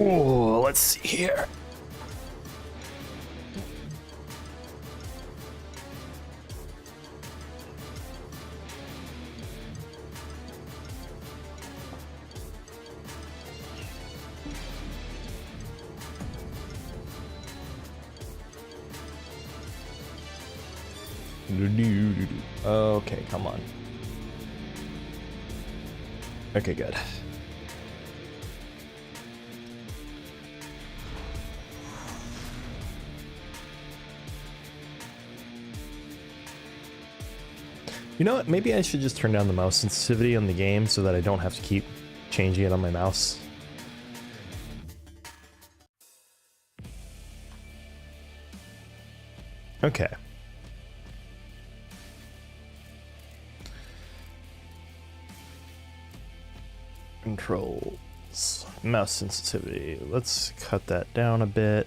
Oh, let's see here. Okay, come on. Okay, good. You know what? Maybe I should just turn down the mouse sensitivity on the game so that I don't have to keep changing it on my mouse. Okay. Controls. Mouse sensitivity. Let's cut that down a bit.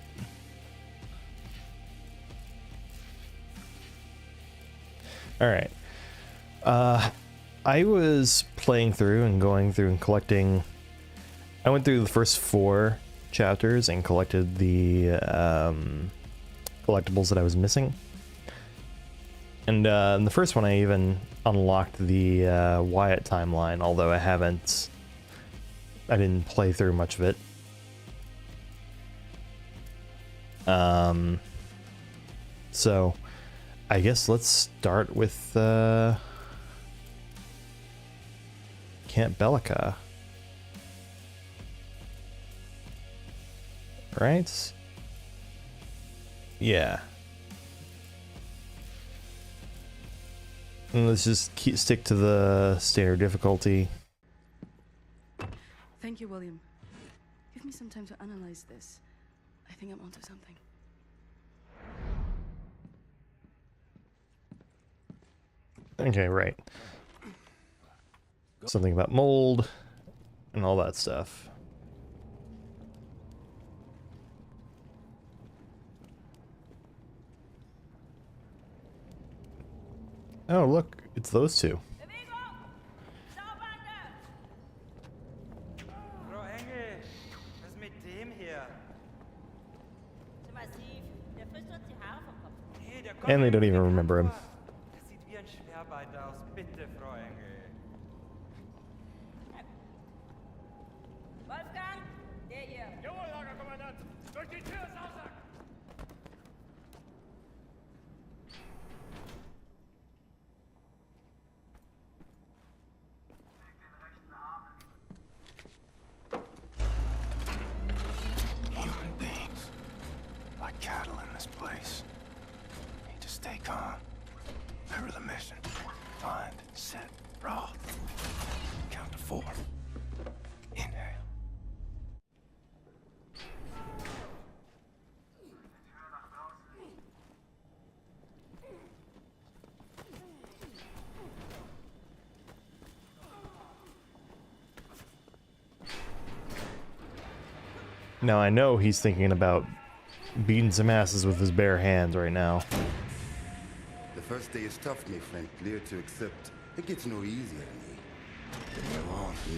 Alright. I was playing through and going through and collecting. I went through the first 4 chapters and collected the collectibles that I was missing. And in the first one, I even unlocked the Wyatt timeline, although I didn't play through much of it. So I guess let's start with Camp Bellica. Right? Yeah. And let's just stick to the standard difficulty. Thank you, William. Give me some time to analyze this. I think I'm onto something. Okay, right. Something about mold and all that stuff. Oh, look, it's those two. And they don't even remember him. Wolfgang, der hier. Jawohl, Lagerkommandant. Durch die Tür, Sausack! Human beings, like cattle in this place. Need to stay calm. Remember the mission. Find, set, Roth. Count to 4. Inhale. Now I know he's thinking about beating some asses with his bare hands right now. The first day is tough, my friend. Clear to accept. It gets no easier, me.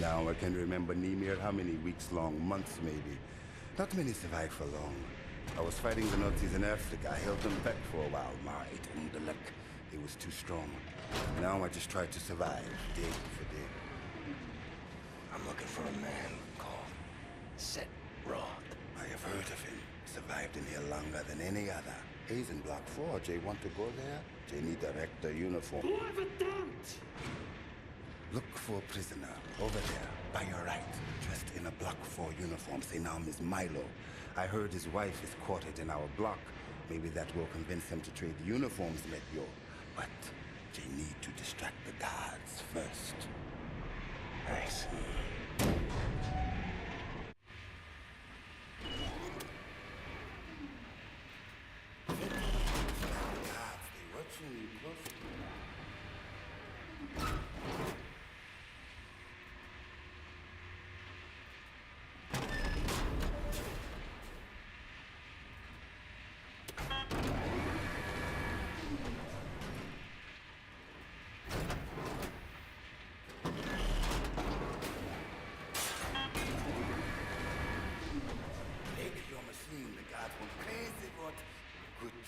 Now I can remember Nimir how many weeks long, months maybe. Not many survive for long. I was fighting the Nazis in Africa. I held them back for a while. My intellect, it was too strong. Now I just try to survive, day for day. I'm looking for a man called Set Roth. I have heard of him. Survived in here longer than any other. He's in Block 4. Jay want to go there? Jay need director uniform. Look for a prisoner over there, by your right, dressed in a Block 4 uniform. Say now, Miss Milo. I heard his wife is quartered in our block. Maybe that will convince him to trade uniforms, let yo. But Jay need to distract the guards first. Nice. Guards, they watching you closely.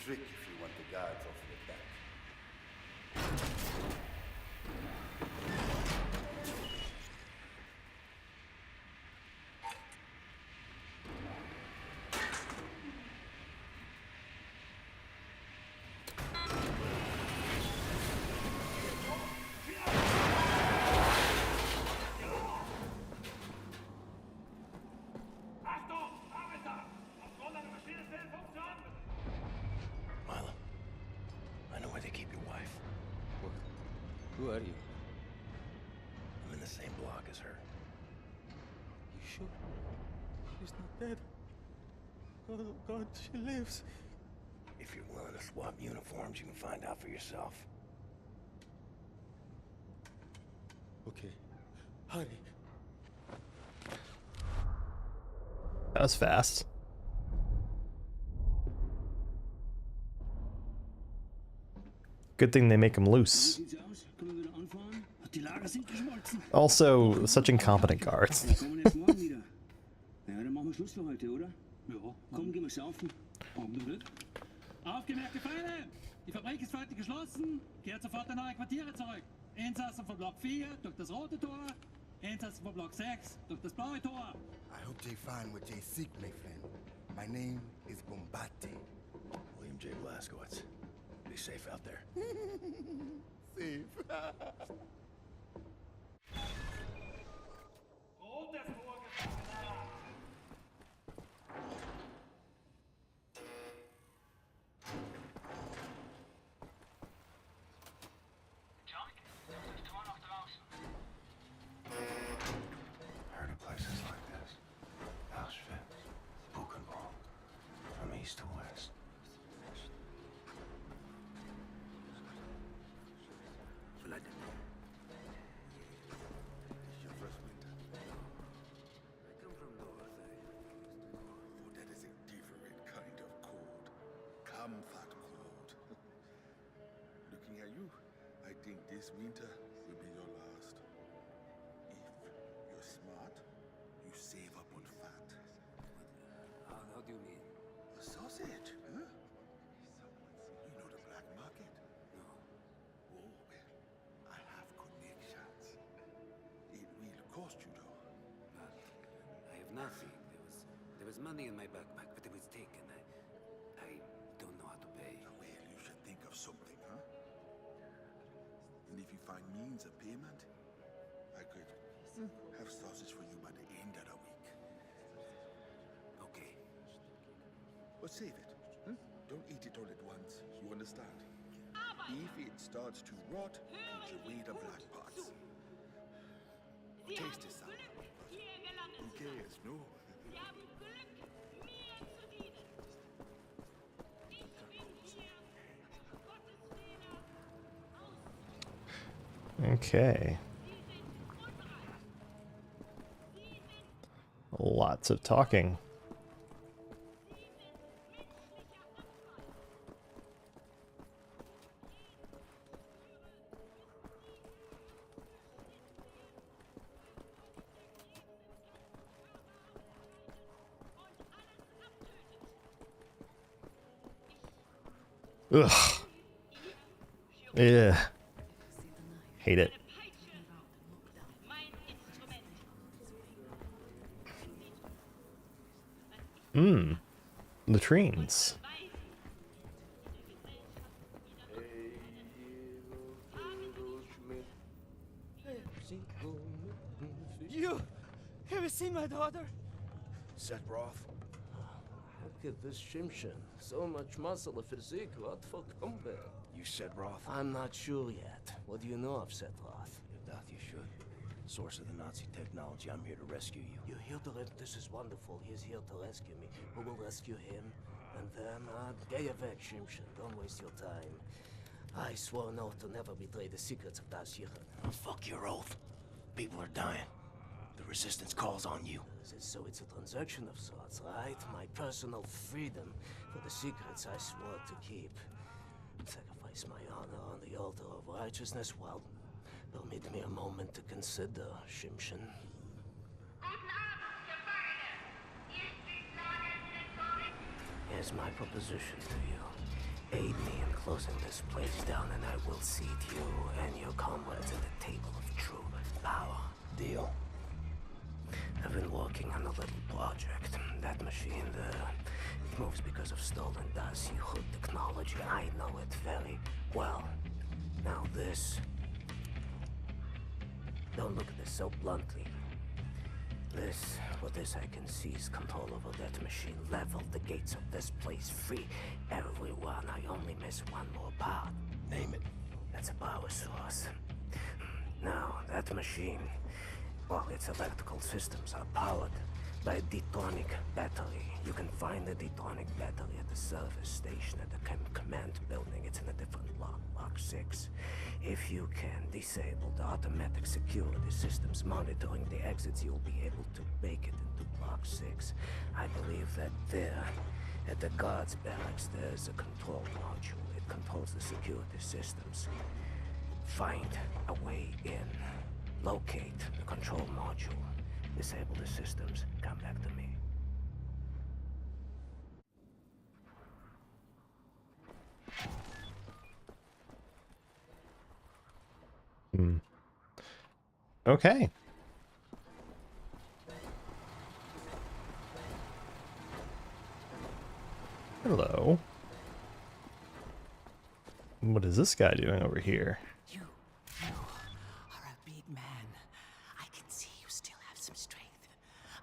trick if you want the guards off your back. Milo, I know where they keep your wife. What? Who are you? I'm in the same block as her. You sure? She's not dead. Oh God, she lives. If you're willing to swap uniforms, you can find out for yourself. Okay. Hurry. That was fast. Good thing they make him loose. Also, such incompetent guards. Ja, dann machen wir Schluss für heute, oder? Ja. Komm, gehen wir saufen. Aufgemerkte Feinde! Die Fabrik ist für heute geschlossen. Kehrt sofort in eure Quartiere zurück. Insassen von Block 4 durch das rote Tor. Insassen von Block 6 durch das blaue Tor. I hope they find what they seek, my friend. My name is Bombate. William J. Blazkowicz. Be safe out there. Safe. Heard of places like this. Auschwitz, Buchenwald, from east to west. It's your first winter. I come from north. Oh, that is a different kind of cold. Comfort cold. Looking at you, I think this winter will be your last. If you're smart, you save up on fat. How do you mean? A sausage, huh? You know the black market? No. Oh, well, I have connections. It will cost you, though. But I have nothing. There was money in my backpack, but it was taken. I don't know how to pay. Well, you should think of something, huh? And if you find means of payment, I could have sausage for you by the end of the week. Okay. But save it. Don't eat it all at once. You understand? If it starts to rot, put your weight of black parts. Taste this sour. Who cares? No. Okay. Lots of talking. Ugh. Yeah. Hate it. Latrines. You have seen my daughter? Seth Roth. Look at this Shimshin. So much muscle and physique. What for combat? You Seth Roth? I'm not sure yet. What do you know of Seth Roth? You doubt you should. Source of the Nazi technology. I'm here to rescue you. You're here to this is wonderful. He's here to rescue me. Who will rescue him? And then, get back, Shimshin. Don't waste your time. I swore an oath to never betray the secrets of Das Yichud. Oh, fuck your oath. People are dying. The resistance calls on you. So it's a transaction of sorts, right? My personal freedom for the secrets I swore to keep. Sacrifice my honor on the altar of righteousness? Well, permit me a moment to consider, Shimshin. Here's my proposition to you. Aid me in closing this place down, and I will seat you and your comrades at the table of true power. Deal. I've been working on a little project. That machine there, it moves because of stolen Darcy Hood technology. I know it very well. Now this... Don't look at this so bluntly. This, with this I can seize control over that machine, level the gates of this place, free everyone. I only miss one more part. Name it. That's a power source. Now, that machine, well, its electrical systems are powered by a detonic battery. You can find the detonic battery at the service station at the command building. It's in a different block, Block 6. If you can disable the automatic security systems monitoring the exits, you'll be able to make it into Block 6. I believe that there, at the guards barracks, there's a control module. It controls the security systems. Find a way in. Locate the control module. Disable the systems. Come back to me. Okay. Hello. What is this guy doing over here? You are a big man. I can see you still have some strength.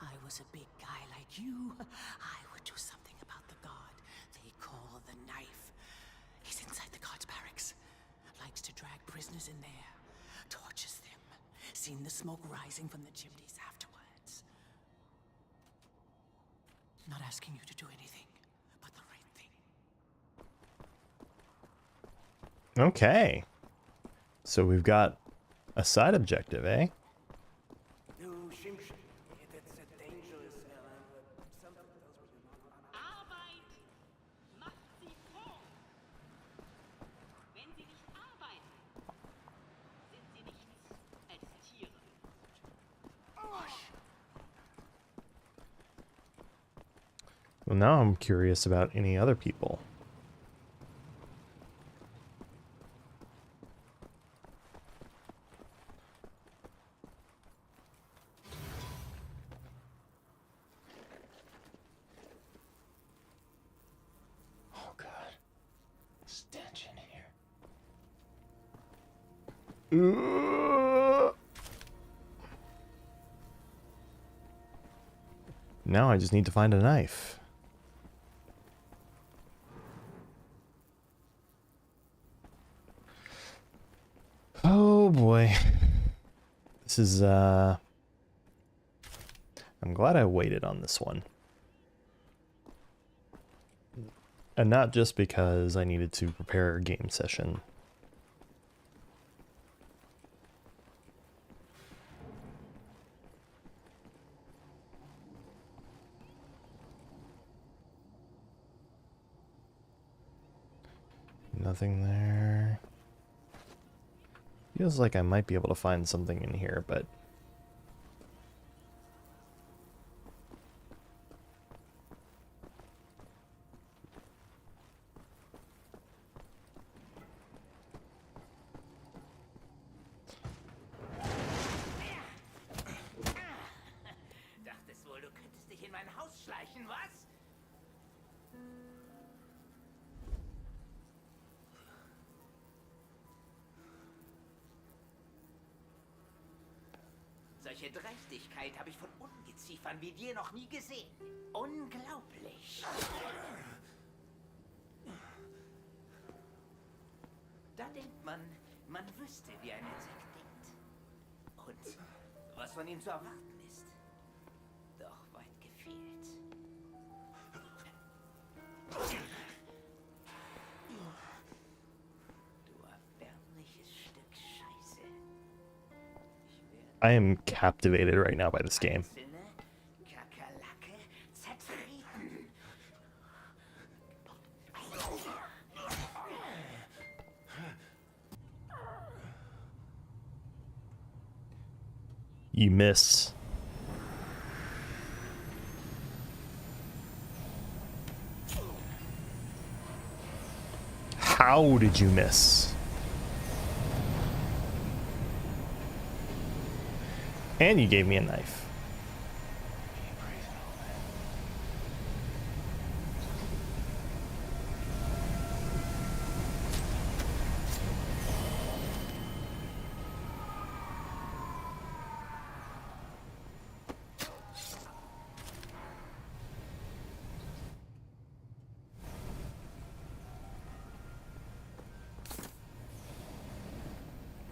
I was a big guy like you. I would do something about the guard they call the Knife. He's inside the guard's barracks. Likes to drag prisoners in there. Tortures them. Seen the smoke rising from the chimneys afterwards. Not asking you to do anything, but the right thing. Okay. So we've got a side objective, eh? Arbeit macht sie froh. Wenn sie nicht arbeiten, sind sie nichts als Tiere. Well, now I'm curious about any other people. Oh, God. Stench in here. Now I just need to find a knife. Oh boy. This is I'm glad I waited on this one. And not just because I needed to prepare a game session. Nothing there. Feels like I might be able to find something in here, but... Dachtest wohl, du könntest dich in mein Haus schleichen, was? Solche Dreistigkeit habe ich von Ungeziefern wie dir noch nie gesehen. Unglaublich. Da denkt man, man wüsste, wie ein Insekt denkt. Und was von ihm zu erwarten ist. Doch weit gefehlt. Du erbärmliches Stück Scheiße. I am captivated right now by this game. Kakerlake zertreten. You miss. How did you miss? And you gave me a knife.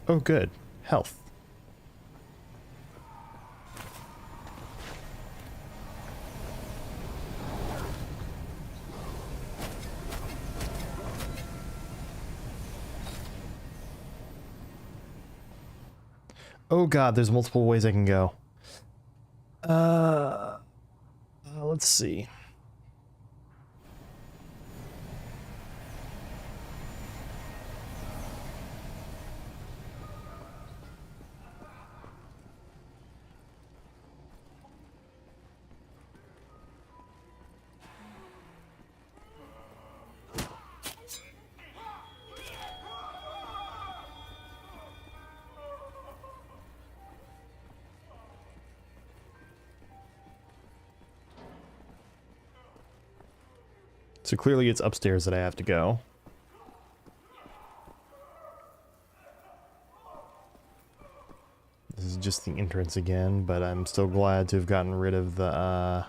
Oh, good. Health. Oh god, there's multiple ways I can go. Let's see. So clearly it's upstairs that I have to go. This is just the entrance again, but I'm still glad to have gotten rid of the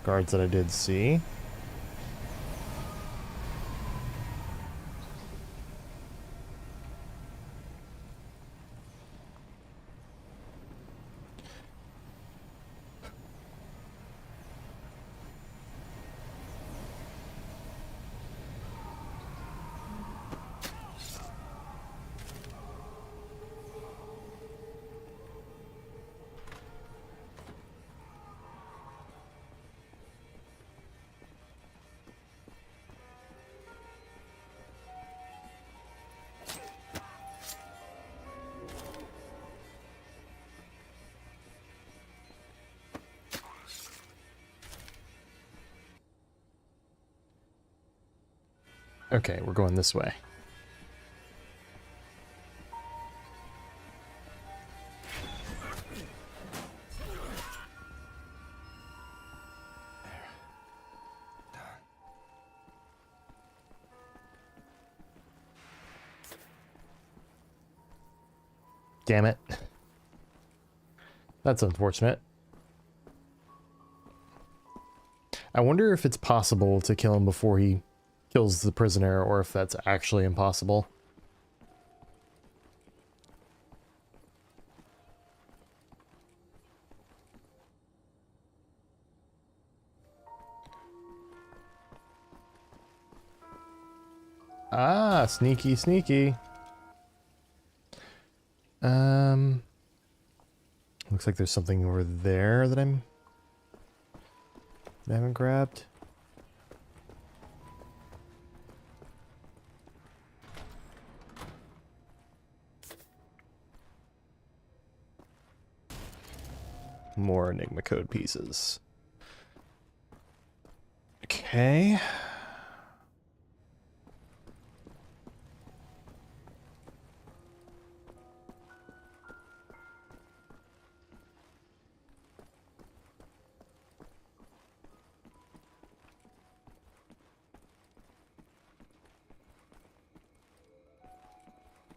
guards that I did see. Okay, we're going this way. Damn it. That's unfortunate. I wonder if it's possible to kill him before he kills the prisoner, or if that's actually impossible. Ah, sneaky, sneaky. Looks like there's something over there that I haven't grabbed. More Enigma code pieces. Okay.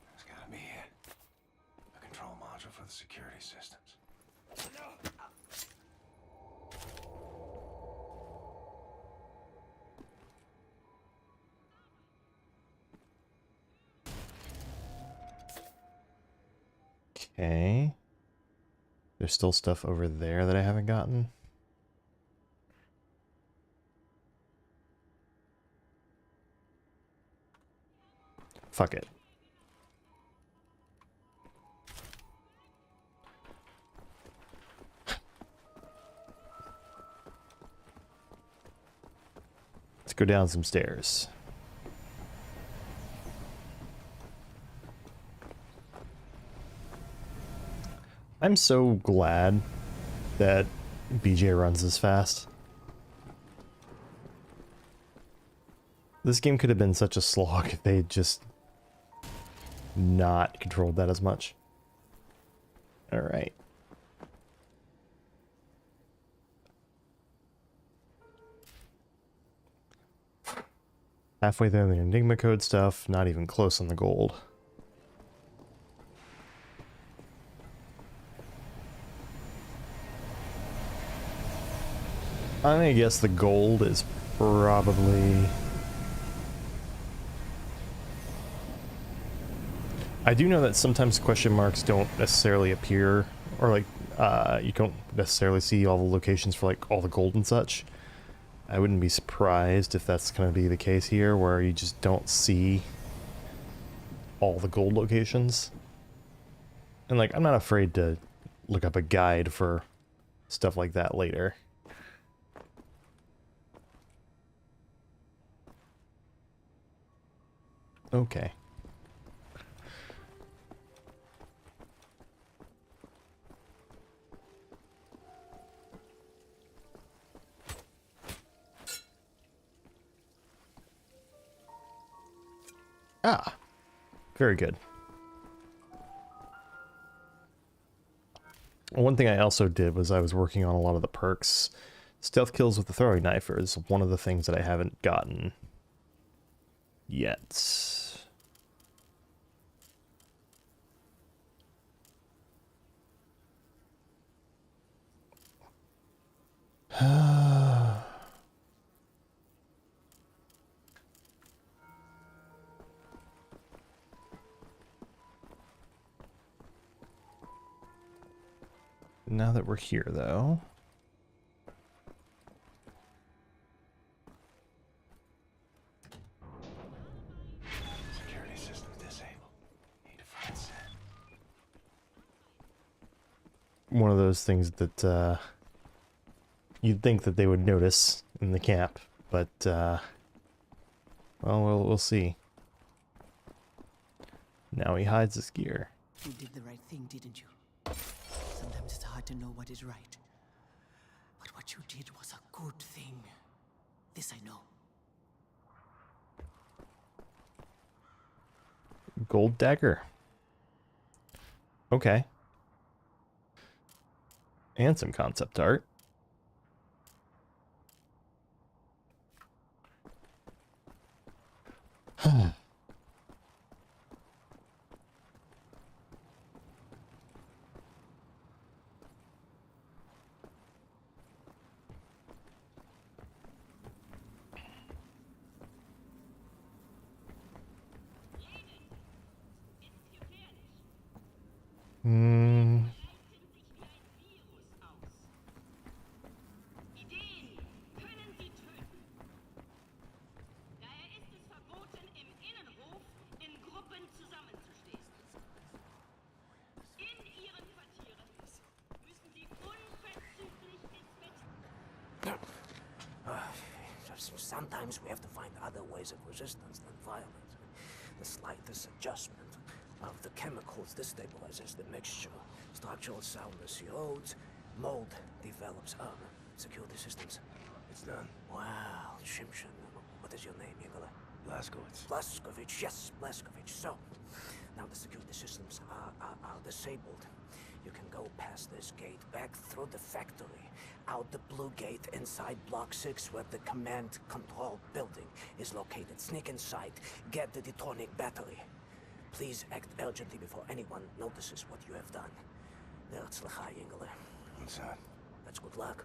There's gotta be a control module for the security systems. Okay. There's still stuff over there that I haven't gotten. Fuck it. Let's go down some stairs. I'm so glad that BJ runs this fast. This game could have been such a slog if they just not controlled that as much. Alright. Halfway there in the Enigma code stuff, not even close on the gold. I'm gonna guess the gold is probably... I do know that sometimes question marks don't necessarily appear, or like, you don't necessarily see all the locations for like all the gold and such. I wouldn't be surprised if that's going to be the case here, where you just don't see all the gold locations. And like, I'm not afraid to look up a guide for stuff like that later. Okay. Ah, very good. One thing I also did was I was working on a lot of the perks. Stealth kills with the throwing knife is one of the things that I haven't gotten yet. Now that we're here, though... Security system disabled. Need to find Sen. One of those things that, you'd think that they would notice in the camp, but, well, we'll see. Now he hides his gear. You did the right thing, didn't you? Sometimes it's hard to know what is right. But what you did was a good thing. This I know. Gold dagger. Okay. And some concept art. Sometimes we have to find other ways of resistance than violence. The slightest adjustment of the chemicals destabilizes the mixture. Structural soundness erodes, mold develops. Security systems. It's done. Wow, Shimshin. What is your name, Igor? Blazkowicz. Blazkowicz, yes, Blazkowicz. So, now the security systems are disabled. You can go past this gate, back through the factory, out the blue gate inside Block 6 where the command control building is located. Sneak inside, get the detonic battery. Please act urgently before anyone notices what you have done. Herzlichai, Ingele. Inside. That's good luck.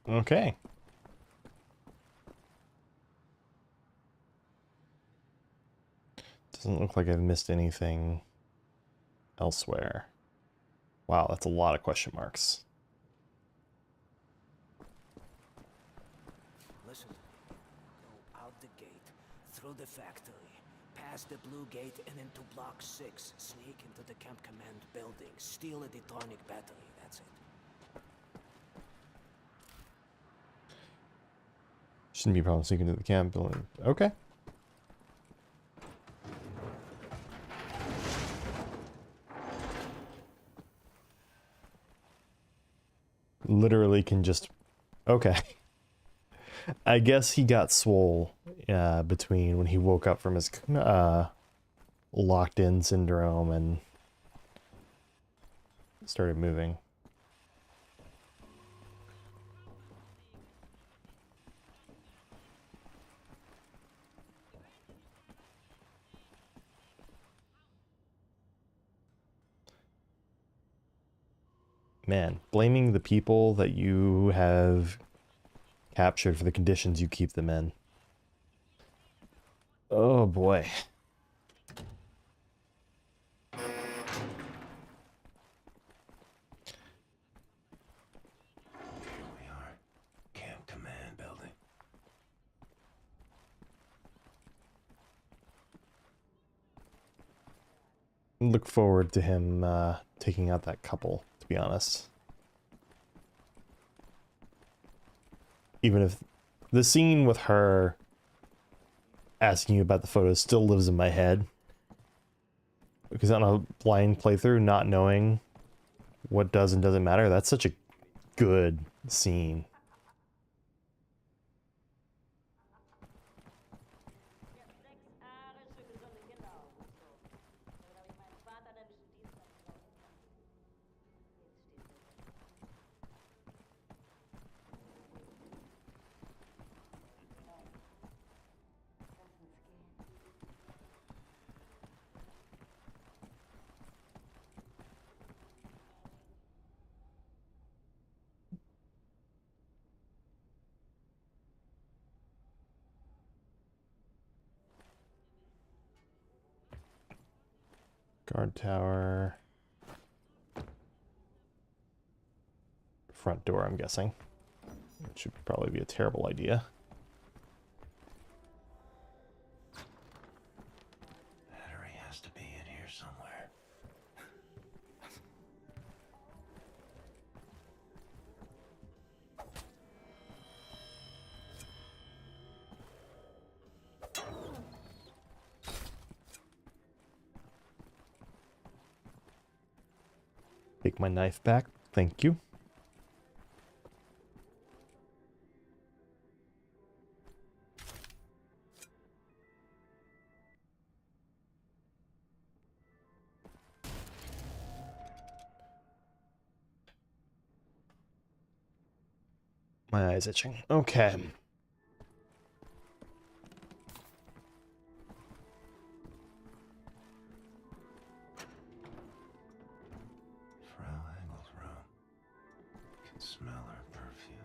Okay. Doesn't look like I've missed anything elsewhere. Wow, that's a lot of question marks. Listen, go out the gate, through the factory, past the blue gate and into Block 6. Sneak into the camp command building, steal a detonic battery, that's it. Shouldn't be a problem sneaking into the camp building. Okay. literally can just... Okay. I guess he got swole between when he woke up from his locked-in syndrome and started moving. Man, blaming the people that you have captured for the conditions you keep them in. Oh boy. Here we are. Camp Command Building. Look forward to him taking out that couple, to be honest. Even if the scene with her asking you about the photos still lives in my head. Because on a blind playthrough, not knowing what does and doesn't matter, that's such a good scene. Guard tower. Front door, I'm guessing. Which should probably be a terrible idea. Battery has to be in here somewhere. Take my knife back. Thank you. My eye's itching. Okay. Frau Engel's room. Can smell her perfume.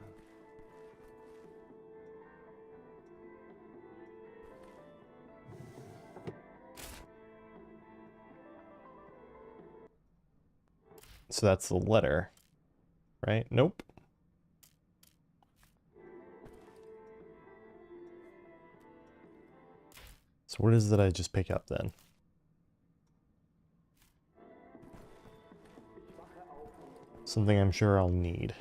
So that's the letter, right? Nope. So what is it that I just pick up then? Something I'm sure I'll need.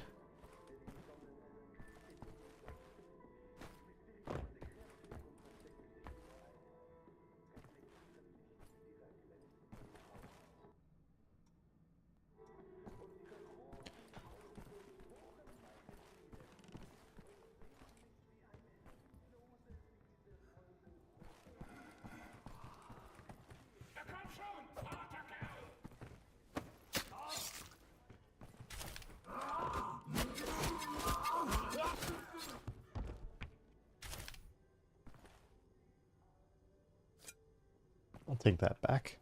I'll take that back.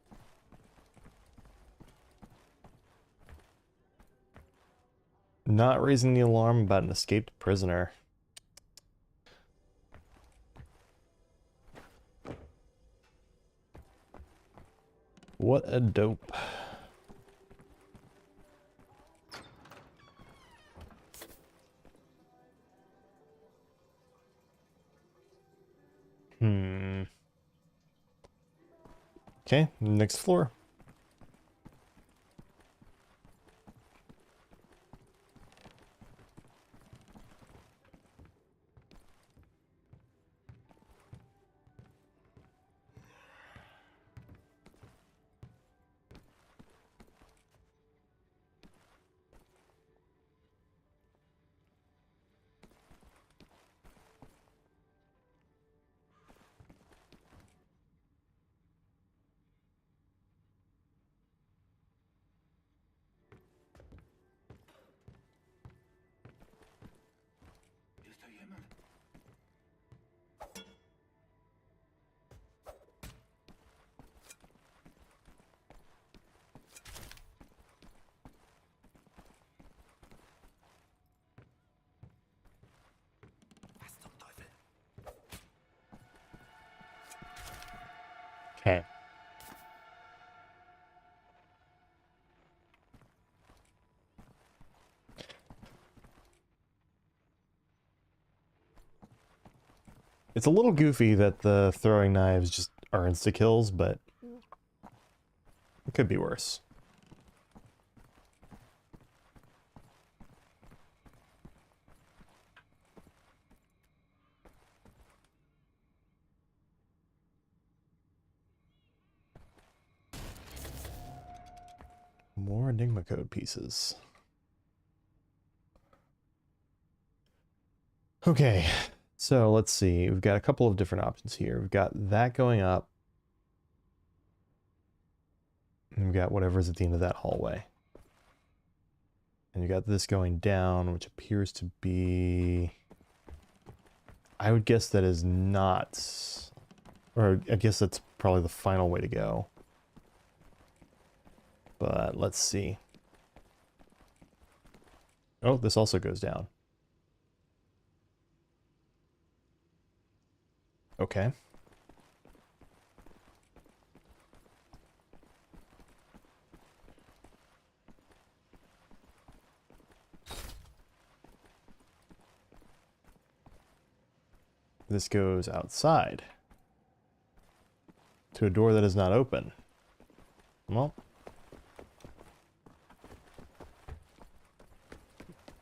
Not raising the alarm about an escaped prisoner. What a dope. Okay, next floor. Okay. It's a little goofy that the throwing knives just are insta-kills, but it could be worse. More Enigma code pieces. Okay, so let's see. We've got a couple of different options here. We've got that going up. And we've got whatever's at the end of that hallway. And you got this going down, which appears to be... I would guess that is not... Or I guess that's probably the final way to go. But let's see. Oh, this also goes down. Okay. This goes outside to a door that is not open. Well,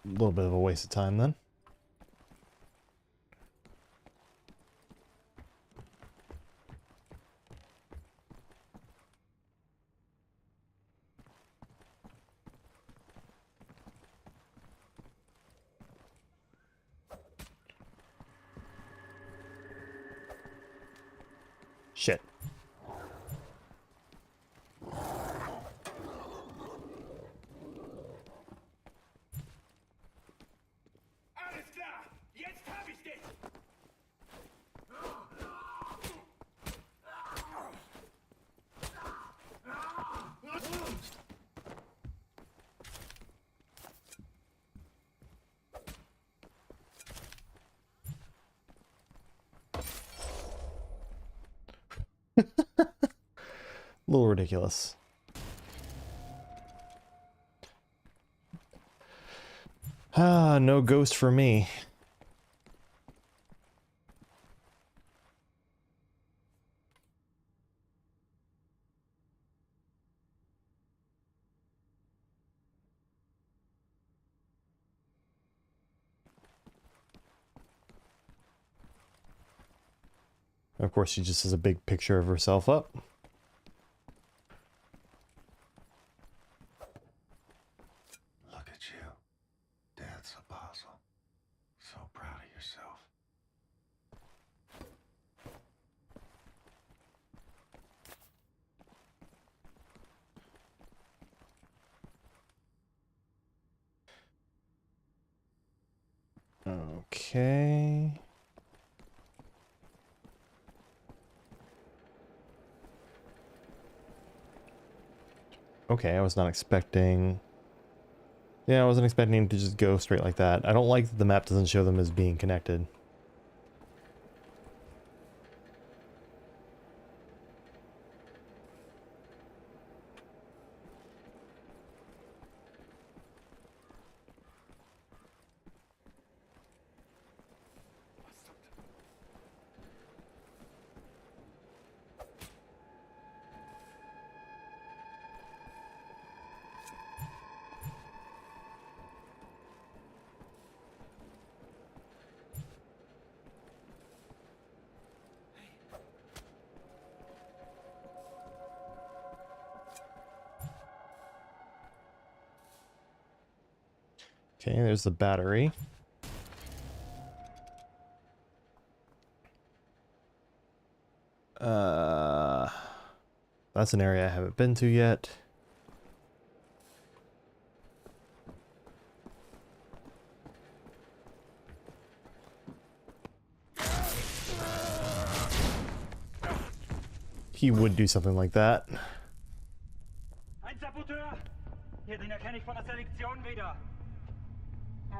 a little bit of a waste of time then. Shit. Alles klar! Jetzt hab ich dich! A little ridiculous. Ah, no ghost for me. Of course, she just has a big picture of herself up. Look at you. Dad's apostle. So proud of yourself. Okay. Okay, I was not expecting... Yeah, I wasn't expecting to just go straight like that. I don't like that the map doesn't show them as being connected. Okay, there's the battery. That's an area I haven't been to yet. He would do something like that. Ein Saboteur! Hier, den erkenne ich von der Selektion wieder.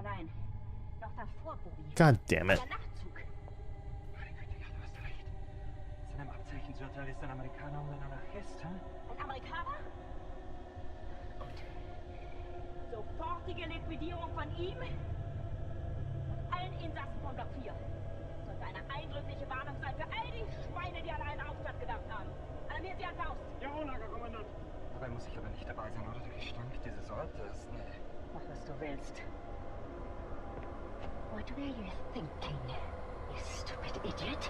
Nein, noch davor, Bobby. God damn it. Der Nachtzug. Meine Güte, ja, du hast recht. Seinem Abzeichen zu eventuell ist ein Amerikaner und ein Anarchist, hä? Ein Amerikaner? Gut. Sofortige Liquidierung von ihm und allen Insassen von Block 4. Sollte eine eindrückliche Warnung sein für all die Schweine, die an einen Aufstand gedacht haben. Alarmiert sie an Faust. Jawohl, Lagerkommandant. Dabei muss ich aber nicht dabei sein, oder? Der Gestank dieses Ortes. Nee. Mach, was du willst. What were you thinking, you stupid idiot?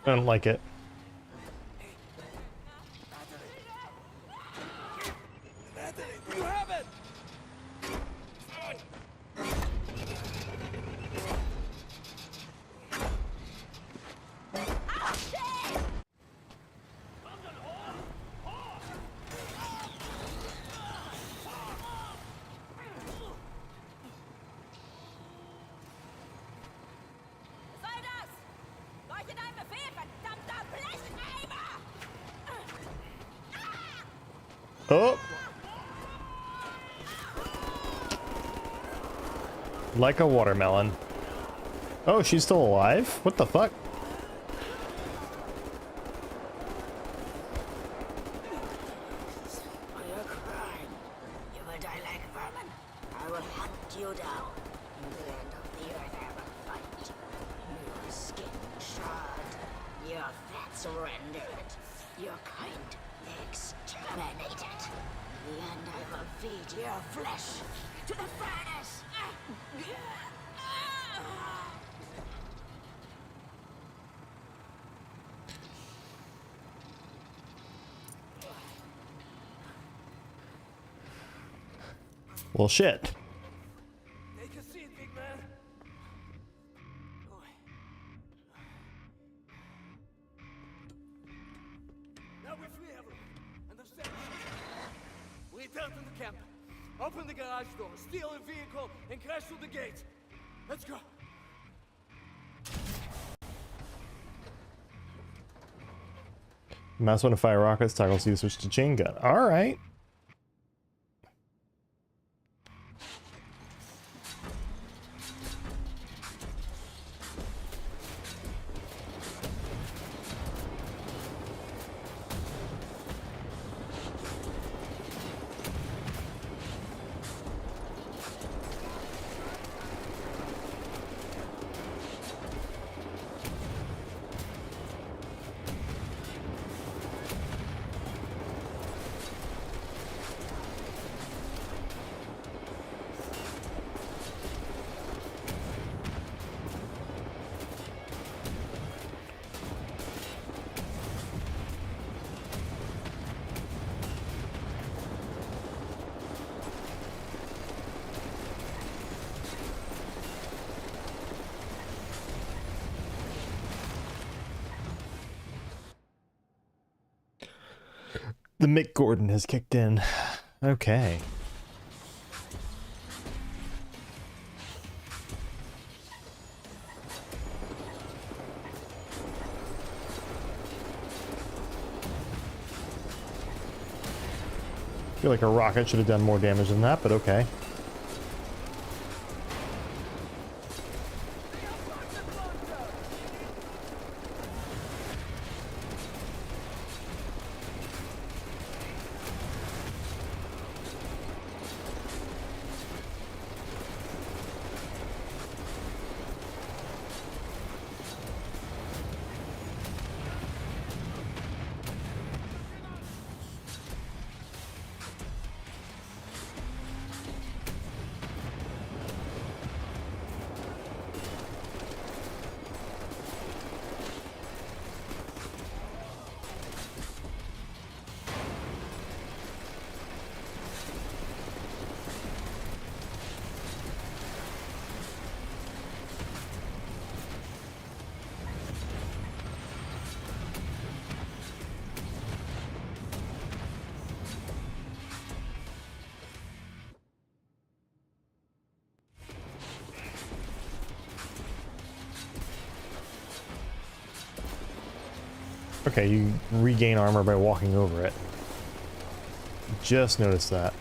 I don't like it. You have it! Soll das? Leuchtet ein Befehl, verdammter Blecheimer! Oh! Like a watermelon. Oh, she's still alive? What the fuck? For your crime, you will die like vermin. I will hunt you down. In the end of the earth, I will fight. Your skin shard, your fats rendered, your kind exterminated. In the end, I will feed your flesh to the furnace. Well, shit. Take a seat, big man. Now we're free, everyone. Understand? Return to the camp. Open the garage door, steal a vehicle, and crash through the gate. Let's go. Mouse when to fire rockets, toggle C to switch to chain gun. Alright. The Mick Gordon has kicked in. Okay. I feel like a rocket should have done more damage than that, but okay. Okay, you regain armor by walking over it. Just noticed that.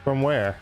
From where?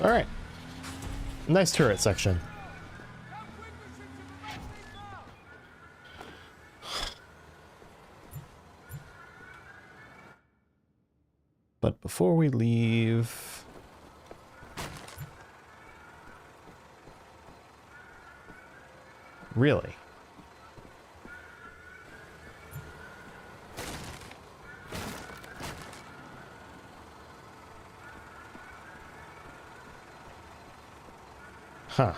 All right. Nice turret section. But before we leave... Really? Huh.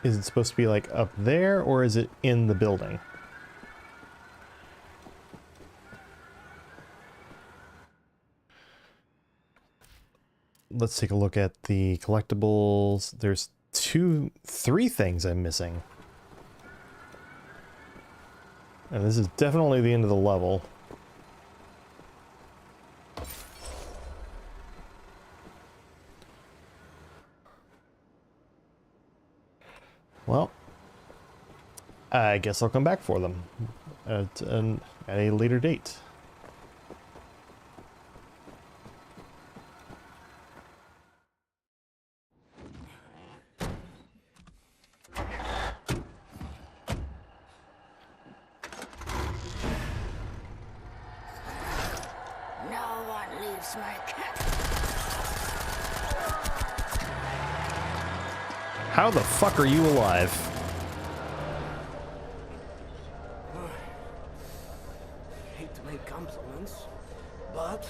Is it supposed to be like up there, or is it in the building? Let's take a look at the collectibles. There's three things I'm missing. And this is definitely the end of the level. Well, I guess I'll come back for them at a later date. How the fuck are you alive? Hate to make compliments, but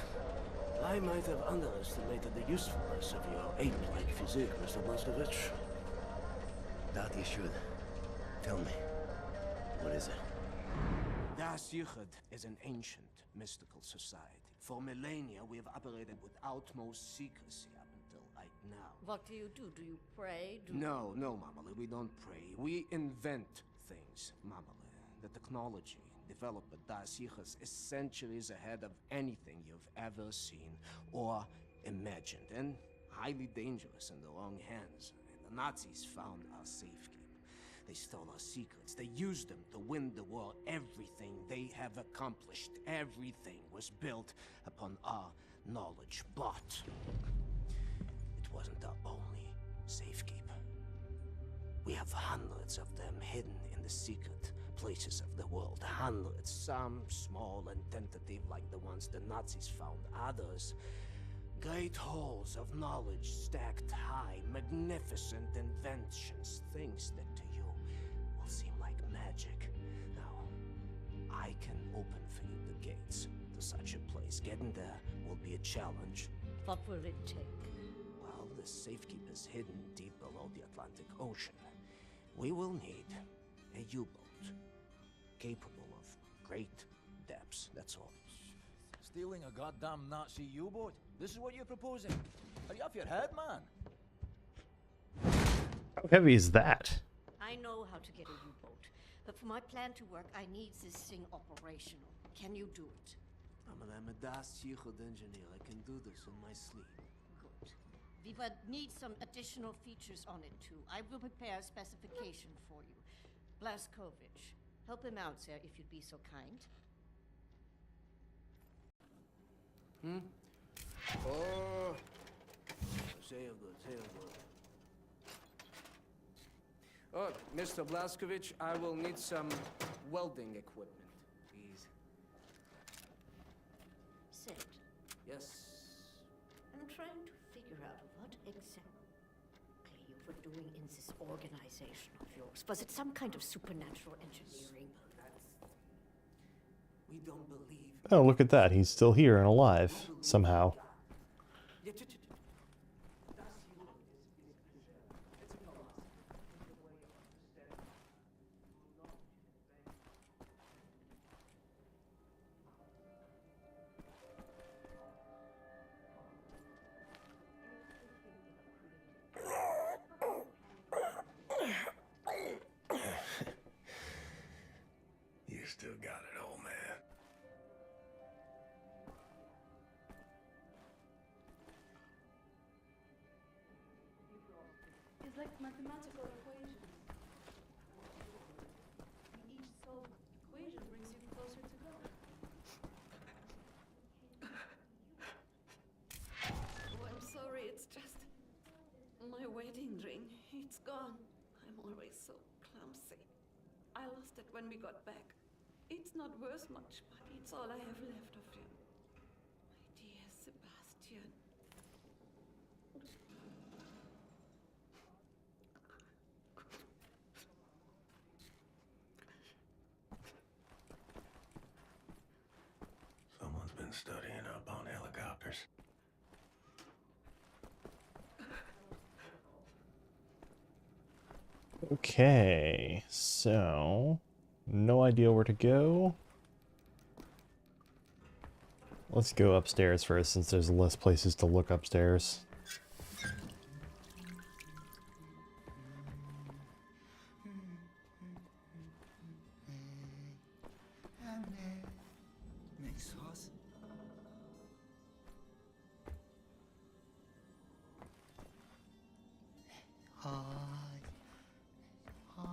I might have underestimated the usefulness of your ape-like physique, Mr. Blastovich. That you should. Tell me. What is it? Das Yichud is an ancient, mystical society. For millennia, we have operated with utmost secrecy up until right now. What do? Do you pray? No, Mamale, we don't pray. We invent things, Mamale. The technology developed by Das Yichud is centuries ahead of anything you've ever seen or imagined, and highly dangerous in the wrong hands. The Nazis found our safekeep. They stole our secrets. They used them to win the war. Everything they have accomplished, everything was built upon our knowledge. But it wasn't our only safekeep. We have hundreds of them hidden in the secret places of the world. Hundreds, some small and tentative like the ones the Nazis found. Others, great halls of knowledge stacked high, magnificent inventions, things that to you will seem like magic. Now, I can open for you the gates to such a place. Getting there will be a challenge. What will it take? Well, the safekeep is hidden deep below the Atlantic Ocean. We will need a U-boat capable of great depths, that's all. Stealing a goddamn Nazi U-boat? This is what you're proposing? Are you off your head, man? How heavy is that? I know how to get a U-boat, but for my plan to work, I need this thing operational. Can you do it? I'm a das chico engineer. I can do this in my sleep. Good. We would need some additional features on it too. I will prepare a specification for you. Blaskovich, help him out, sir, if you'd be so kind. Oh, sehr good, sehr good. Oh, Mr. Blaskovich, I will need some welding equipment, please. Sid, Yes. I'm trying to figure out what exactly you were doing in this organization of yours. Was it some kind of supernatural engineering? We don't believe. Oh, look at that. He's still here and alive, somehow. You still got it, old man. It's like mathematical equations. Each solved equation brings you closer to God. Oh, I'm sorry, it's just my wedding ring. It's gone. I'm always so clumsy. I lost it when we got back. It's not worth much, but it's all I have left of him. My dear Sebastian. Someone's been studying up on helicopters. Okay, so no idea where to go. Let's go upstairs first, since there's less places to look upstairs. Next house. Hi. Hi.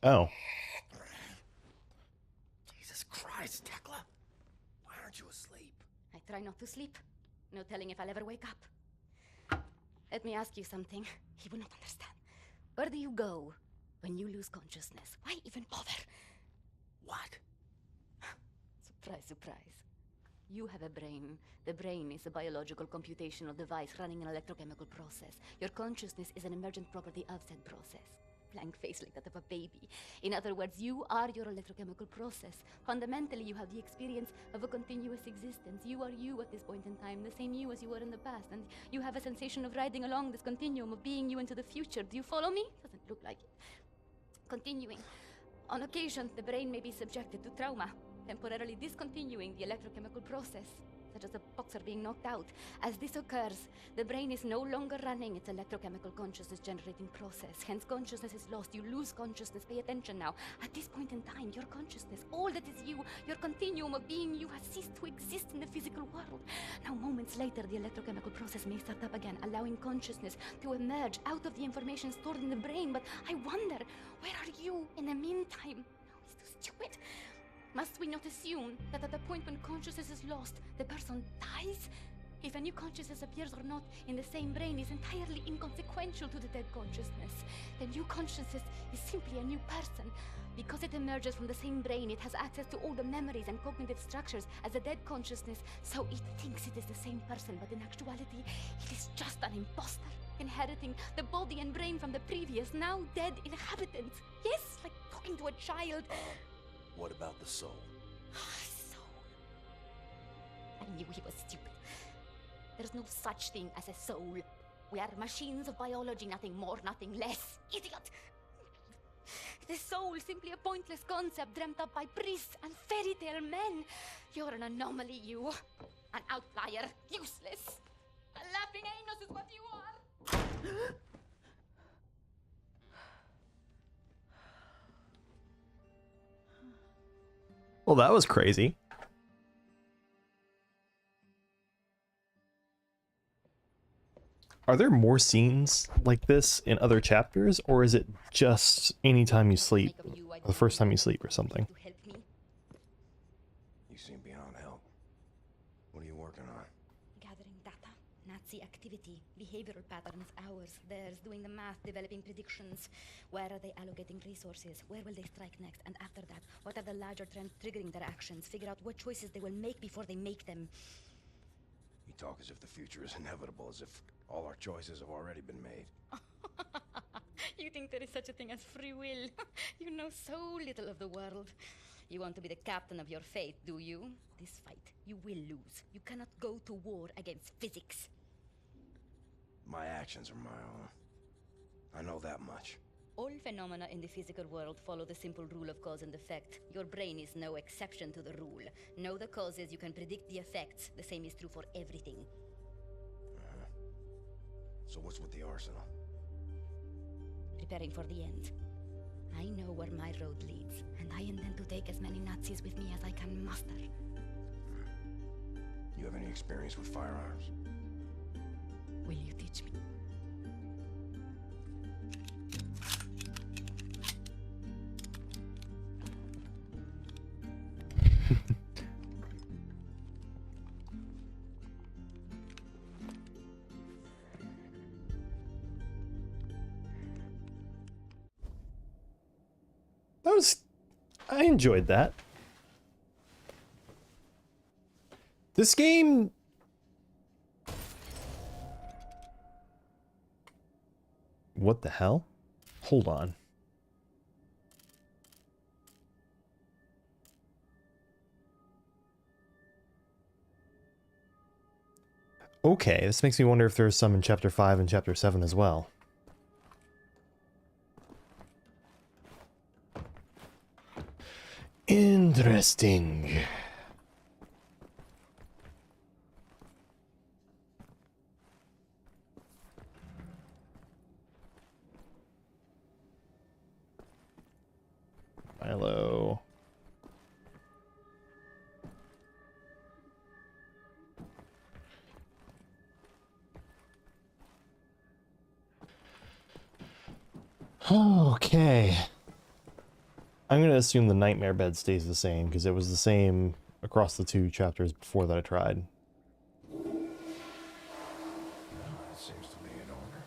Oh. Jesus Christ, Tekla. Why aren't you asleep? I try not to sleep. No telling if I'll ever wake up. Let me ask you something. He will not understand. Where do you go when you lose consciousness? Why even bother? What? Surprise, surprise. You have a brain. The brain is a biological computational device running an electrochemical process. Your consciousness is an emergent property of said process. Blank face like that of a baby. In other words, you are your electrochemical process. Fundamentally, you have the experience of a continuous existence. You are you at this point in time, the same you as you were in the past, and you have a sensation of riding along this continuum of being you into the future. Do you follow me? Doesn't look like it. Continuing. On occasion, the brain may be subjected to trauma, temporarily discontinuing the electrochemical process, such as a boxer being knocked out. As this occurs, the brain is no longer running its electrochemical consciousness generating process. Hence, consciousness is lost. You lose consciousness. Pay attention now. At this point in time, your consciousness, all that is you, your continuum of being you, has ceased to exist in the physical world. Now, moments later, the electrochemical process may start up again, allowing consciousness to emerge out of the information stored in the brain. But I wonder, where are you in the meantime? No, it's too stupid. Must we not assume that at the point when consciousness is lost, the person dies? If a new consciousness appears or not in the same brain is entirely inconsequential to the dead consciousness. The new consciousness is simply a new person. Because it emerges from the same brain, it has access to all the memories and cognitive structures as a dead consciousness, so it thinks it is the same person, but in actuality, it is just an imposter, inheriting the body and brain from the previous, now dead inhabitant. Yes, like talking to a child. What about the soul? I knew he was stupid. There's no such thing as a soul. We are machines of biology, nothing more, nothing less. Idiot! The soul, simply a pointless concept dreamt up by priests and fairy tale men. You're an anomaly, you. An outlier. Useless. A laughing anus is what you are. Well, that was crazy. Are there more scenes like this in other chapters, or is it just anytime you sleep, or the first time you sleep or something? You seem beyond help. What are you working on? Gathering data, Nazi activity, behavioral patterns, ours, theirs, doing the math, developing predictions. Where are they allocating resources? Where will they strike next? And after that, what are the larger trends triggering their actions? Figure out what choices they will make before they make them. You talk as if the future is inevitable, as if all our choices have already been made. You think there is such a thing as free will? You know so little of the world. You want to be the captain of your fate, do you? This fight, you will lose. You cannot go to war against physics. My actions are my own. I know that much. All phenomena in the physical world follow the simple rule of cause and effect. Your brain is no exception to the rule. Know the causes, you can predict the effects. The same is true for everything. So what's with the arsenal? Preparing for the end. I know where my road leads, and I intend to take as many Nazis with me as I can muster. You have any experience with firearms? Will you teach me? I enjoyed that. This game... What the hell? Hold on. Okay, this makes me wonder if there's some in Chapter 5 and Chapter 7 as well. Interesting. Milo. Okay. I'm going to assume the nightmare bed stays the same, because it was the same across the two chapters before that I tried. That seems to be in order.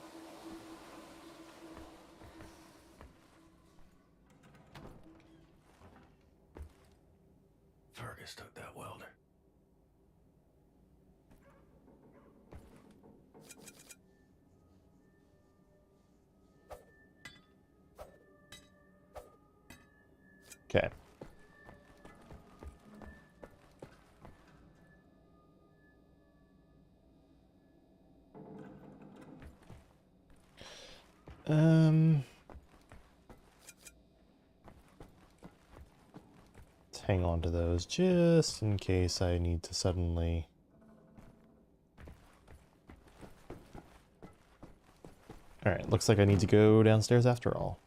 Fergus took that welder. Okay. Let's hang on to those just in case I need to suddenly... Alright, looks like I need to go downstairs after all.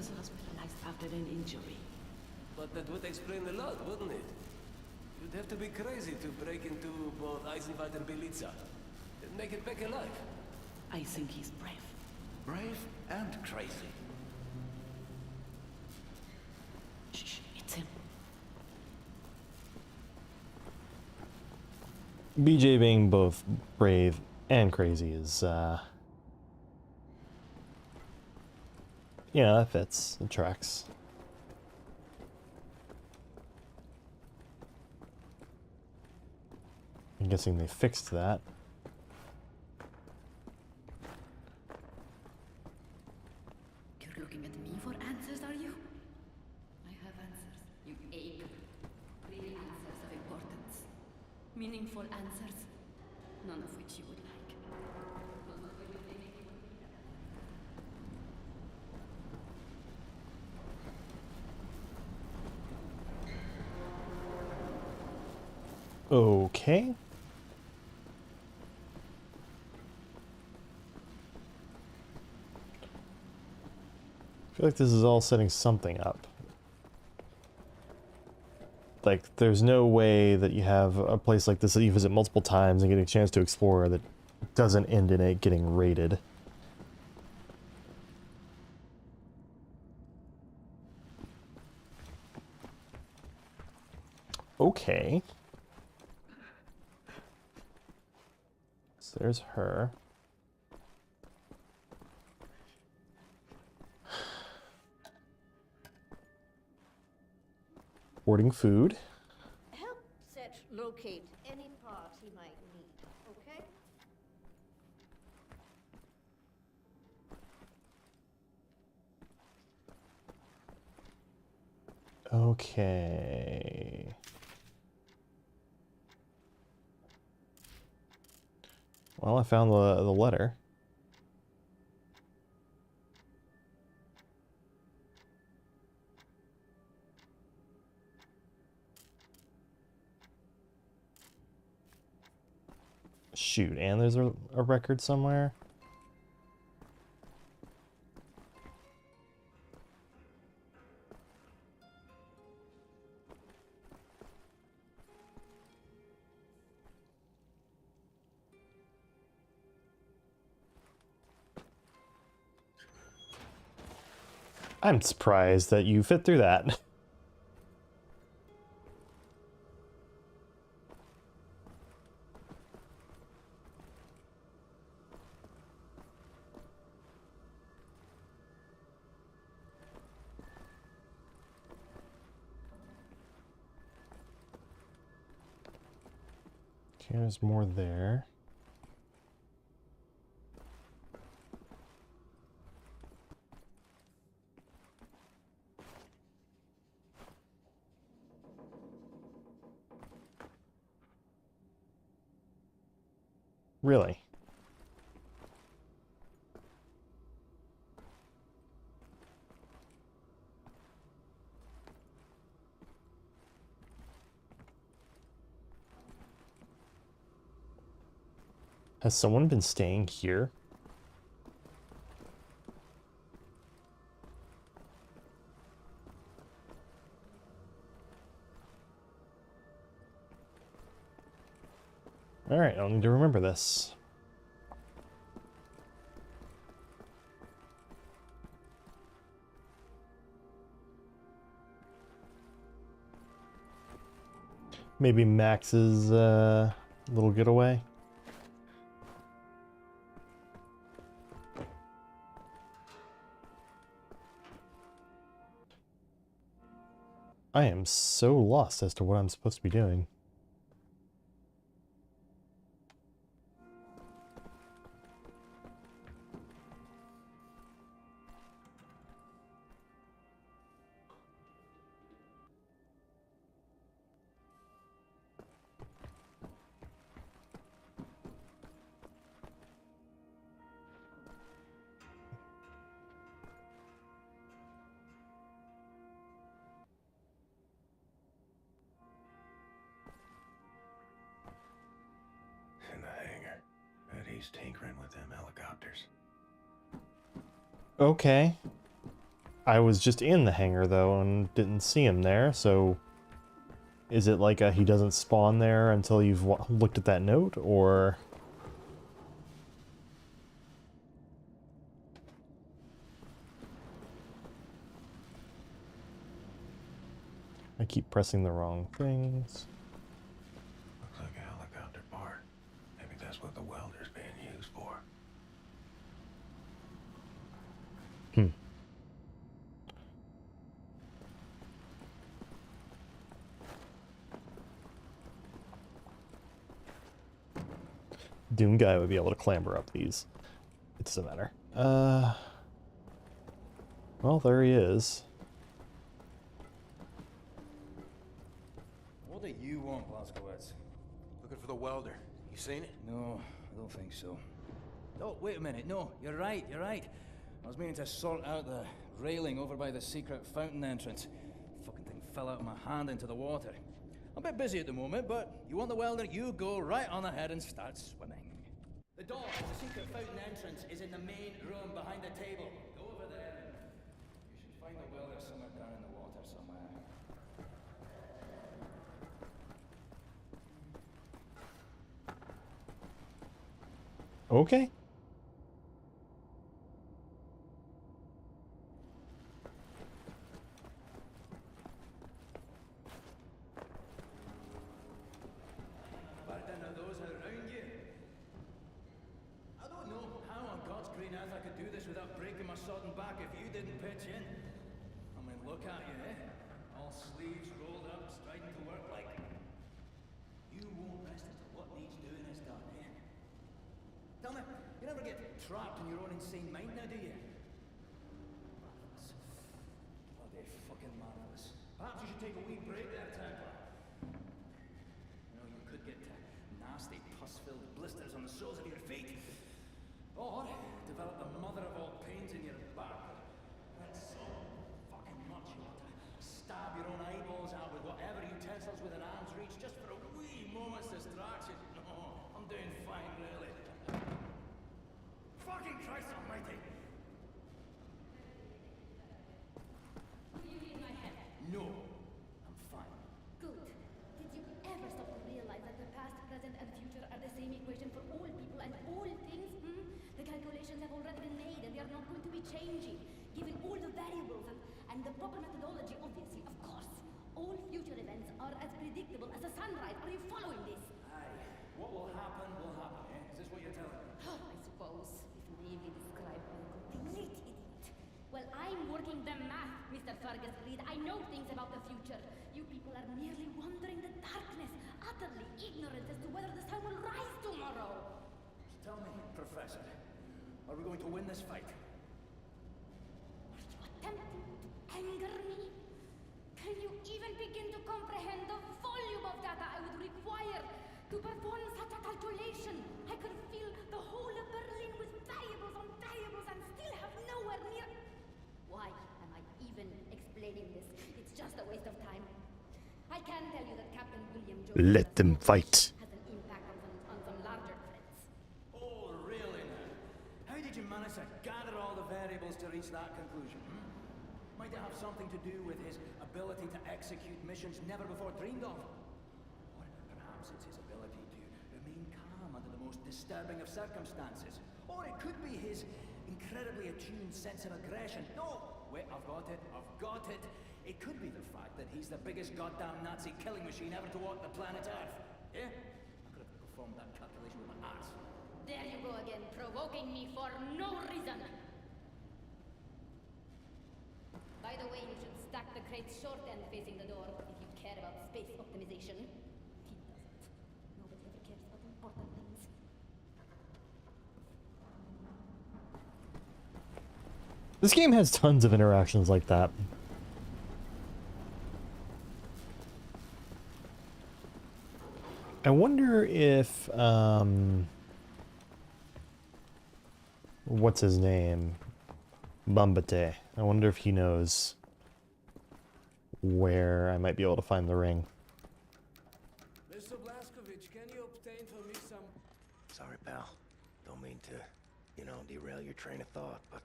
was hospitalized after an injury. But that would explain a lot, wouldn't it? You'd have to be crazy to break into both Eisenwald and Belitza. And make it back alive. I think he's brave. Brave and crazy. Shh, it's him. BJ being both brave and crazy is, yeah, that fits. It tracks. I'm guessing they fixed that. You're looking at me for answers, are you? I have answers. You ache. Real answers of importance. Meaningful answers. None of which you would like. None of which would make you Okay. I feel like this is all setting something up. Like, there's no way that you have a place like this that you visit multiple times and get a chance to explore that doesn't end in it getting raided. Okay. So there's her. Hoarding food. Help Seth locate any parts he might need, okay? Okay. Well, I found the letter. Shoot, and there's a record somewhere. I'm surprised that you fit through that. Okay, there's more there. Really? Has someone been staying here? Alright, I'll need to remember this. Maybe Max's little getaway. I am so lost as to what I'm supposed to be doing. In the hangar. Bet he's tinkering with them helicopters. Okay. I was just in the hangar though and didn't see him there, so is it like he doesn't spawn there until you've looked at that note, or... I keep pressing the wrong things. Looks like a helicopter part. Maybe that's what the welder's being used for. Doom guy would be able to clamber up these. It doesn't matter. Well, there he is. What do you want, Blazkowicz? Looking for the welder. You seen it? No, I don't think so. Oh, wait a minute. No, you're right, you're right. I was meaning to sort out the railing over by the secret fountain entrance. Fucking thing fell out of my hand into the water. I'm a bit busy at the moment, but you want the welder, you go right on ahead and start swimming. The door to the secret fountain entrance is in the main room behind the table. Go over there and you should find the welder somewhere down in the water somewhere. Okay. Trapped in your own insane mind now, do you? Marvelous. Bloody fucking marvelous. Perhaps you should take a wee break there, Templar. You know, you could get nasty, pus-filled blisters on the soles of your feet. Or develop the mother of all pains in your back. That's so fucking much you want to stab your own eyeballs out with whatever utensils within arm's reach just for a wee moment's distraction. No, I'm doing fine, really. Fucking Christ almighty! Do you need my help? No, I'm fine. Good. Did you ever stop to realize that the past, present, and future are the same equation for all people and all things? The calculations have already been made and they are not going to be changing, given all the variables and the proper methodology, obviously, of course. All future events are as predictable as the sunrise. Are you following this? Aye. What will happen, eh? Is this what you're telling me? I suppose. Naively described by a complete idiot. Well, I'm working the math, Mr. Fergus Reed. I know things about the future. You people are merely wandering the darkness, utterly ignorant as to whether the sun will rise tomorrow. Tell me, Professor, are we going to win this fight? Are you attempting to anger me? Can you even begin to comprehend the volume of data I would require to perform such a calculation? I could fill the whole of Berlin with variables on variables and still have nowhere near... Why am I even explaining this? It's just a waste of time. I can tell you that Captain William Jones... Let them fight. ...has an impact on some larger threats. Oh, really now? How did you manage to gather all the variables to reach that conclusion? Might it have something to do with his ability to execute missions never before dreamed of? Or perhaps it's his ability to remain calm under the most disturbing of circumstances. Or it could be his incredibly attuned sense of aggression. No! Wait, I've got it. It could be the fact that he's the biggest goddamn Nazi killing machine ever to walk the planet Earth. Yeah? I could have performed that calculation with my ass. There you go again, provoking me for no reason. By the way, you should stack the crate short end facing the door if you care about space optimization. He doesn't. Nobody ever cares about important things. This game has tons of interactions like that. I wonder if, what's his name? Bumbate. I wonder if he knows where I might be able to find the ring. Mr. Blazkowicz, can you obtain for me some... Sorry, pal. Don't mean to, derail your train of thought, but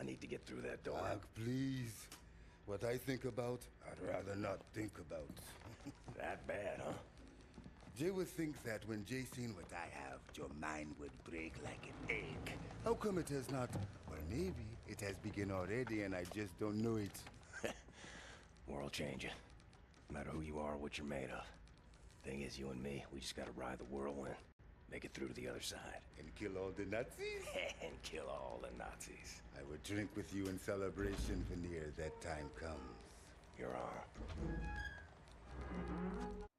I need to get through that door. Ugh, please. What I think about, I'd rather not think about. That bad, huh? Jay would think that when Jay seen what I have, your mind would break like an egg. How come it has not? Or maybe it has begun already and I just don't know it. World changing. No matter who you are or what you're made of. Thing is, you and me, we just gotta ride the whirlwind. Make it through to the other side. And kill all the Nazis? And kill all the Nazis. I would drink with you in celebration when that time comes. Your arm.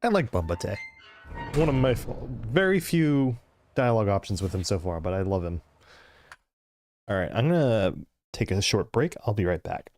I like Bumbate. One of my very few dialogue options with him so far, but I love him. Alright, I'm gonna take a short break. I'll be right back.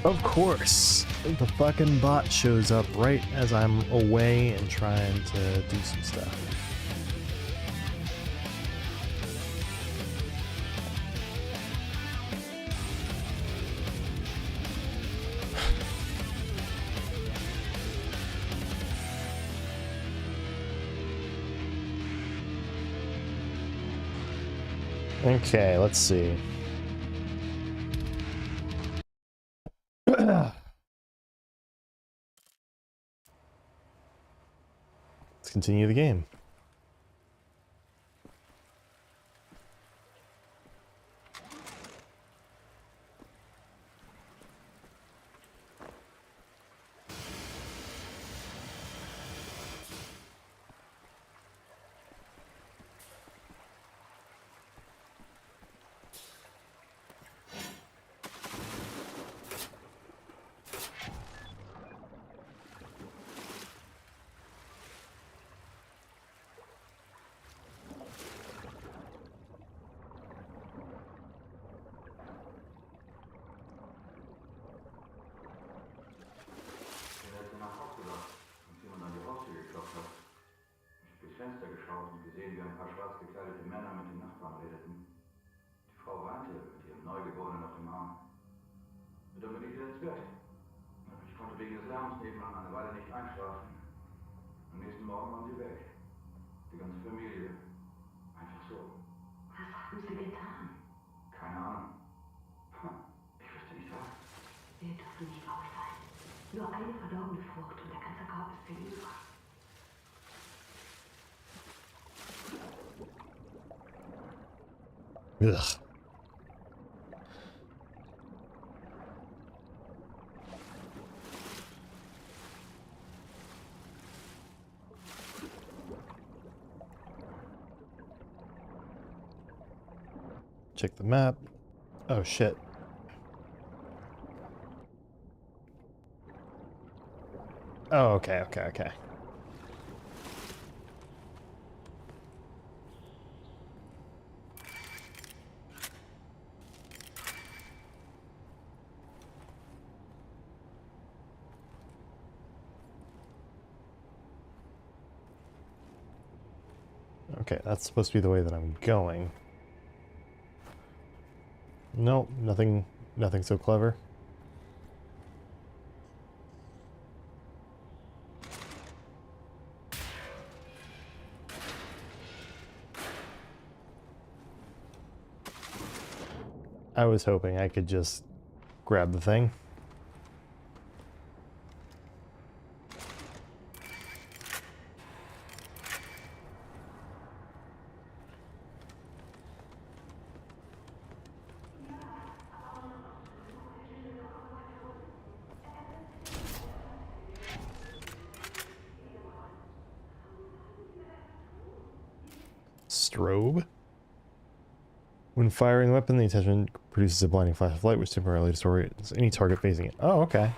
Of course, the fucking bot shows up right as I'm away and trying to do some stuff. Okay, let's see. Let's continue the game. Fenster geschaut und gesehen, wie ein paar schwarz gekleidete Männer mit den Nachbarn redeten. Die Frau weinte mit ihrem Neugeborenen auf dem Arm. Und dann bin ich wieder ins Bett. Ich konnte wegen des Lärms nebenan eine Weile nicht einschlafen. Am nächsten Morgen waren sie weg. Die ganze Familie. Einfach so. Was haben sie getan? Keine Ahnung. Ich wüsste nicht was. Wir dürfen nicht auffallen. Nur eine verdorbene Frucht und der ganze Korb ist hinüber. Ugh. Check the map. Oh shit. Oh, okay. Okay, that's supposed to be the way that I'm going. Nope, nothing so clever. I was hoping I could just grab the thing. Strobe? When firing the weapon, the attachment produces a blinding flash of light which temporarily disorients any target facing it. Oh, okay.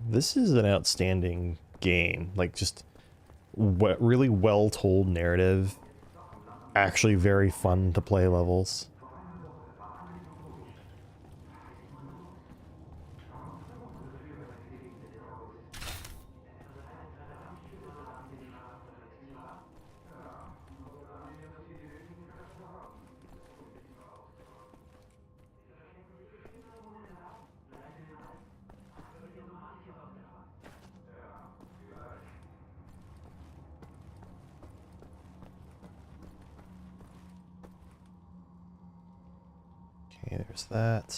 This is an outstanding game. Like, just really well told narrative. Actually very fun to play levels. Okay, there's that.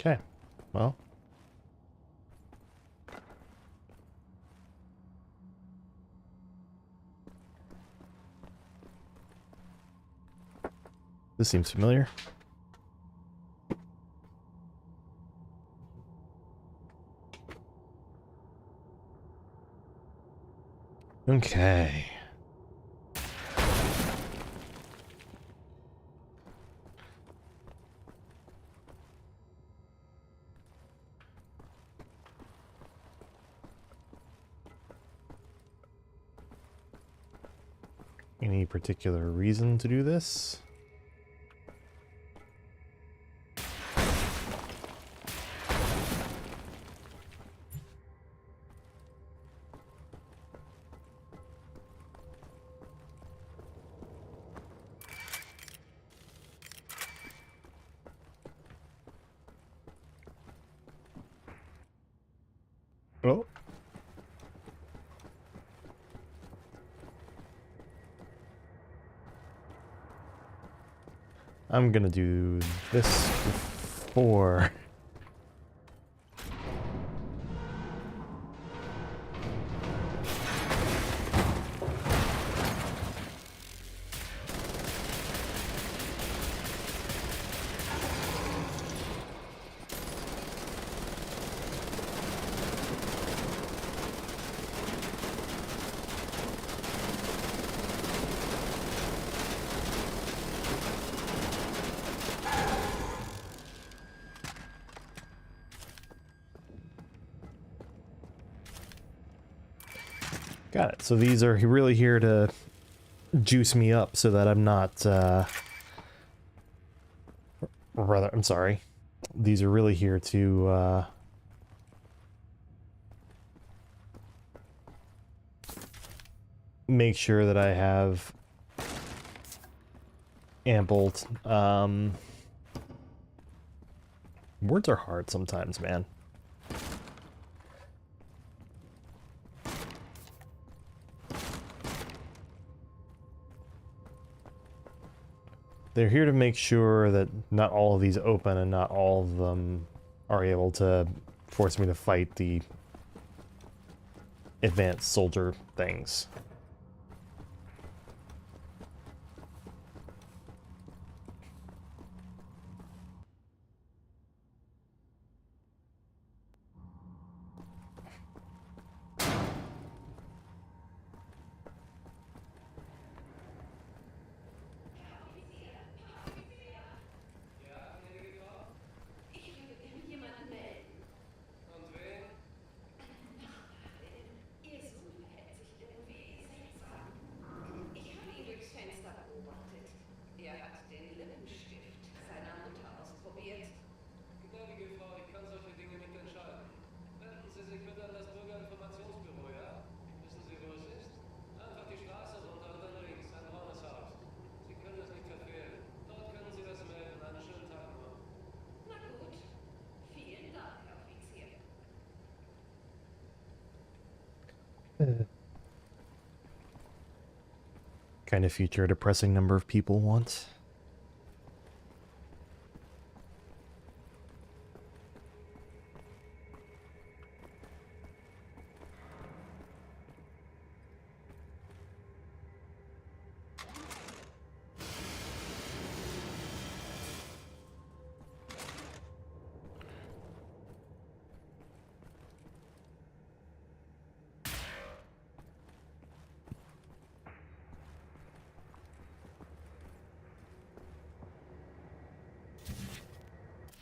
Okay, well. This seems familiar. Okay. Any particular reason to do this? Oh. I'm gonna do this before. Got it. So these are really here to juice me up so that I'm not, rather, I'm sorry. These are really here to, make sure that I have ample, words are hard sometimes, man. They're here to make sure that not all of these open and not all of them are able to force me to fight the advanced soldier things. Kind of future a depressing number of people want.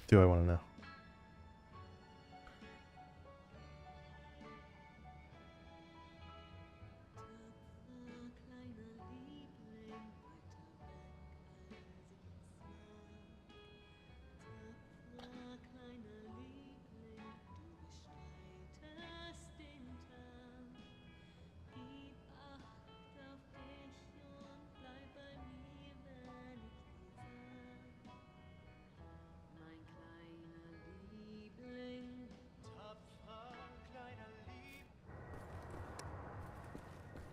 Do I want to know?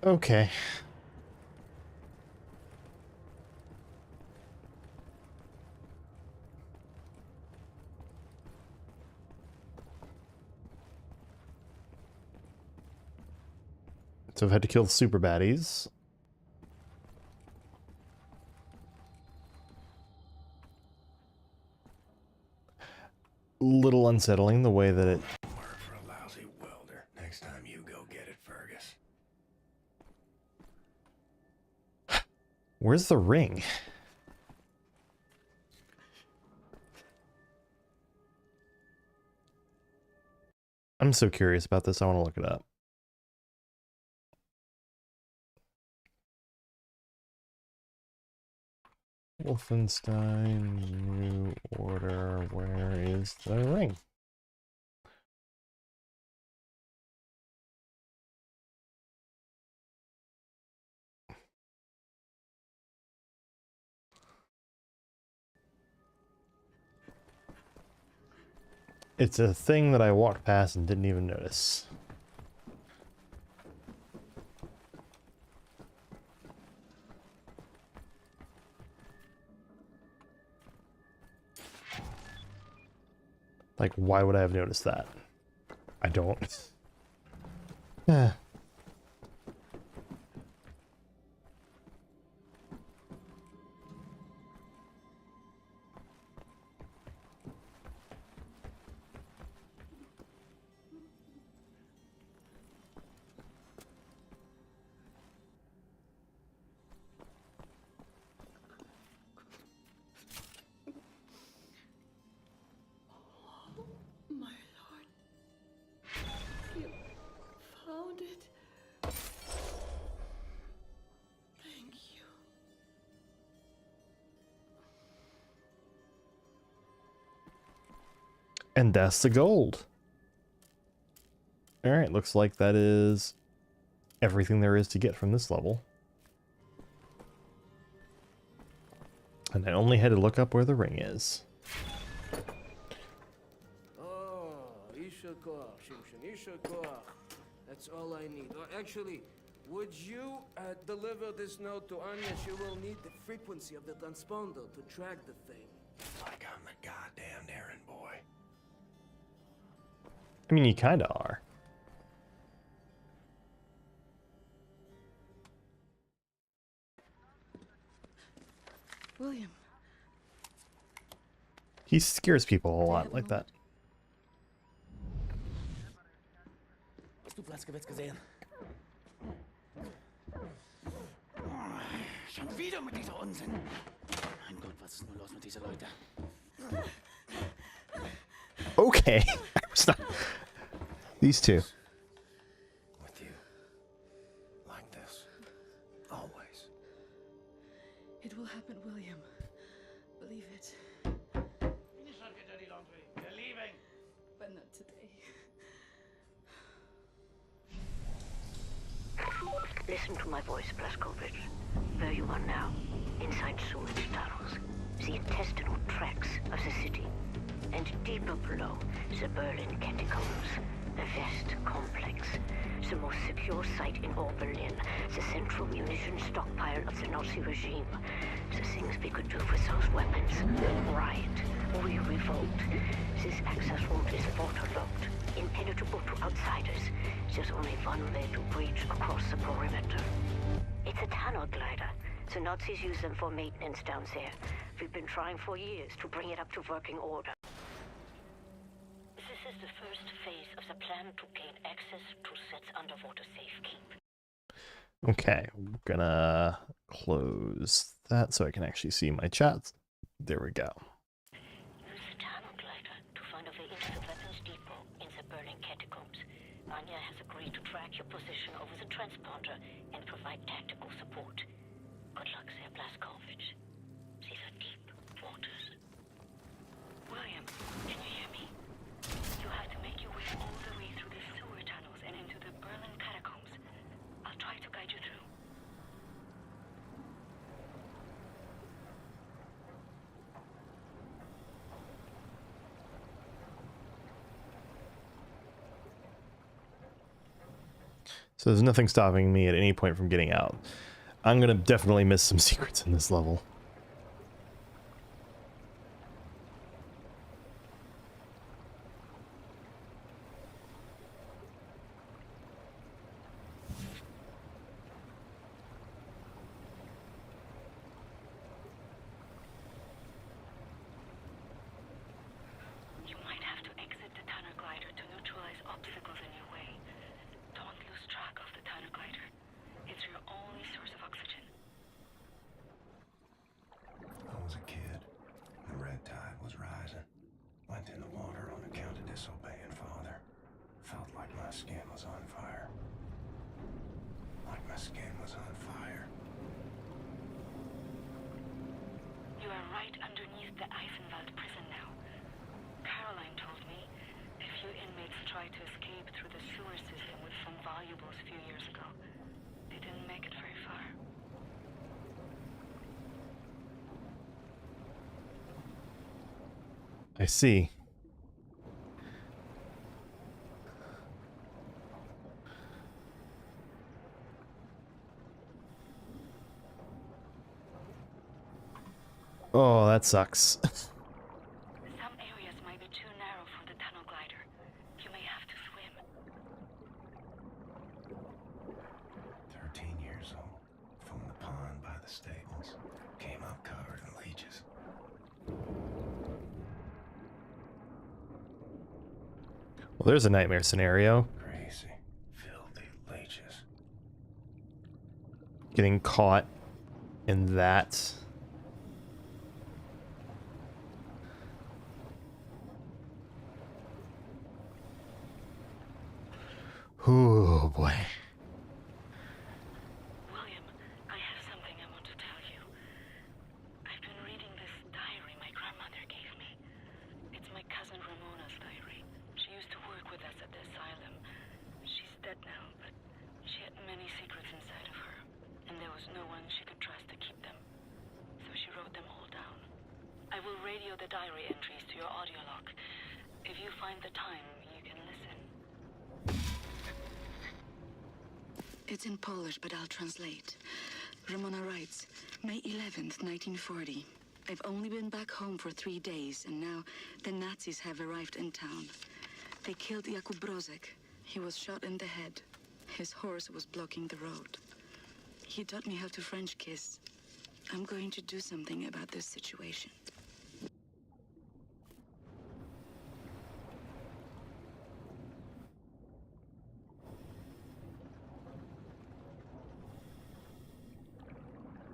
Okay. So I've had to kill the super baddies. Little unsettling the way that it... Work for a lousy welder. Next time you go get it, Fergus. Where's the ring? I'm so curious about this, I want to look it up. Wolfenstein New Order, where is the ring? It's a thing that I walked past and didn't even notice. Like, why would I have noticed that? I don't. Yeah. My lord. You found it. Thank you. And that's the gold. Alright, looks like that is everything there is to get from this level. And I only had to look up where the ring is. Oh, Ishakor, Shimshin, Ishakor. That's all I need. Actually, would you deliver this note to Anya? She will need the frequency of the transponder to track the thing. Like I'm the goddamn errand boy. I mean, you kinda are. William. He scares people a lot like that. Hast du Blaskowitz gesehen? Schon wieder mit dieser Unsinn. Mein Gott, was ist nur los mit diesen Leuten? Okay. I was not... These two. With you. Like this. Always. It will happen, William. Believe it. Finish up, your dirty laundry. We're leaving. But not today. Listen to my voice, Blaskovich. Where you are now, inside sewage tunnels, the intestinal tracts of the city. And deeper below, the Berlin catacombs, the West complex, the most secure site in all Berlin, the central munition stockpile of the Nazi regime. The things we could do with those weapons. Riot. We revolt. This access route is waterlogged, impenetrable to outsiders. There's only one way to breach across the perimeter. It's a tunnel glider. The Nazis use them for maintenance down there. We've been trying for years to bring it up to working order. This is the first phase of the plan to gain access to Set's underwater safekeep. Okay, I'm gonna close that so I can actually see my chats. There we go. Use the tunnel glider to find a way into the weapons depot in the Berlin catacombs. Anya has agreed to track your position over the transponder and provide tactical support. Good luck there, Blaskovich. These are deep waters. William, can you hear me? You have to make your way all the way through the sewer tunnels and into the Berlin catacombs. I'll try to guide you through. So there's nothing stopping me at any point from getting out. I'm gonna definitely miss some secrets in this level. skin was on fire. Like my skin was on fire. You are right underneath the Eisenwald prison now. Caroline told me a few inmates tried to escape through the sewer system with some valuables a few years ago. They didn't make it very far. I see. Oh, that sucks. Some areas might be too narrow for the tunnel glider. You may have to swim. 13 years old. From the pond by the stables. Came up covered in leeches. Well, there's a nightmare scenario. Crazy. Filthy leeches. Getting caught in that. Oh boy. William, I have something I want to tell you. I've been reading this diary my grandmother gave me. It's my cousin Ramona's diary. She used to work with us at the asylum. She's dead now, but she had many secrets inside of her, and there was no one she could trust to keep them. So she wrote them all down. I will radio the diary entries to your audio log. If you find the time, you can listen. It's in Polish, but I'll translate. Ramona writes, May 11th, 1940. I've only been back home for 3 days, and now the Nazis have arrived in town. They killed Jakub Brozek. He was shot in the head. His horse was blocking the road. He taught me how to French kiss. I'm going to do something about this situation.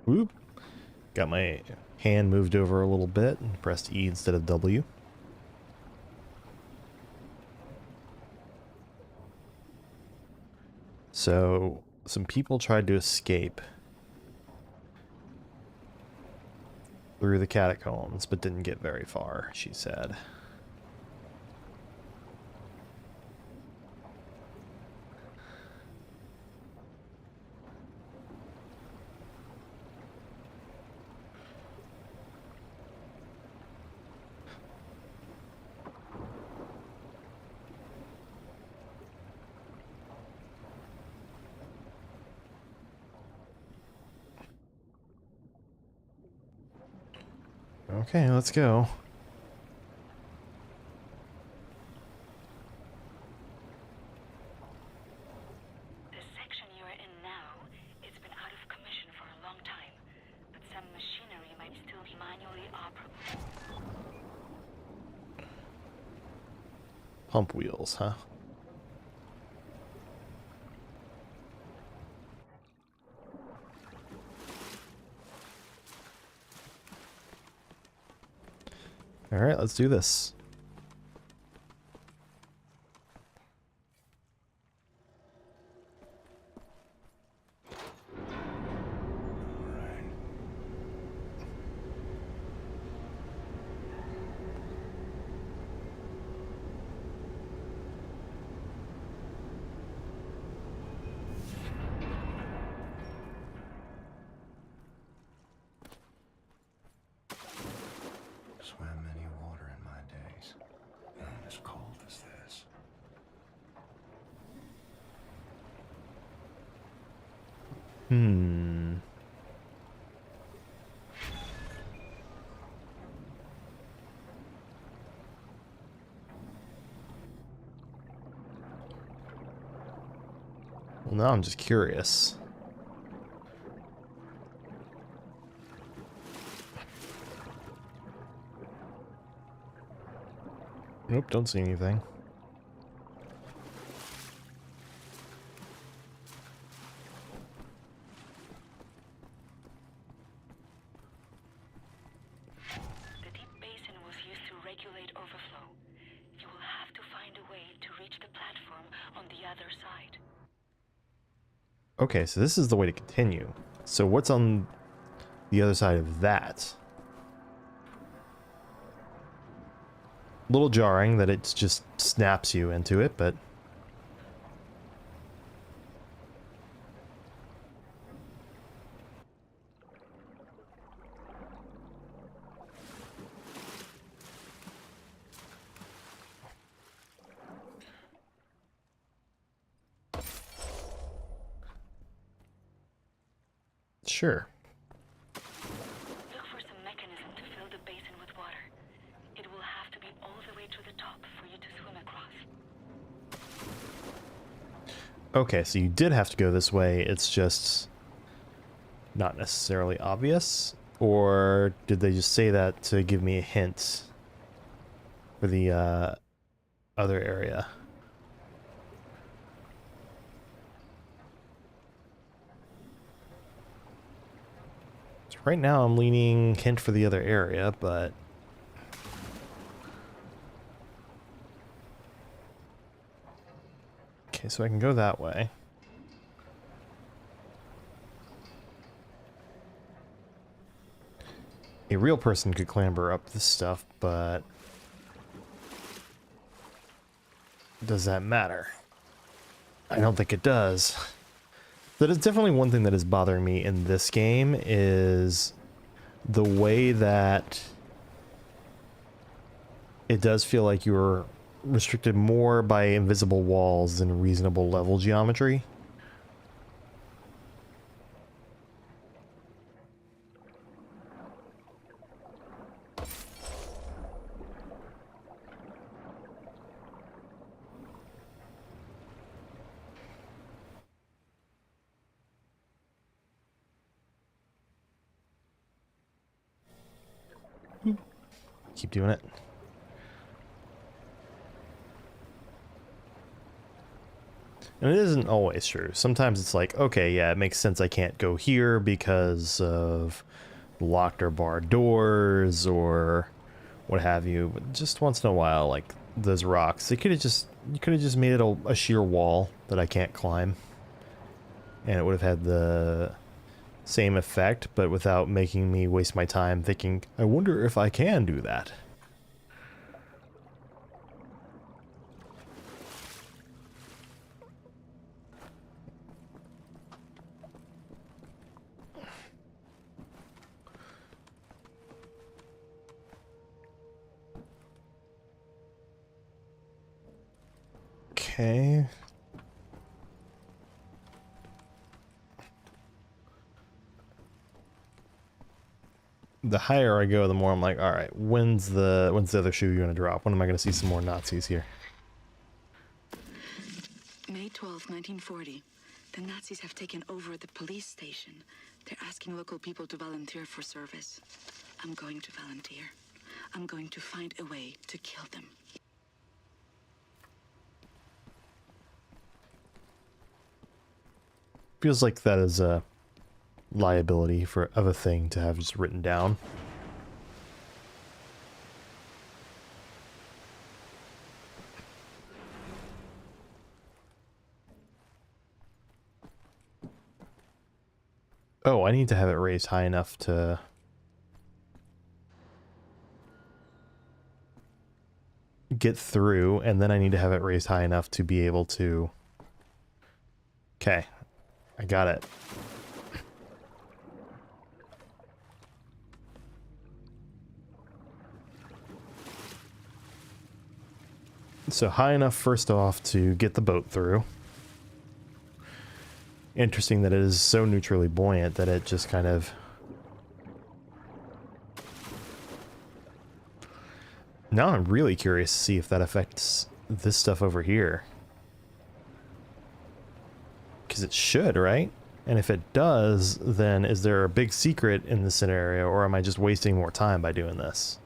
Whoop. Got my hand moved over a little bit and pressed E instead of W. So, some people tried to escape through the catacombs, but didn't get very far, she said. Okay, let's go. The section you are in now, it's been out of commission for a long time, but some machinery might still be manually operable. Pump wheels, huh? All right, let's do this. Swam many water in my days. None as cold as this. Well, now I'm just curious. Nope, don't see anything. The deep basin was used to regulate overflow. You will have to find a way to reach the platform on the other other side. Okay, so this is the way to continue. So what's on the other side of that? A little jarring that it just snaps you into it, but... Sure. Look for some mechanism to fill the basin with water. It will have to be all the way to the top for you to swim across. Okay, so you did have to go this way, it's just not necessarily obvious? Or did they just say that to give me a hint for the other area? So right now I'm leaning hint for the other area, but... Okay, so I can go that way. A real person could clamber up this stuff, but does that matter? I don't think it does. That is definitely one thing that is bothering me in this game, is the way that it does feel like you're restricted more by invisible walls than reasonable level geometry. Keep doing it. And it isn't always true. Sometimes it's like, okay, yeah, it makes sense I can't go here because of locked or barred doors or what have you. But just once in a while, like those rocks, you could have just made it a sheer wall that I can't climb. And it would have had the same effect, but without making me waste my time thinking, I wonder if I can do that. Okay. The higher I go, the more I'm like, all right, when's the other shoe going to drop? When am I going to see some more Nazis here? May 12, 1940. The Nazis have taken over the police station. They're asking local people to volunteer for service. I'm going to volunteer. I'm going to find a way to kill them. Feels like that is a liability of a thing to have just written down. Oh, I need to have it raised high enough to... get through, and then I need to have it raised high enough to be able to... Okay, I got it. So high enough first off to get the boat through. Interesting that it is so neutrally buoyant that it just kind of... Now I'm really curious to see if that affects this stuff over here. Because it should, right? And if it does, then is there a big secret in this scenario, or am I just wasting more time by doing this?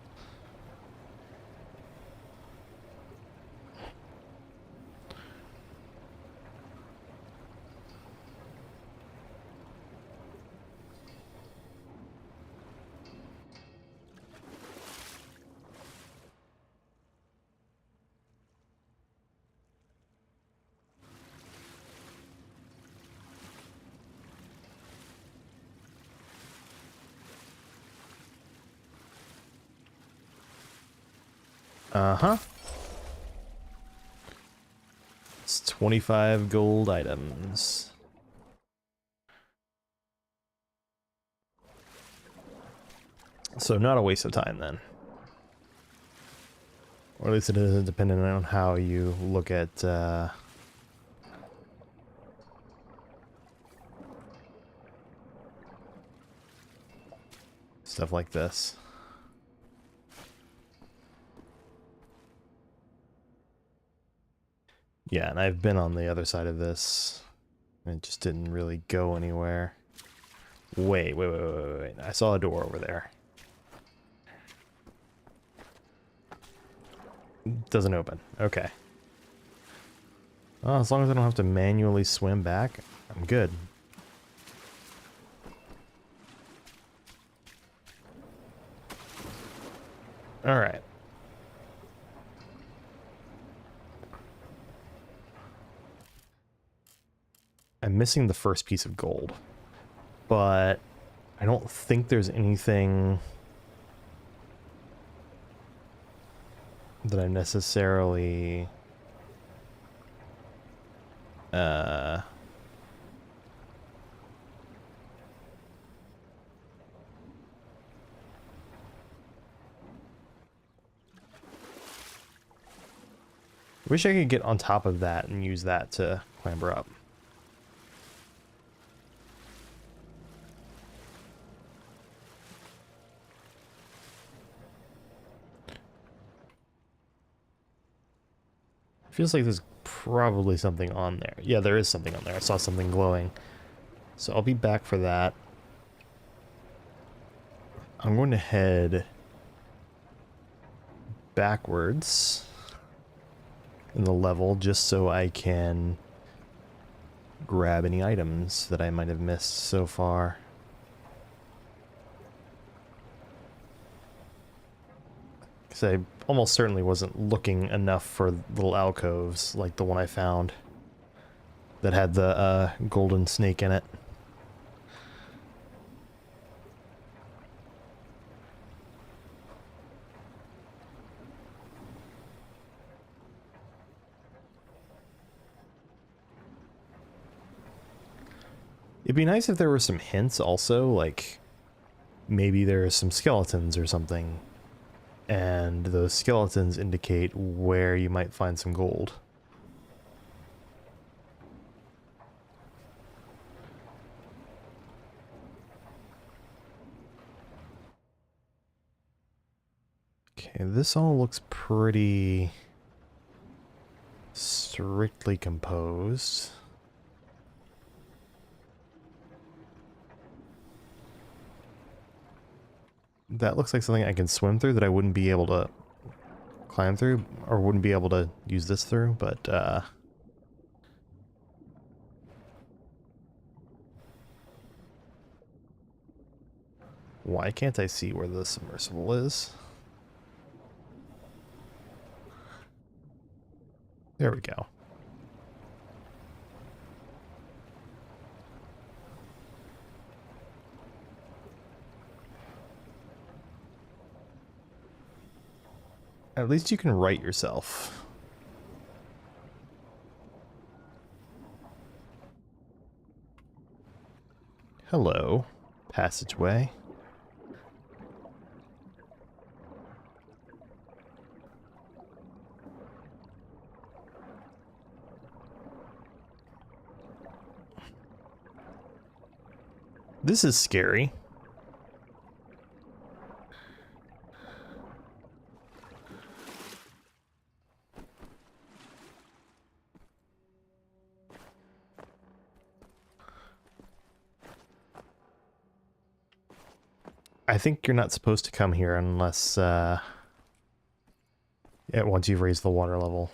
Uh-huh. It's 25 gold items. So not a waste of time then. Or at least it isn't, depending on how you look at stuff like this. Yeah, and I've been on the other side of this. And it just didn't really go anywhere. Wait. I saw a door over there. Doesn't open. Okay. Well, as long as I don't have to manually swim back, I'm good. Alright. I'm missing the first piece of gold. But I don't think there's anything that I necessarily wish I could get on top of that and use that to clamber up. Feels like there's probably something on there. Yeah, there is something on there. I saw something glowing. So I'll be back for that. I'm going to head backwards in the level just so I can grab any items that I might have missed so far. Because I almost certainly wasn't looking enough for little alcoves like the one I found that had the golden snake in it. It'd be nice if there were some hints also, like maybe there are some skeletons or something, and those skeletons indicate where you might find some gold. Okay, this all looks pretty strictly composed. That looks like something I can swim through that I wouldn't be able to climb through, or wouldn't be able to use this through, but why can't I see where the submersible is? There we go. At least you can right yourself. Hello, passageway. This is scary. I think you're not supposed to come here unless, yeah, once you've raised the water level.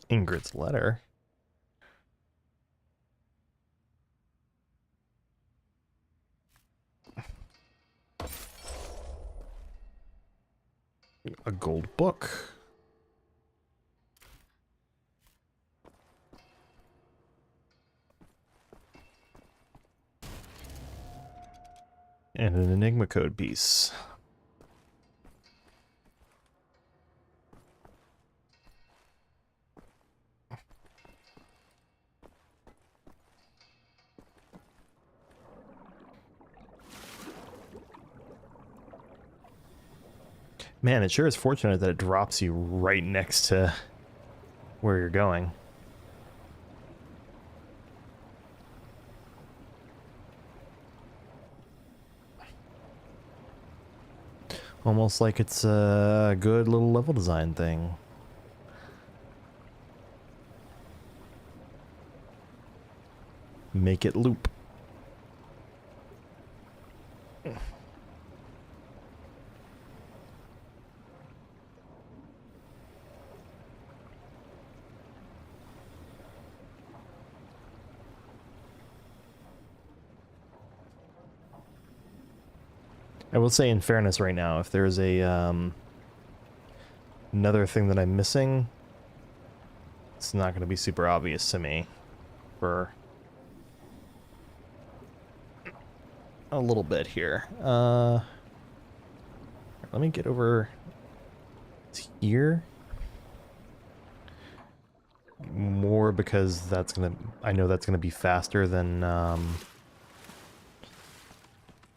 Ingrid's letter. A gold book. And an Enigma code piece. Man, it sure is fortunate that it drops you right next to where you're going. Almost like it's a good little level design thing. Make it loop. I will say, in fairness, right now, if there's a another thing that I'm missing, it's not going to be super obvious to me for a little bit here. Let me get over to here. More because that's gonna, I know that's gonna be faster than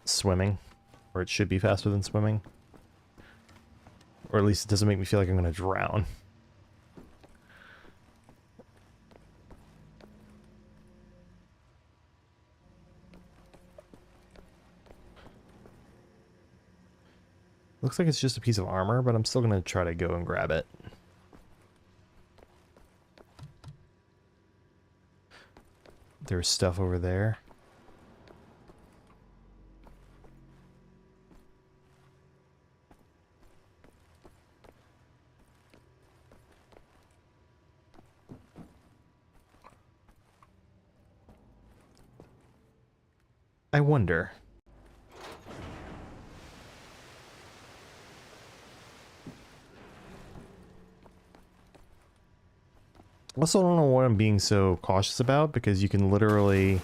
swimming. Or it should be faster than swimming. Or at least it doesn't make me feel like I'm going to drown. Looks like it's just a piece of armor, but I'm still going to try to go and grab it. There's stuff over there. I wonder. Also, I don't know what I'm being so cautious about, because you can literally...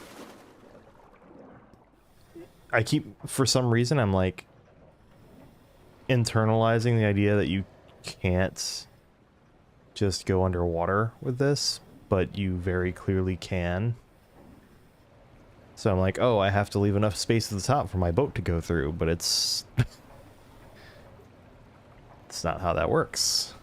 I keep, for some reason, I'm like internalizing the idea that you can't just go underwater with this, but you very clearly can. So I'm like, oh, I have to leave enough space at the top for my boat to go through, but it's... it's not how that works.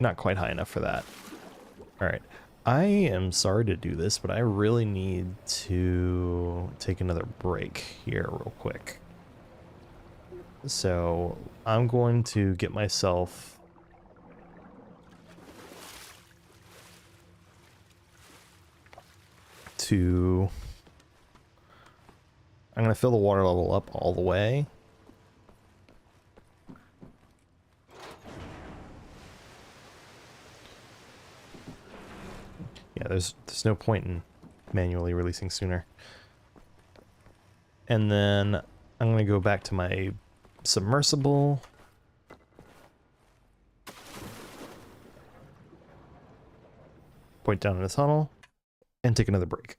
Not quite high enough for that. Alright. I am sorry to do this, but I really need to take another break here real quick. So I'm going to get myself to... I'm going to fill the water level up all the way. Yeah, there's no point in manually releasing sooner. And then I'm going to go back to my submersible. Point down in the tunnel and take another break.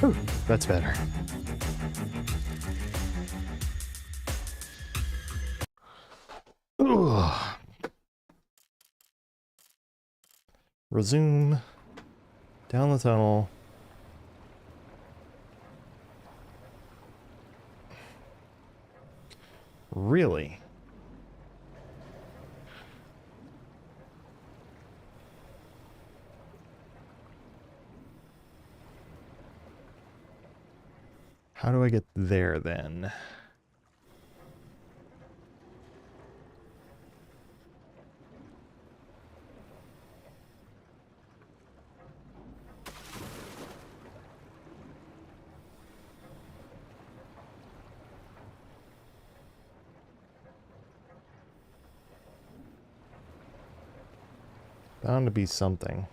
Whew, that's better. Ugh. Resume. Down the tunnel. Really? How do I get there then? Bound to be something.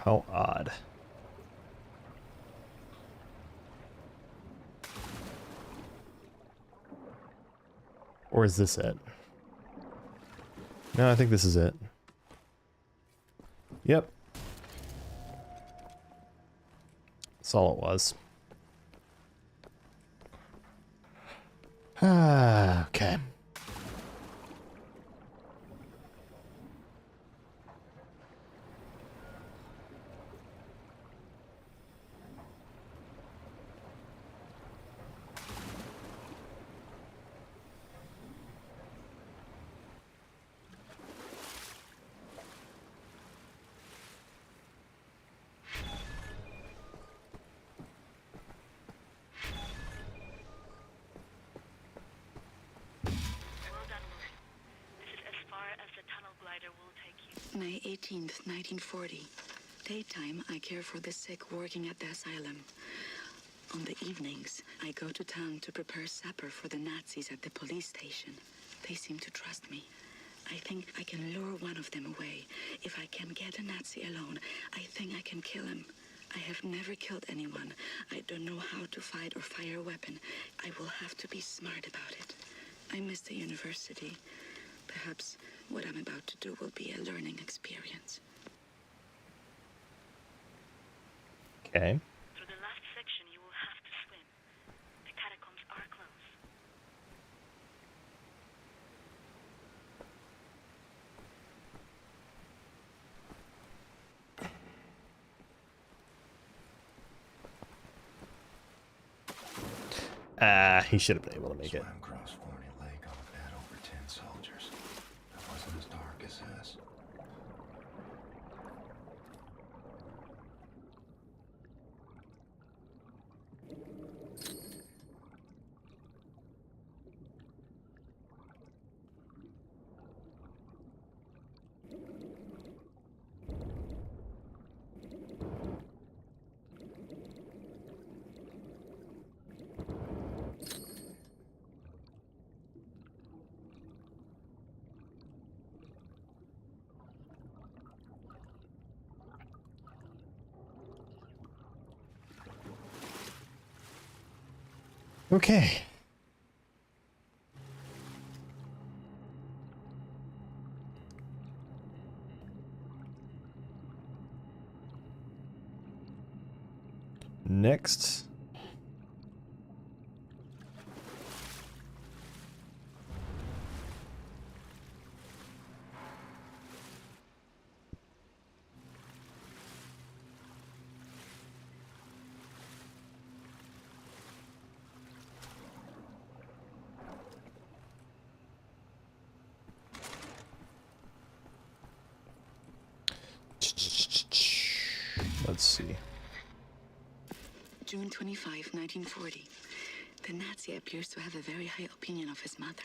How odd. Or is this it? No, I think this is it. Yep. That's all it was. Ah, okay. May 18th, 1940. Daytime, I care for the sick working at the asylum. On the evenings, I go to town to prepare supper for the Nazis at the police station. They seem to trust me. I think I can lure one of them away. If I can get a Nazi alone, I think I can kill him. I have never killed anyone. I don't know how to fight or fire a weapon. I will have to be smart about it. I miss the university. Perhaps what I'm about to do will be a learning experience. Okay. Through the last section, you will have to swim. The catacombs are closed. He should have been able to make it. Across Forney Lake on a bed over 10 soldiers. That wasn't as dark as this. Okay. Next. Let's see. June 25, 1940. The Nazi appears to have a very high opinion of his mother.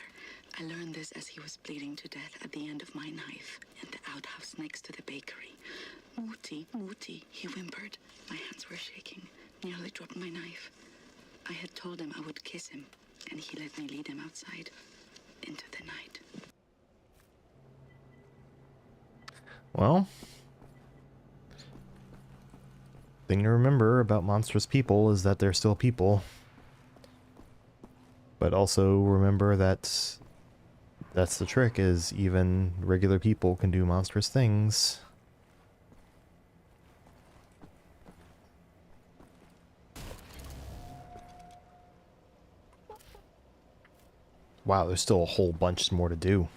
I learned this as he was bleeding to death at the end of my knife in the outhouse next to the bakery. Mutti, Mutti, he whimpered. My hands were shaking, nearly dropped my knife. I had told him I would kiss him, and he let me lead him outside, into the night. Well, thing to remember about monstrous people is that they're still people. But also remember that that's the trick, is even regular people can do monstrous things. Wow, there's still a whole bunch more to do.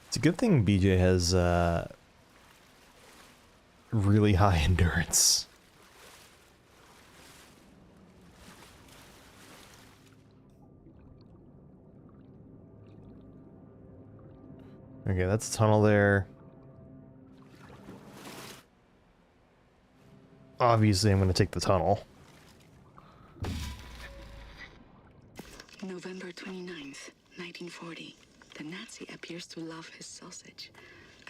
It's a good thing BJ has really high endurance. Okay, that's a tunnel there. Obviously, I'm going to take the tunnel. November 29th, 1940. The Nazi appears to love his sausage.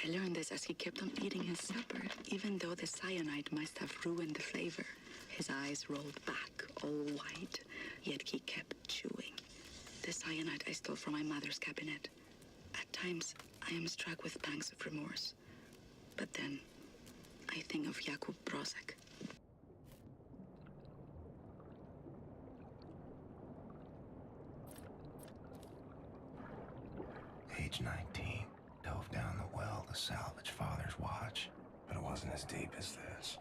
I learned this as he kept on eating his supper, even though the cyanide must have ruined the flavor. His eyes rolled back, all white, yet he kept chewing. The cyanide I stole from my mother's cabinet. At times, I am struck with pangs of remorse. But then, I think of Jakub Brozek. Age 19, dove down the well to salvage father's watch, but it wasn't as deep as this.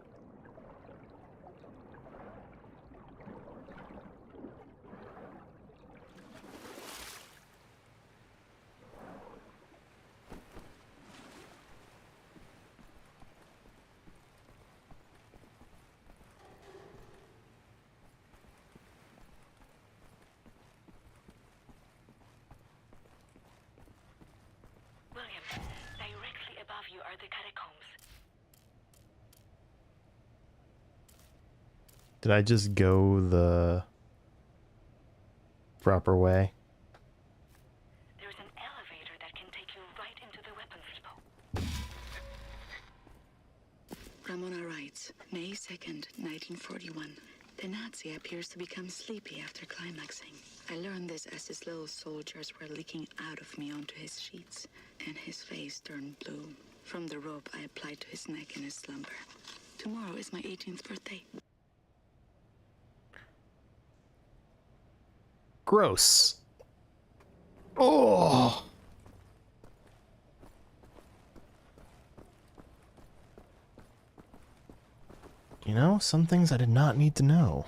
William, directly above you are the catacombs. Did I just go the proper way? There's an elevator that can take you right into the weapons depot. Ramona writes, May 2nd, 1941. The Nazi appears to become sleepy after climaxing. I learned this as his little soldiers were leaking out of me onto his sheets, and his face turned blue. From the rope I applied to his neck in his slumber. Tomorrow is my 18th birthday. Gross. Oh. You know, some things I did not need to know.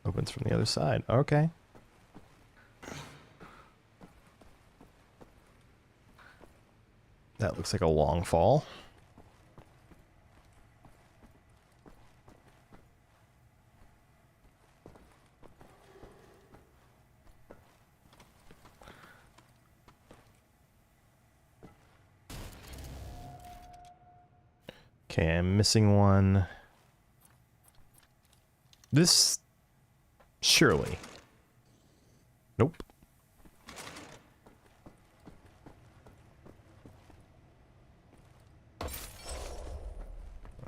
Opens from the other side. Okay. That looks like a long fall. Okay, I'm missing one. This... surely. Nope.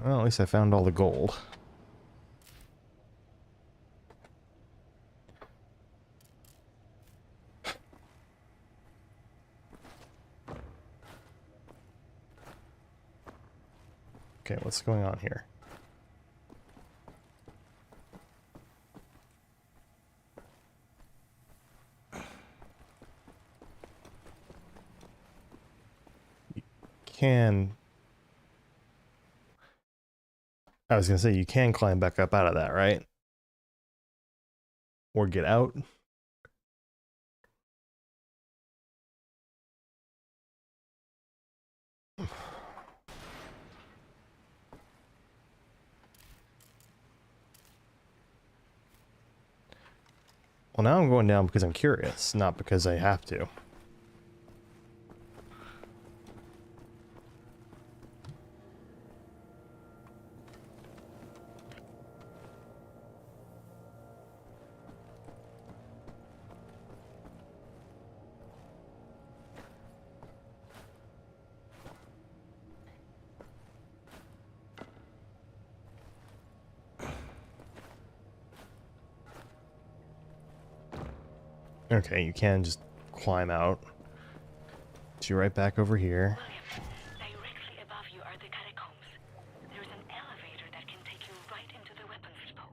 Well, at least I found all the gold. Okay, what's going on here? I was gonna say, you can climb back up out of that, right? Or get out. Well, now I'm going down because I'm curious, not because I have to. Okay, you can just climb out. So you're right back over here. Directly above you are the catacombs. There's an elevator that can take you right into the weapons depot.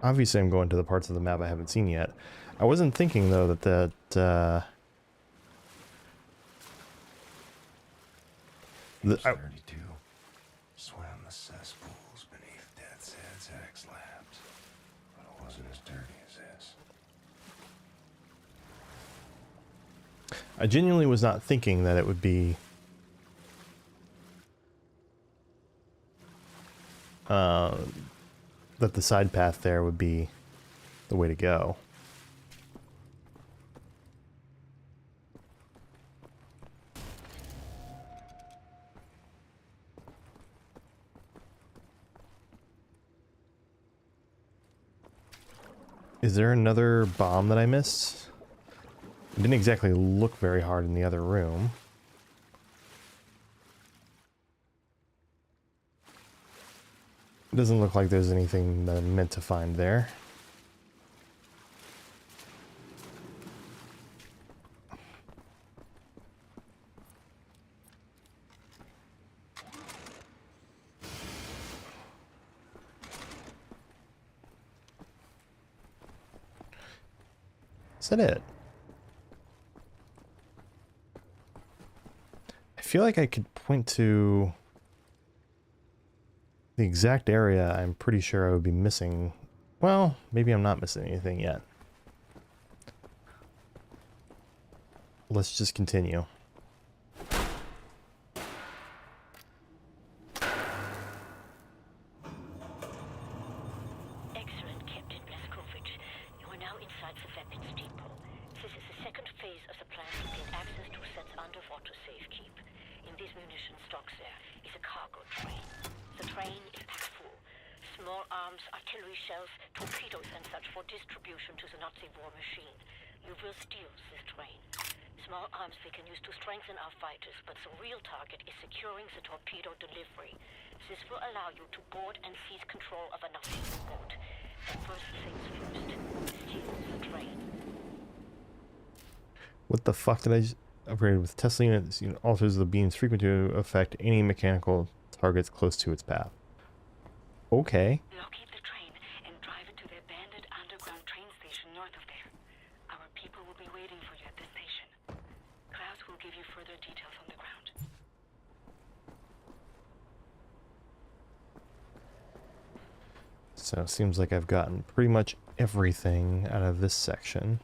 Obviously, I'm going to the parts of the map I haven't seen yet. I wasn't thinking, though, that Age 32. Swam the cesspools beneath Death's Head's X labs. But it wasn't as dirty as this. I genuinely was not thinking that it would be that the side path there would be the way to go. Is there another bomb that I missed? It didn't exactly look very hard in the other room. It doesn't look like there's anything that I'm meant to find there. Is that it? I feel like I could point to the exact area I'm pretty sure I would be missing. Well, maybe I'm not missing anything yet. Let's just continue. Excellent, Captain Blazkowicz. You are now inside the weapons depot. This is the second phase of the plan to gain access to Set's underwater safekeep. In these munition stocks there is a cargo train. The train is packed full. Small arms, artillery shells, torpedoes and such for distribution to the Nazi war machine. You will steal this train. Small arms we can use to strengthen our fighters, but the real target is securing the torpedo delivery. This will allow you to board and seize control of a Nazi U-boat. But first things first, steal the train. What the fuck did I just upgrade with Tesla units? Alters the beam's frequency to affect any mechanical targets close to its path. Okay. Locate the train and drive it to the abandoned underground train station north of there. Our people will be waiting for you at the station. Klaus will give you further details on the ground. So it seems like I've gotten pretty much everything out of this section.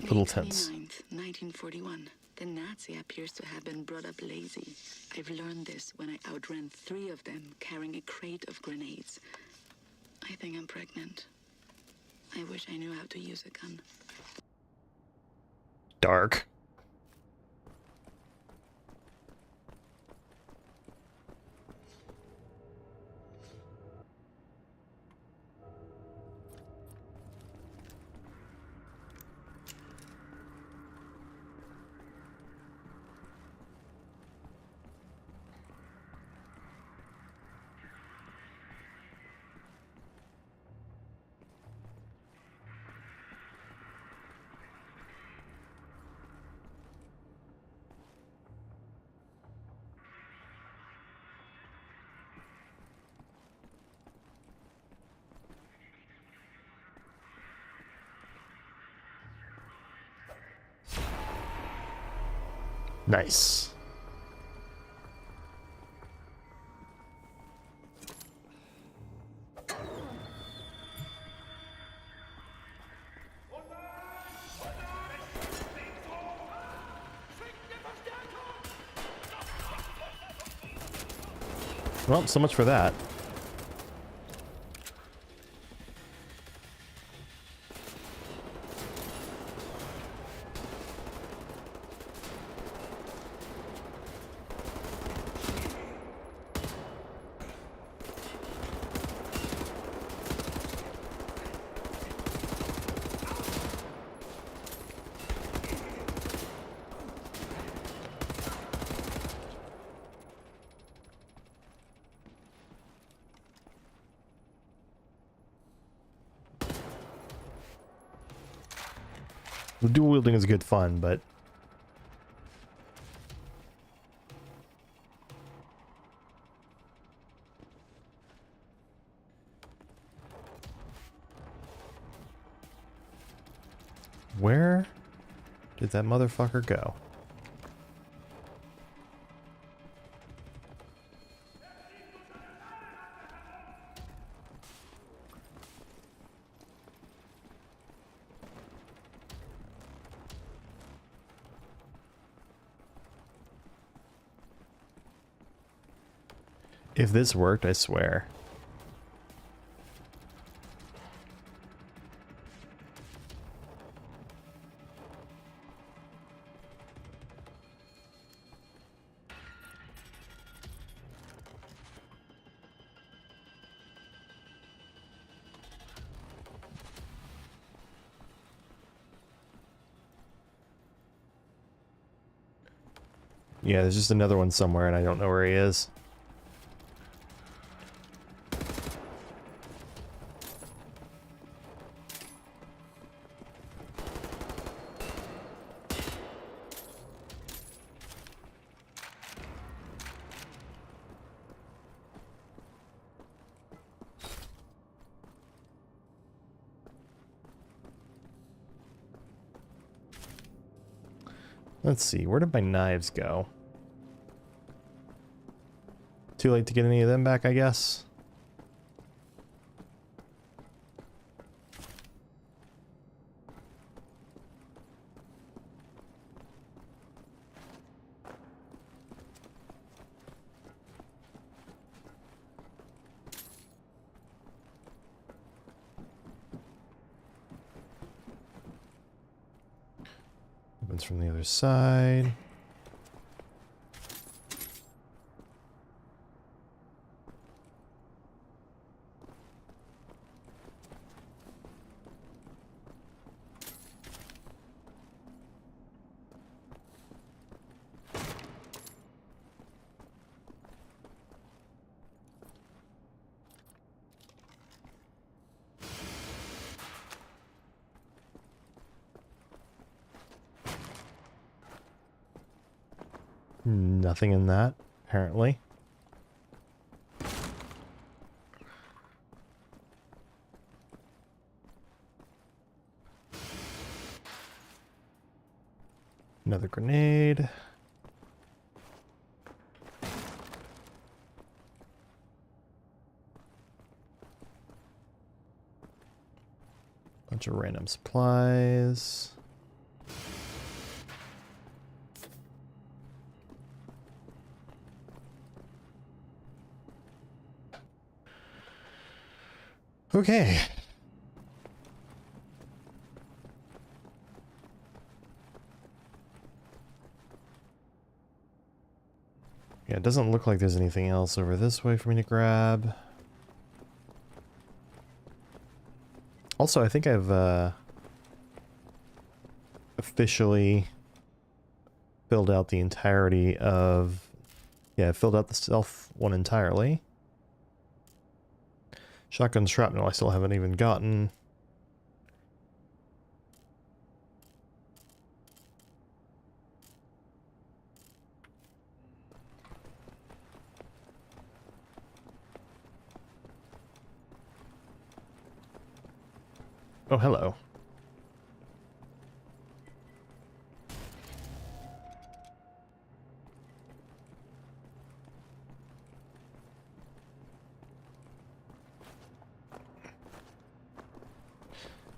Little tense. 29th, 1941. The Nazi appears to have been brought up lazy. I've learned this when I outran 3 of them carrying a crate of grenades. I think I'm pregnant. I wish I knew how to use a gun. Dark. Nice. Well, so much for that. The dual wielding is good fun, but where did that motherfucker go? If this worked, I swear. Yeah, there's just another one somewhere and I don't know where he is. Let's see, where did my knives go? Too late to get any of them back, I guess. Opens from the other side. Nothing in that, apparently. Another grenade. Bunch of random supplies. Okay. Yeah, it doesn't look like there's anything else over this way for me to grab. Also, I think I've officially filled out the entirety of... Yeah, I filled out the stealth one entirely. Shotgun shrapnel I still haven't even gotten. Oh, hello.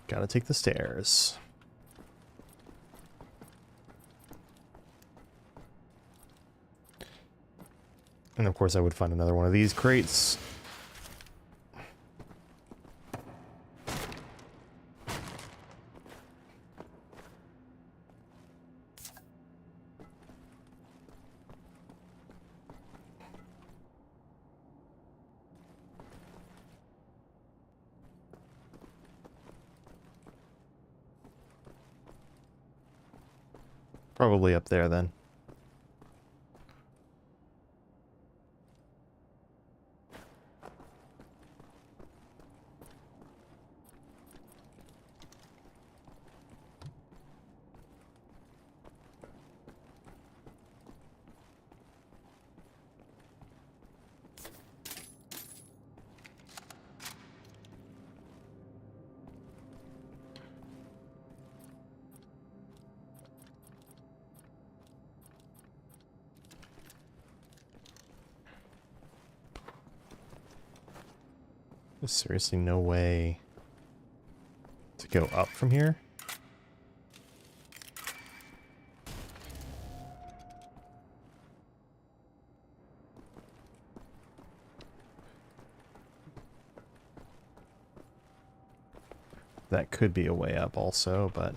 Gotta take the stairs. And of course I would find another one of these crates. Probably up there then. There's seriously no way to go up from here? That could be a way up also, but...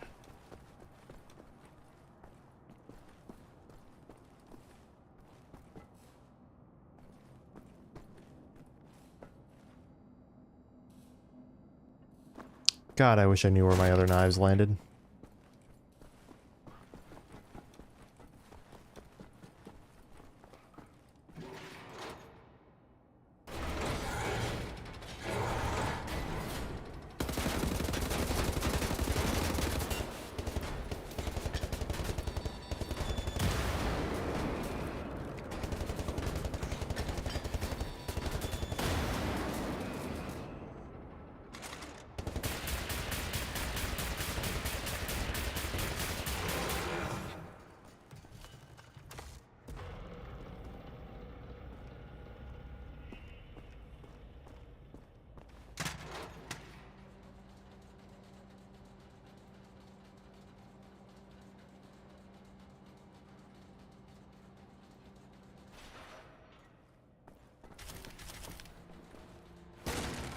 God, I wish I knew where my other knives landed.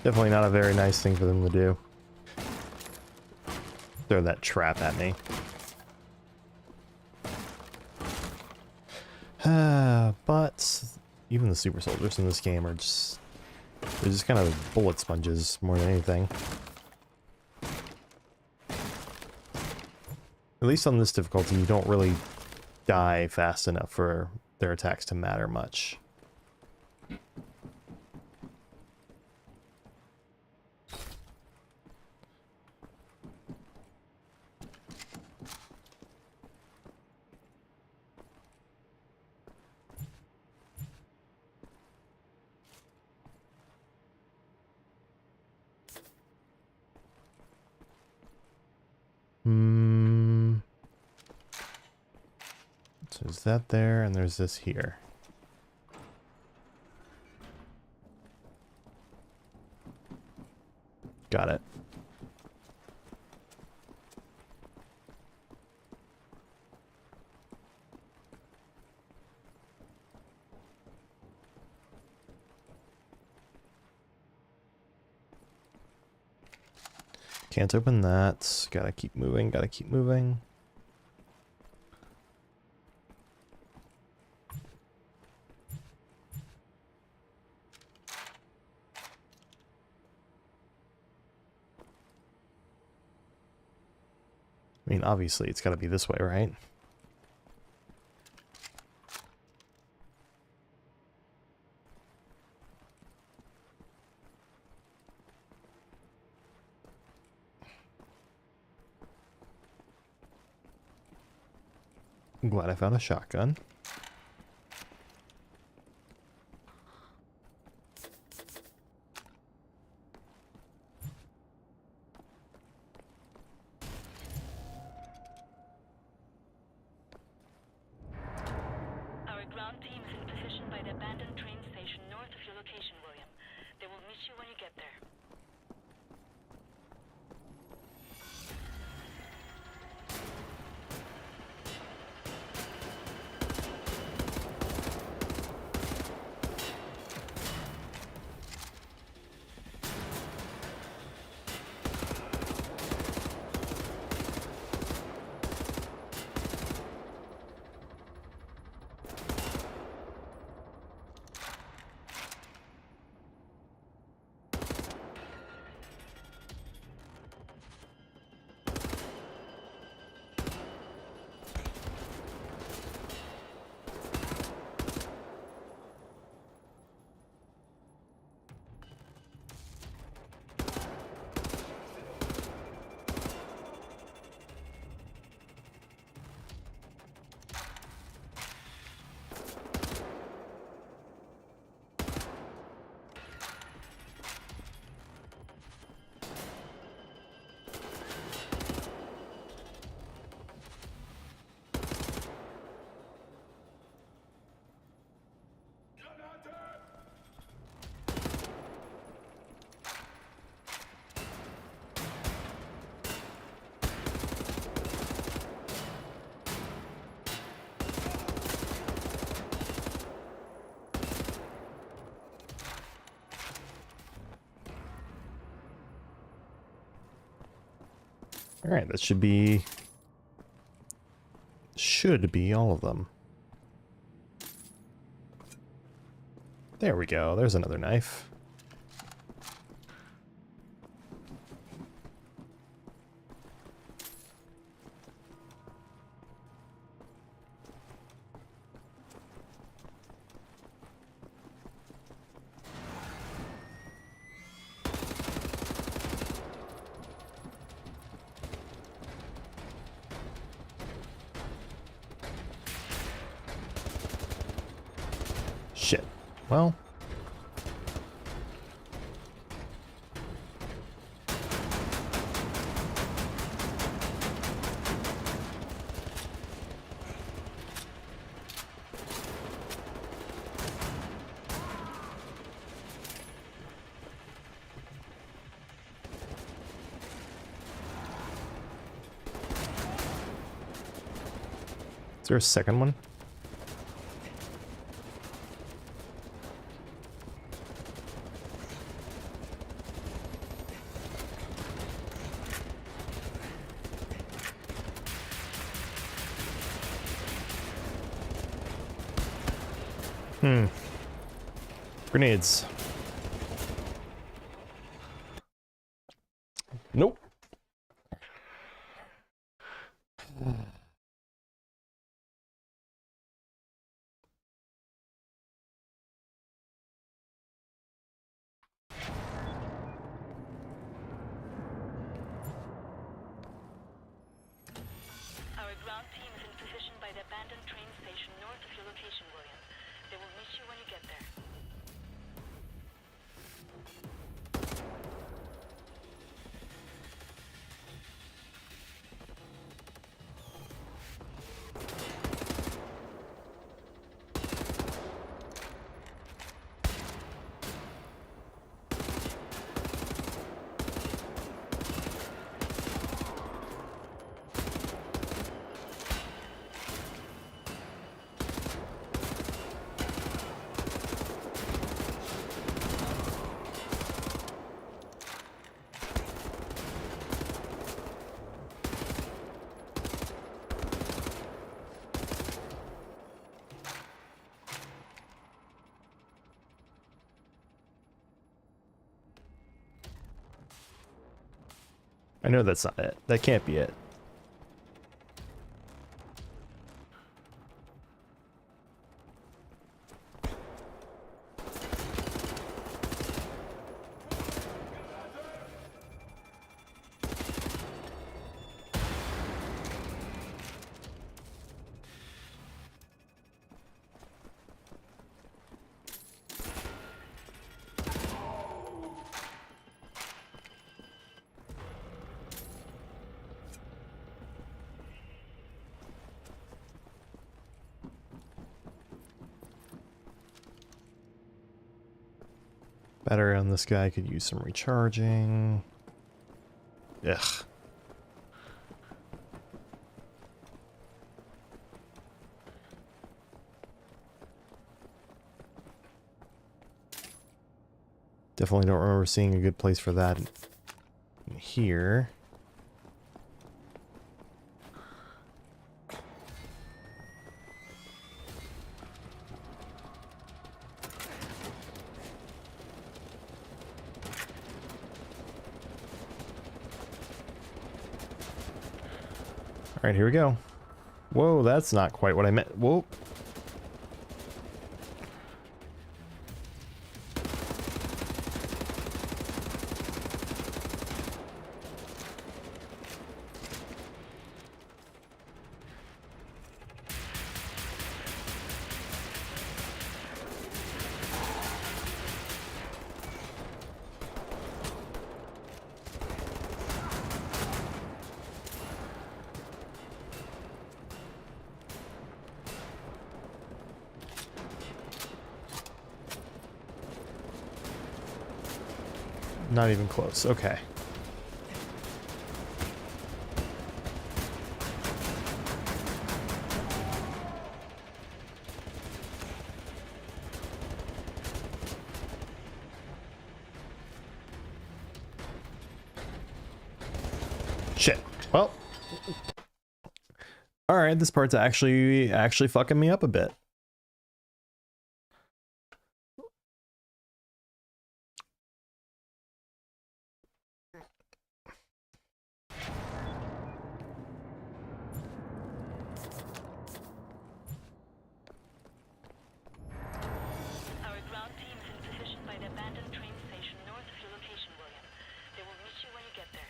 Definitely not a very nice thing for them to do. Throw that trap at me. But even the super soldiers in this game are just... they're just kind of bullet sponges more than anything. At least on this difficulty, you don't really die fast enough for their attacks to matter much. So there's that there, and there's this here. Got it. Can't open that. Gotta keep moving, gotta keep moving. I mean, obviously, it's gotta be this way, right? I'm glad I found a shotgun. Our ground team is in position by the abandoned train station north of your location, William. They will meet you when you get there. Alright, that should be all of them. There we go, there's another knife. Shit. Well. Is there a second one? Grenades. Nope. Our ground team is in position by the abandoned train station north of your location, William. They will meet you when you get there. I know that's not it. That can't be it. Battery on this guy could use some recharging. Ugh. Definitely don't remember seeing a good place for that in here. Alright, here we go. Whoa, that's not quite what I meant. Whoa. Not even close. Okay. Shit. Well, all right, this part's actually fucking me up a bit. Our ground team is in position by the abandoned train station north of your location, William. They will meet you when you get there.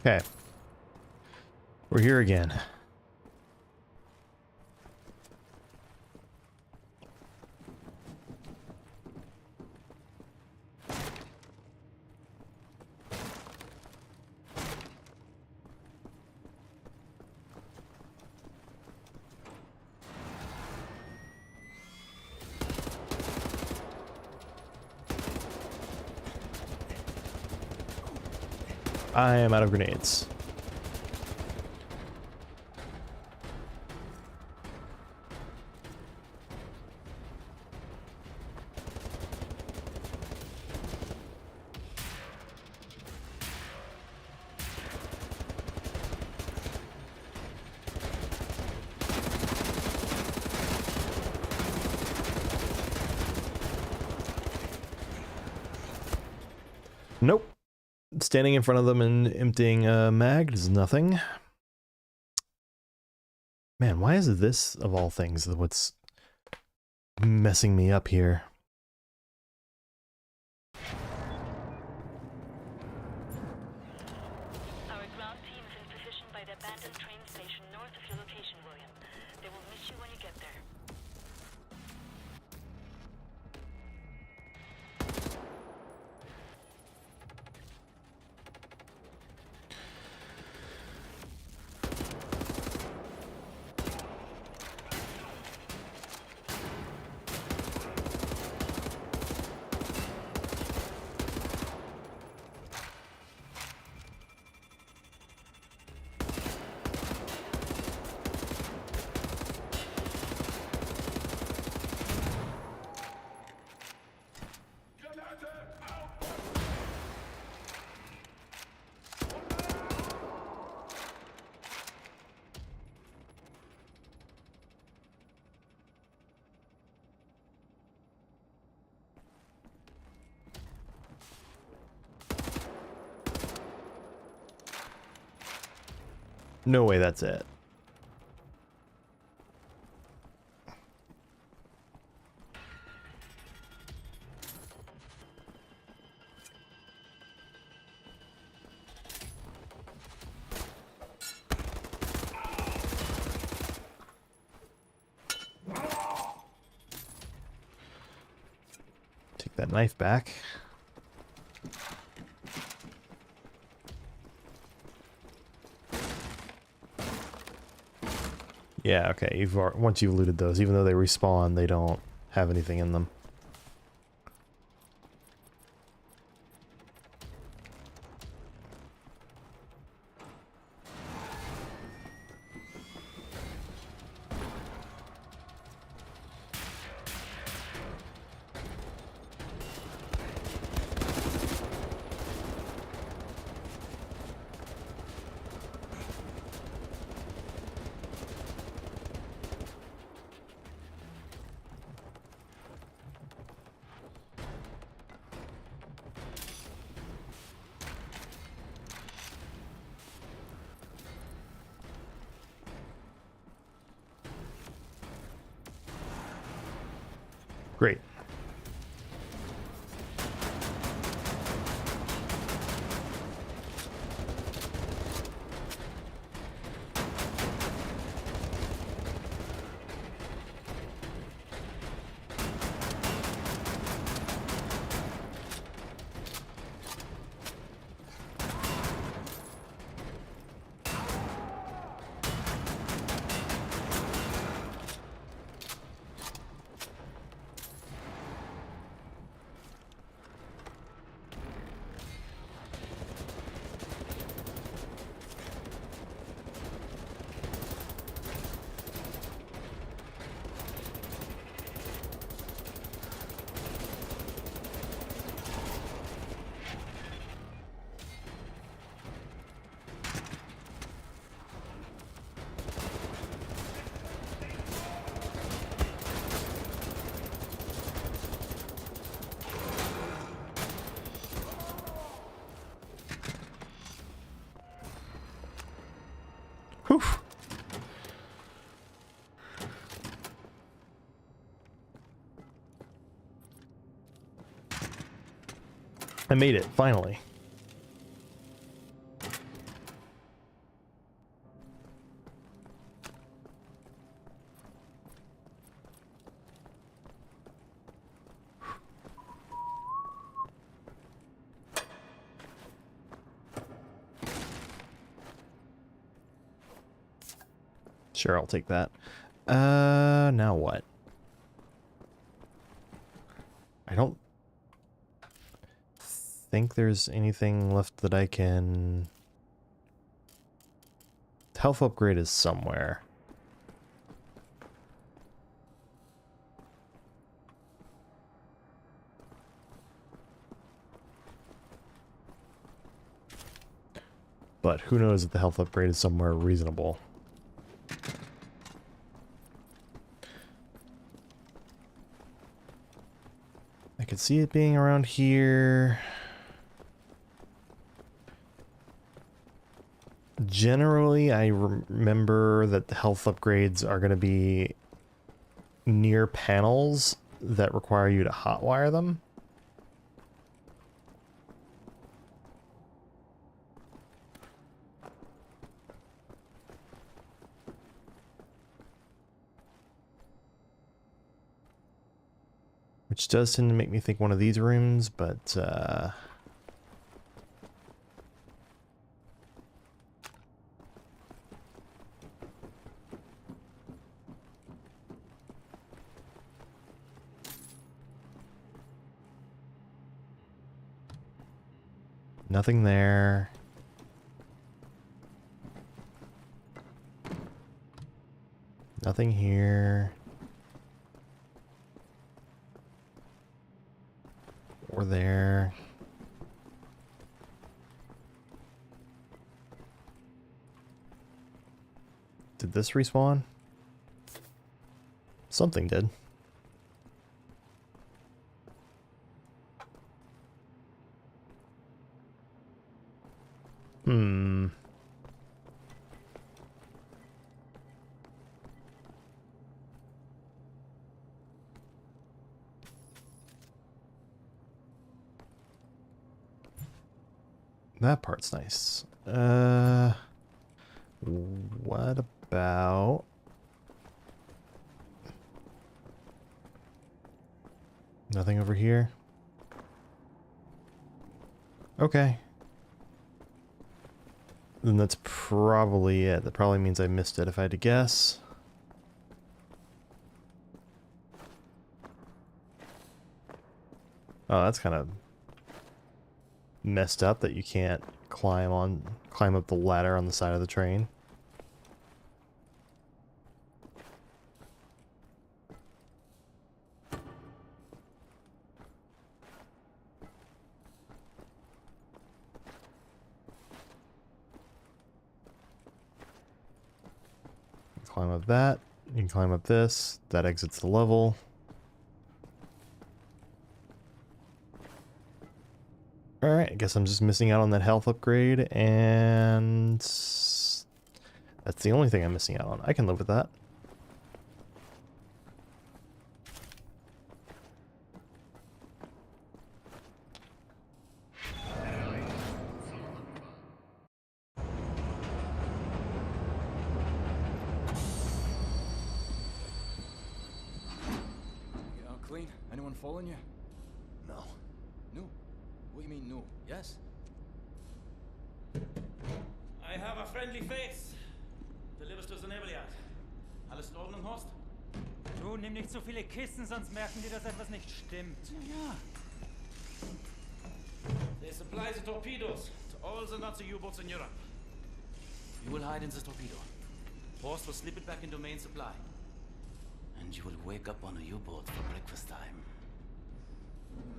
Okay. We're here again. I am out of grenades. Nope. Standing in front of them and emptying a mag is nothing. Man, why is this, of all things, what's messing me up here? Our ground team is in position by the abandoned train station north of your location, William. They will meet you when you get there. No way that's it. Take that knife back. Yeah, okay. Once you've looted those, even though they respawn, they don't have anything in them. Great. Whew. I made it, finally. Sure, I'll take that. Now what? I don't think there's anything left that I can... Health upgrade is somewhere. But who knows if the health upgrade is somewhere reasonable. I could see it being around here. Generally, I remember that the health upgrades are going to be near panels that require you to hotwire them. Which does tend to make me think one of these rooms, but nothing there. Nothing here. Or there. Did this respawn? Something did. Hmm. That part's nice. What about... Nothing over here? Okay. Then that's probably it. That probably means I missed it if I had to guess. Oh, that's kind of messed up that you can't climb up the ladder on the side of the train. Climb up that. You can climb up this. That exits the level. Alright, I guess I'm just missing out on that health upgrade, and that's the only thing I'm missing out on. I can live with that. following you? No. No. What do you mean, no? Yes? I have a friendly face. Delivers to the Nebelyard. Alles in Ordnung, Horst? Du, nimm nicht so viele Kisten, sonst merken die, dass etwas nicht stimmt. Ja. They supply the torpedoes to all the Nazi U-boats in Europe. You will hide in the torpedo. Horst will slip it back into main supply. And you will wake up on a U-boat for breakfast time.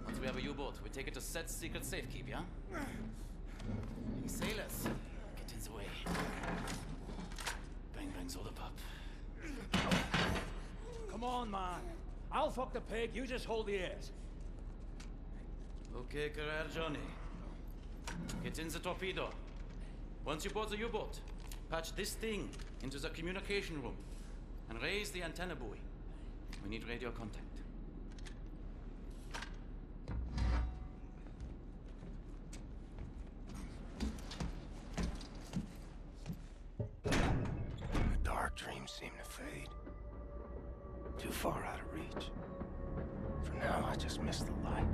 Once we have a U-boat, we take it to Set's secret safekeep, yeah? You sailors, get in the way. Bang bang soda pop. Come on, man. I'll fuck the pig, you just hold the airs. Okay, career Johnny. Get in the torpedo. Once you board the U-boat, patch this thing into the communication room and raise the antenna buoy. We need radio contact. The dark dreams seem to fade. Too far out of reach. For now, I just miss the light.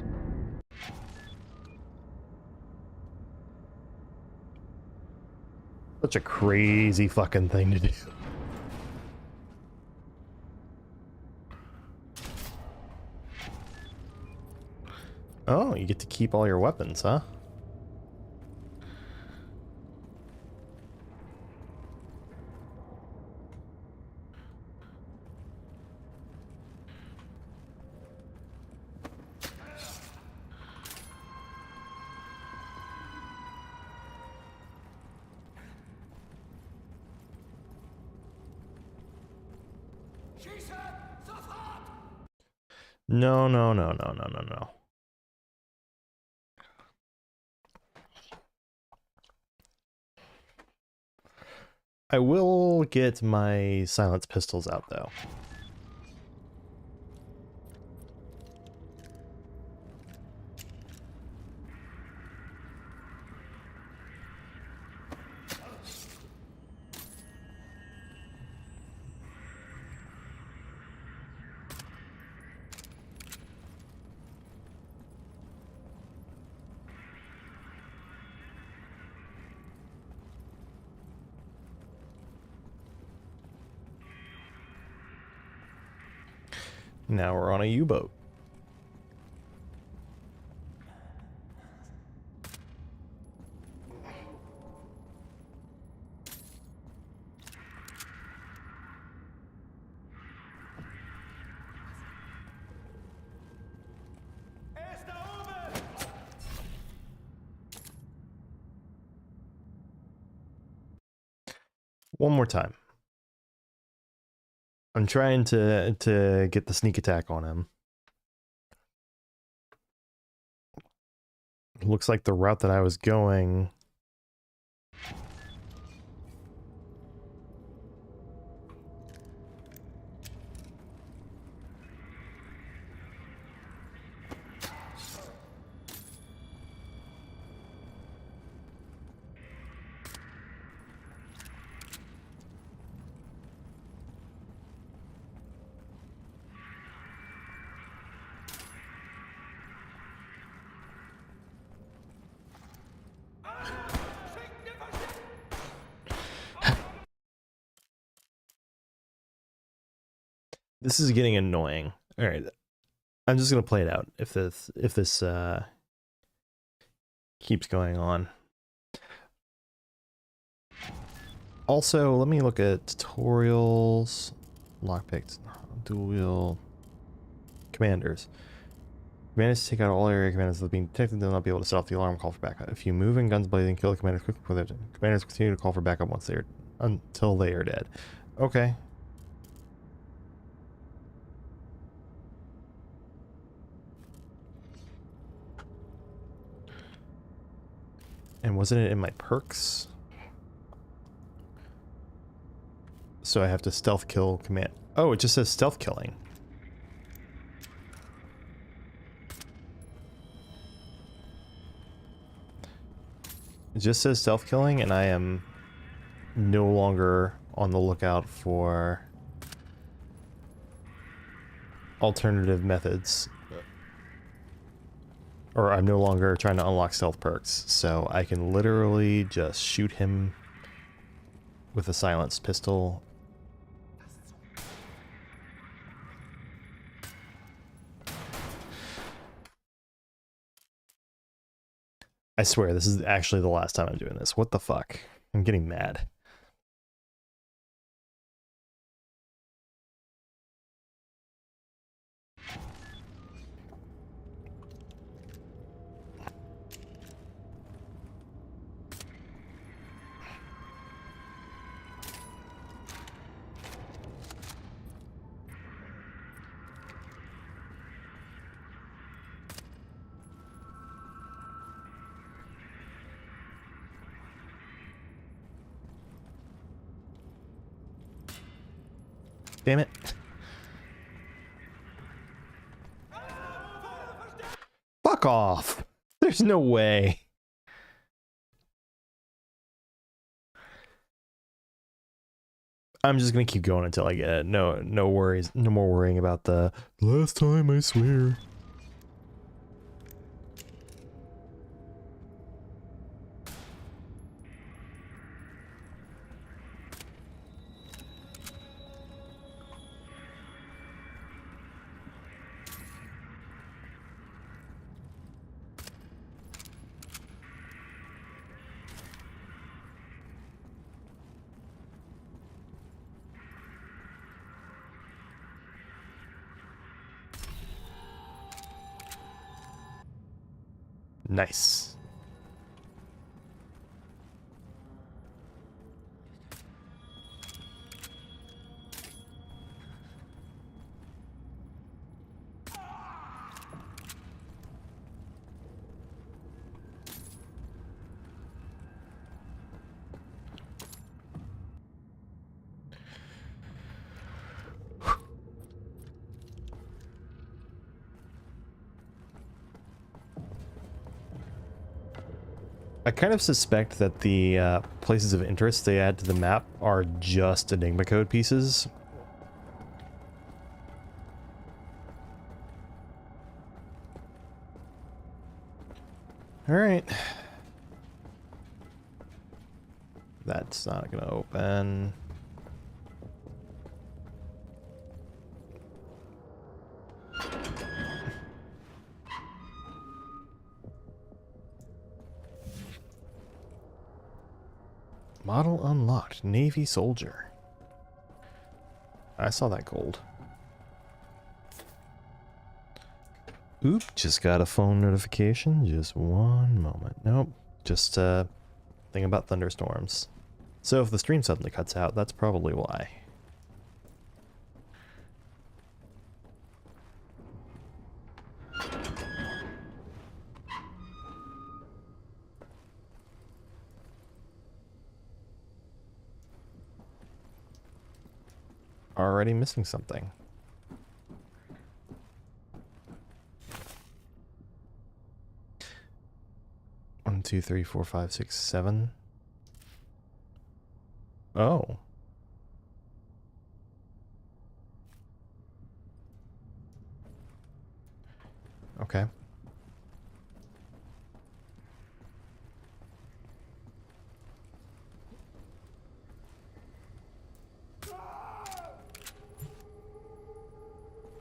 Such a crazy fucking thing to do. Oh, you get to keep all your weapons, huh? No, no, no, no, no, no, no. I will get my silence pistols out, though. Now we're on a U-boat. One more time. I'm trying to get the sneak attack on him. Looks like the route that I was going. This is getting annoying. All right, I'm just gonna play it out if this keeps going on. Also, let me look at tutorials, lockpicks, dual wheel, commanders. Commanders take out all area commanders that are being detected. They'll not be able to set off the alarm call for backup. If you move and guns blazing, kill the commanders quickly. Before the commanders continue to call for backup once they are until they are dead. Okay. And wasn't it in my perks? So I have to stealth kill command. Oh, it just says stealth killing. It just says stealth killing, and I am no longer on the lookout for alternative methods or I'm no longer trying to unlock stealth perks, so I can literally just shoot him with a silenced pistol. I swear, this is actually the last time I'm doing this. What the fuck? I'm getting mad. Damn it. Fuck off. There's no way. I'm just gonna keep going until I get it. No worries. No more worrying about the last time, I swear. Nice. I kind of suspect that the places of interest they add to the map are just Enigma code pieces. Alright. That's not gonna open. Model unlocked. Navy soldier. I saw that gold. Oop, just got a phone notification. Just one moment. Nope. Just a thing about thunderstorms. So if the stream suddenly cuts out, that's probably why. Already missing something. One, two, three, four, five, six, seven. Oh. Okay.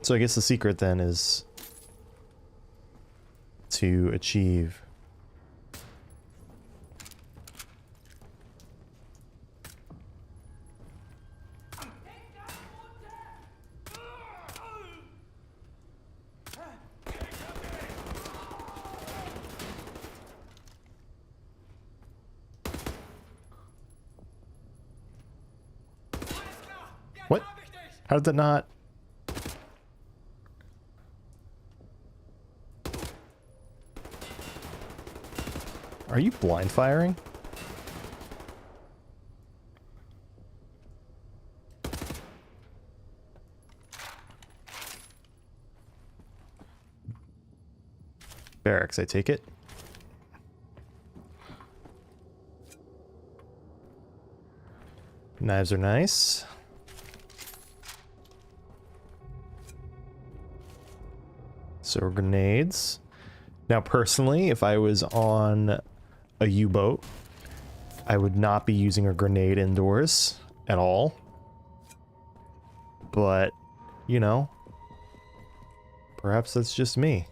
So I guess the secret then is to achieve what? How did that not? Are you blind firing? Barracks, I take it. Knives are nice. So grenades. Now, personally, if I was on a U-boat, I would not be using a grenade indoors at all. But, you know, perhaps that's just me.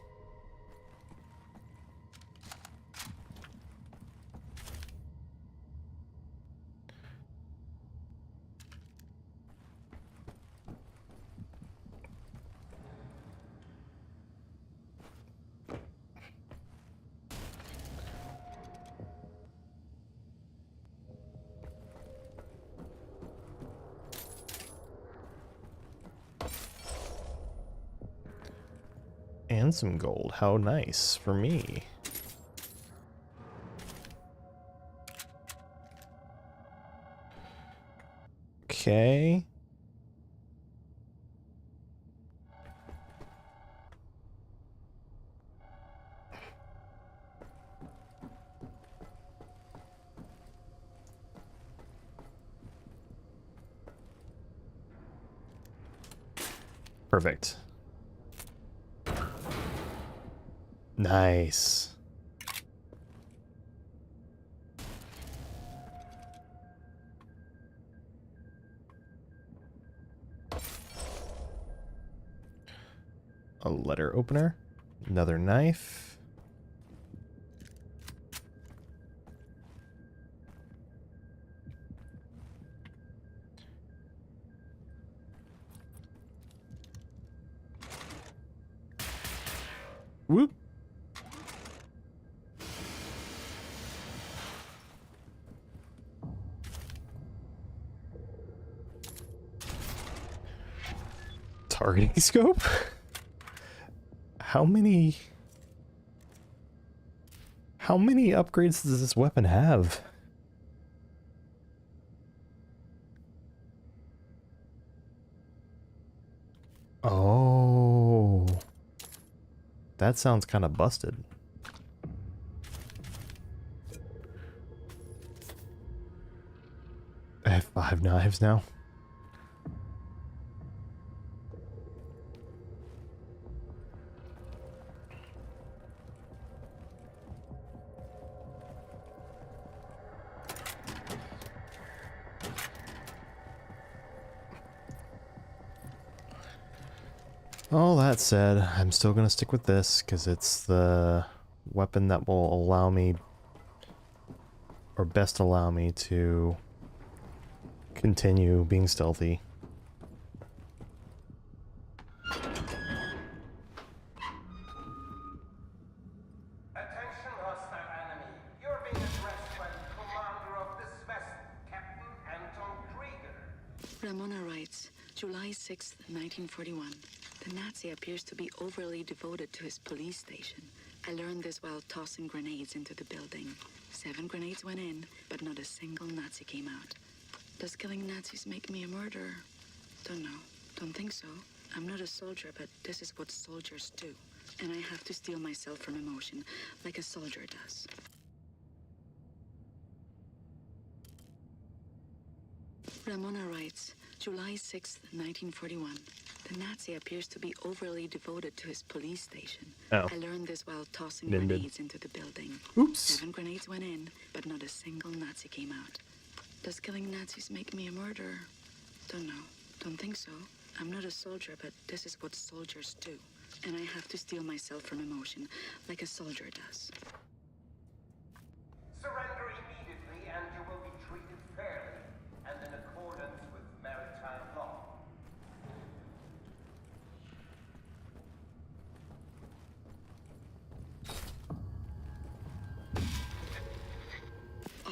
And some gold. How nice for me. Okay. Perfect. Nice. A letter opener. Another knife. Whoop. Targeting scope? How many upgrades does this weapon have? Oh. That sounds kind of busted. I have 5 knives now. All that said, I'm still gonna stick with this because it's the weapon that will allow me, or best allow me to continue being stealthy. Attention, hostile enemy. You're being addressed by the commander of this vessel, Captain Anton Krieger. Ramona writes, July 6th, 1941. The Nazi appears to be overly devoted to his police station. I learned this while tossing grenades into the building. 7 grenades went in, but not a single Nazi came out. Does killing Nazis make me a murderer? Don't know. Don't think so. I'm not a soldier, but this is what soldiers do. And I have to steel myself from emotion, like a soldier does. Ramona writes, July 6th, 1941. The Nazi appears to be overly devoted to his police station. Oh. I learned this while tossing Didn't. grenades into the building. Oops. 7 grenades went in, but not a single Nazi came out. Does killing Nazis make me a murderer? Don't know. Don't think so. I'm not a soldier, but this is what soldiers do. And I have to steel myself from emotion, like a soldier does. Surrender immediately and you will be treated fairly and in accordance with maritime law.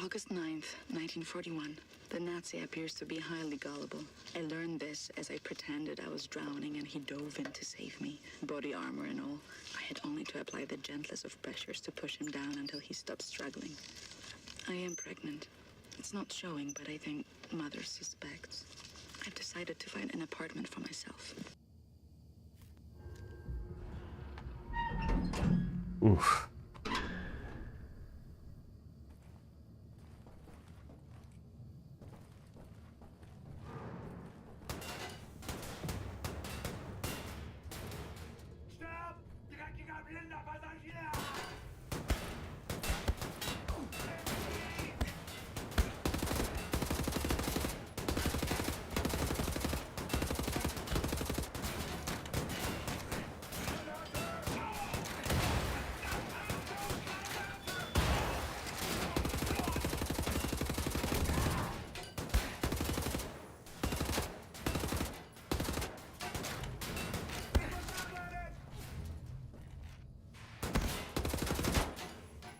August 9th, 1941. The Nazi appears to be highly gullible. I learned this as I pretended I was drowning and he dove in to save me, body armor and all. I had only to apply the gentlest of pressures to push him down until he stopped struggling. I am pregnant. It's not showing, but I think mother suspects. I've decided to find an apartment for myself. Oof. Sterb, dreckiger blinder Passagier!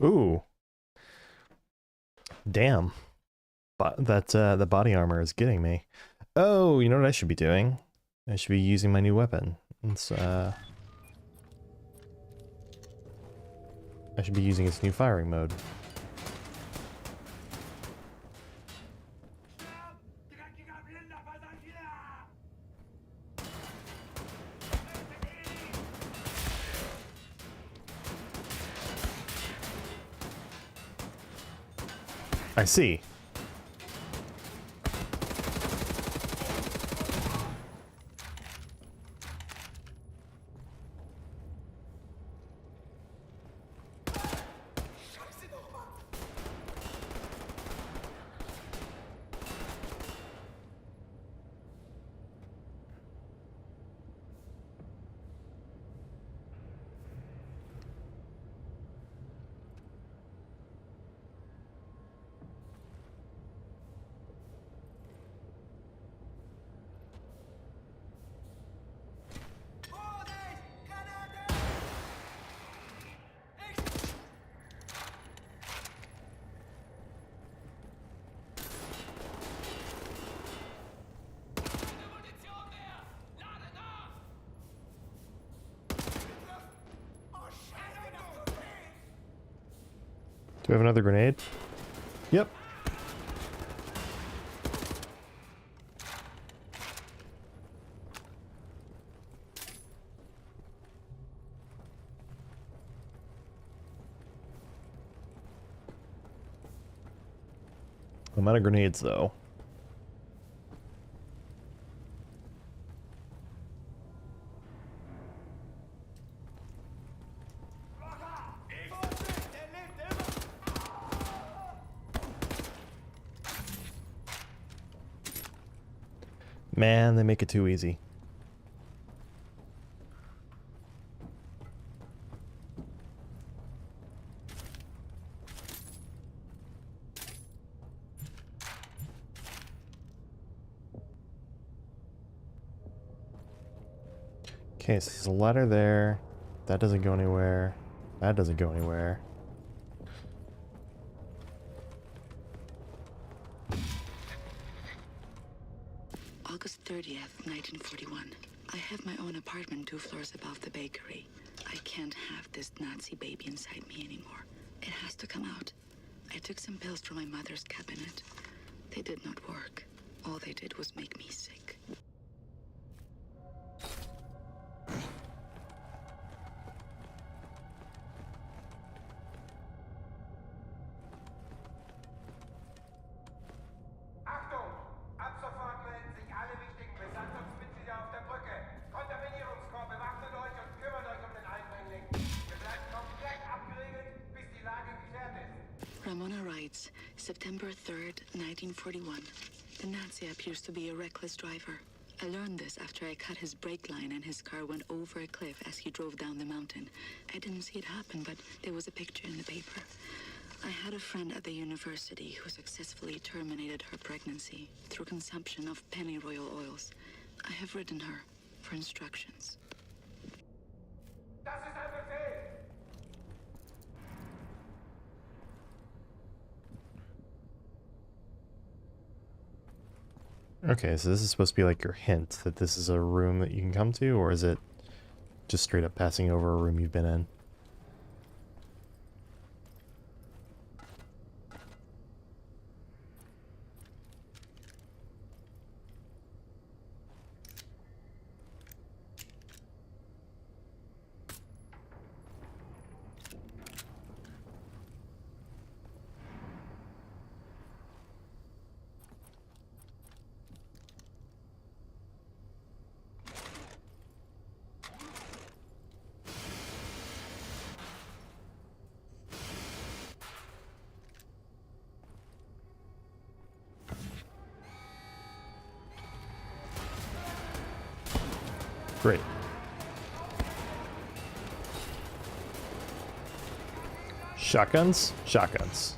Ooh. Damn. But the body armor is getting me. Oh, you know what I should be doing? I should be using my new weapon. It's I should be using its new firing mode. I see. Do we have another grenade? Yep. I'm out of grenades though. Man, they make it too easy. Okay, so there's a ladder there. That doesn't go anywhere. That doesn't go anywhere. August 30th, 1941. I have my own apartment 2 floors above the bakery. I can't have this Nazi baby inside me anymore. It has to come out. I took some pills from my mother's cabinet. They did not work. All they did was make me sick. Achtung! Ab sofort melden sich alle wichtigen Besatzungsmitglieder auf der Brücke. Kontaminierungskorps, bewaffnet euch und kümmert euch um den Eindringling. Wir bleiben komplett abgeriegelt, bis die Lage geklärt ist. Ramona writes, September 3rd, 1941. The Nazi appears to be a reckless driver. I learned this after I cut his brake line and his car went over a cliff as he drove down the mountain. I didn't see it happen, but there was a picture in the paper. I had a friend at the university who successfully terminated her pregnancy through consumption of pennyroyal oils. I have written her for instructions. Das ist ein Befehl! Okay, so this is supposed to be like your hint that this is a room that you can come to, or is it just straight up passing over a room you've been in? Great. Shotguns? Shotguns.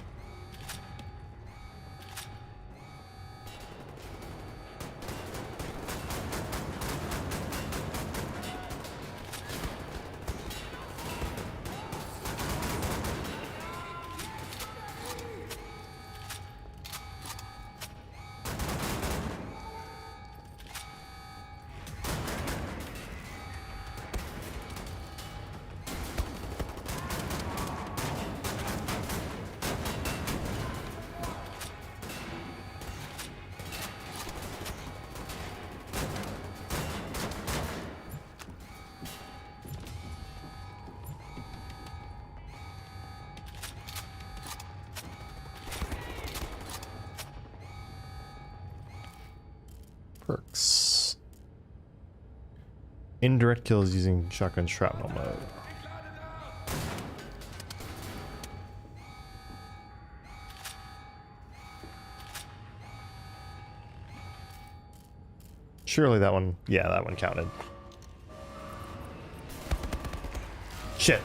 perks. Indirect kills using shotgun shrapnel mode. Surely that one, yeah, that one counted. Shit.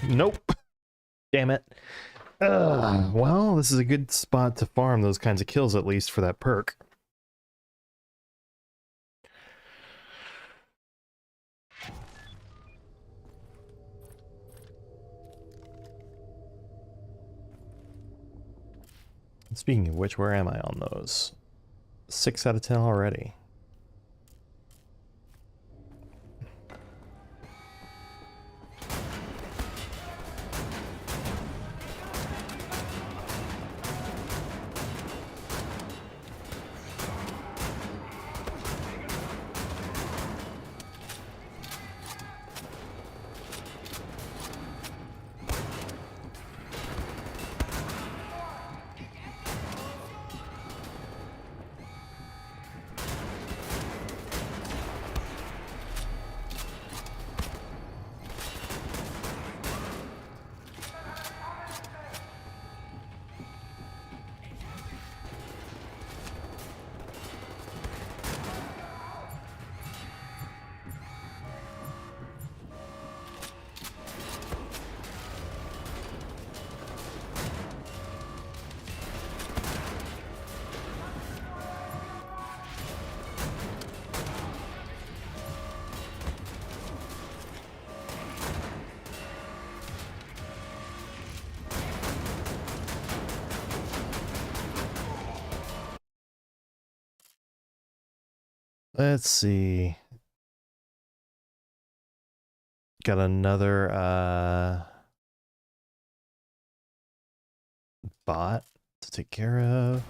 Nope. Damn it. Well, this is a good spot to farm those kinds of kills, at least for that perk. Speaking of which, where am I on those? 6 out of 10 already. Let's see. Got another bot to take care of.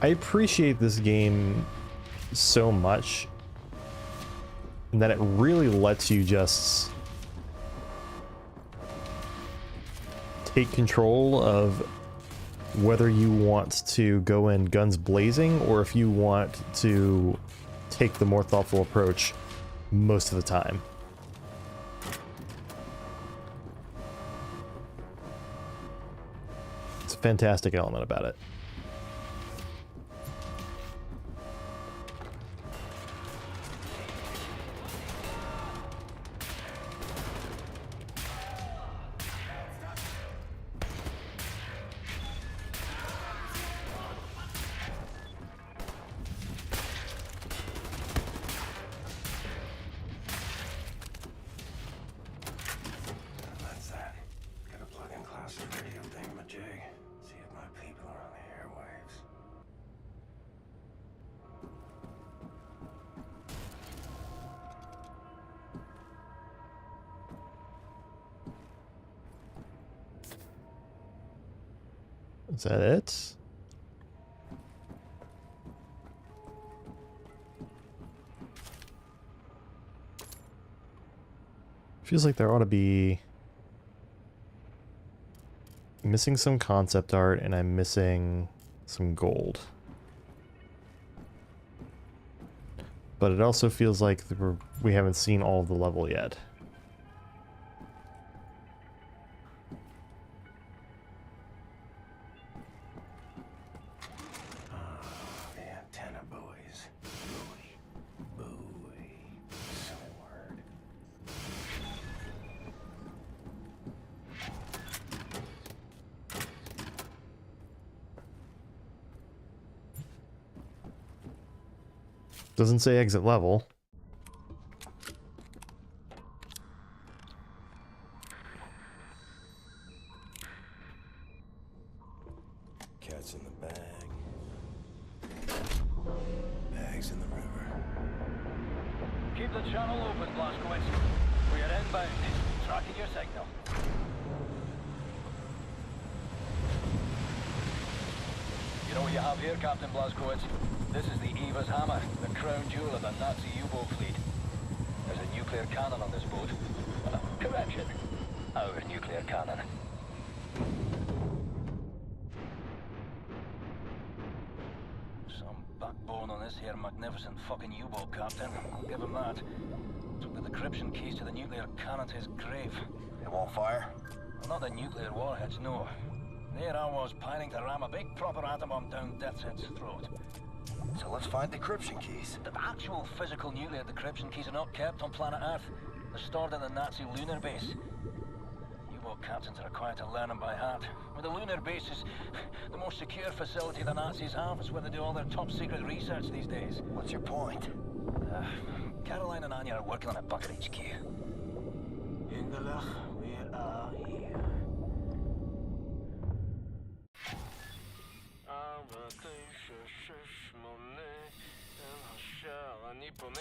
I appreciate this game so much that it really lets you just take control of whether you want to go in guns blazing or if you want to take the more thoughtful approach most of the time. It's a fantastic element about it. Is that it? Feels like there ought to be missing some concept art, and I'm missing some gold. But it also feels like we haven't seen all of the level yet. The antenna buoys. Buoy. Sword. Doesn't say exit level. Cat's in the bag. Bag's in the river. Keep the channel open, Blazkowicz. We are inbound. Tracking your signal. You know what you have here, Captain Blazkowicz? This is the Eva's Hammer, the crown jewel of the Nazi U-boat fleet. There's a nuclear cannon on this boat. Correction. Our nuclear cannon. Some backbone on this here magnificent fucking U-boat, Captain. I'll give him that. Took the decryption keys to the nuclear cannon to his grave. It won't fire? Well, not the nuclear warheads, no. There I was, pining to ram a big proper atom bomb down Death's Head's throat. So let's find decryption keys. The actual physical nuclear decryption keys are not kept on planet Earth. They're stored in the Nazi lunar base. U-boat captains are required to learn them by heart. Well, the lunar base is the most secure facility the Nazis have. It's where they do all their top secret research these days. What's your point? Caroline and Anya are working on a bunker HQ. Engelach, we are here.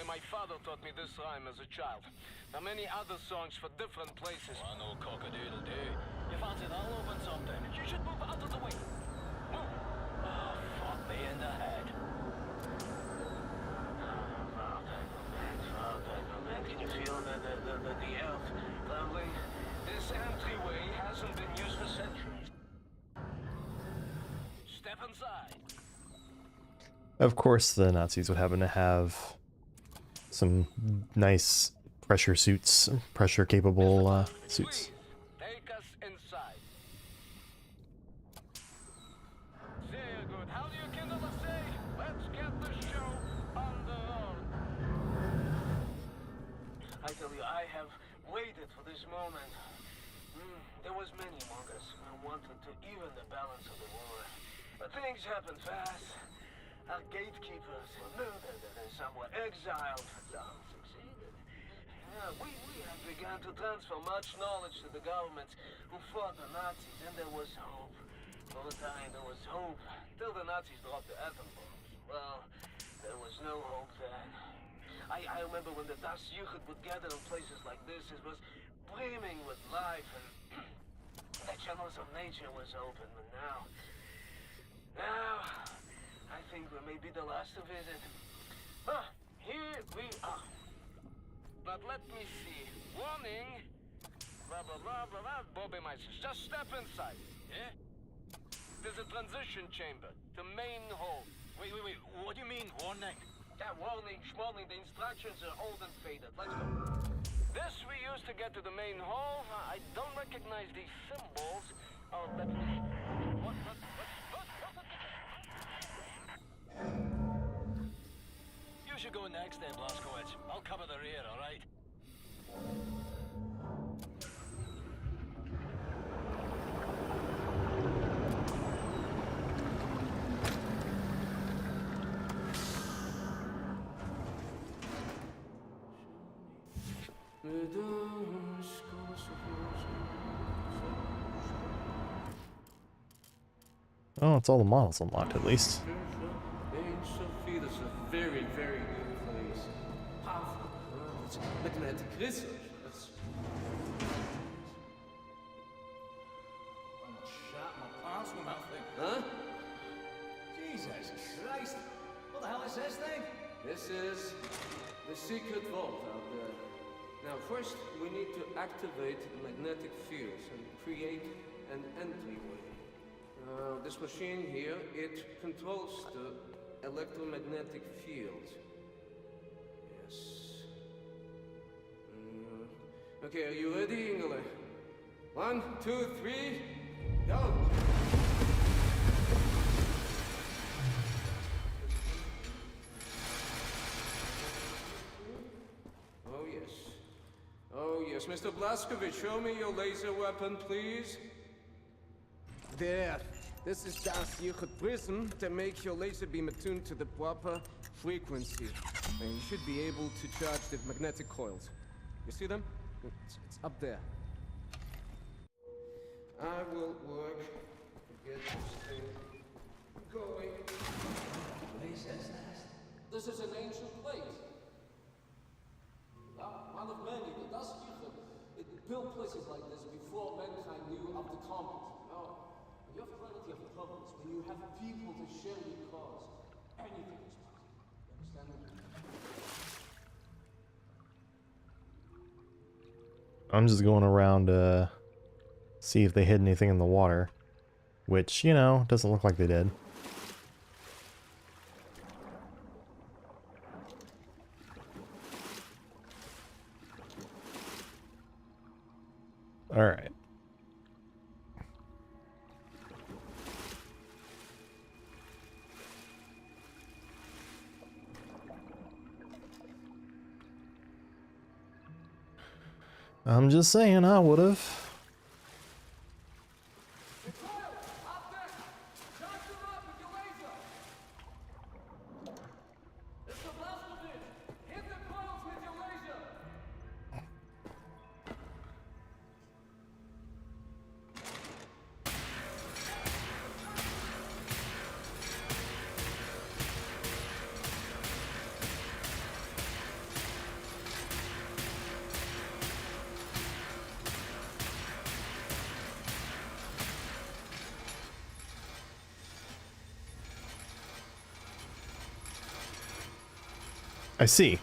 My father taught me this rhyme as a child. There are many other songs for different places. I know cock-a-doodle-doo. You fancy that'll open something? You should move out of the way. Move! Oh, fuck me in the head. Can you feel the earth trembling? This entryway hasn't been used for centuries. Step inside. Of course, the Nazis would happen to have some nice pressure suits, pressure-capable suits. Take us inside. Sehr good. How do you Kinder say? Let's get the show on the road. I tell you, I have waited for this moment. There was many among us who wanted to even the balance of the war. But things happen fast. Our gatekeepers were murdered and some were exiled. Some succeeded. We have begun to transfer much knowledge to the governments who fought the Nazis, and there was hope. For a time, there was hope. Till the Nazis dropped the atom bombs. Well, there was no hope then. I remember when the Das Jugend would gather in places like this, it was brimming with life, and the channels of nature was open. But now, I think we may be the last to visit. Here we are. But let me see. Warning. Blah, blah, blah, blah, blah. Bobby Meister. Just step inside. Yeah? There's a transition chamber. The main hall. Wait. What do you mean, warning? Yeah, warning, schmorning. The instructions are old and faded. Let's go. This we use to get to the main hall. I don't recognize these symbols. Oh, let me... What? You should go next then, Blazkowicz. I'll cover the rear, all right? Oh, it's all the models unlocked at least. Sophie, that's a very, very good place. Powerful. It's magnetic research. That's... I'm shot my pants with that thing. Huh? Jesus Christ! What the hell is this thing? This is the secret vault out there. Now, first, we need to activate the magnetic fields and create an entryway. This machine here, it controls the electromagnetic field. Yes. Okay, are you ready, Ingele? 1, 2, 3, go! Oh, yes. Oh, yes. Mr. Blazkowicz, show me your laser weapon, please. There. This is das Yichud prism to make your laser beam attuned to the proper frequency. And you should be able to charge the magnetic coils. You see them? It's up there. I will work to get this thing going. This is an ancient plate. One of many. The Das Yichud, it built places like this before mankind knew of the compass. Now, you have plenty of troubles when you have people to share your cause. Anything is possible. You understand me? I'm just going around to see if they hid anything in the water, which, you know, doesn't look like they did. All right. I'm just saying, I would have. I see.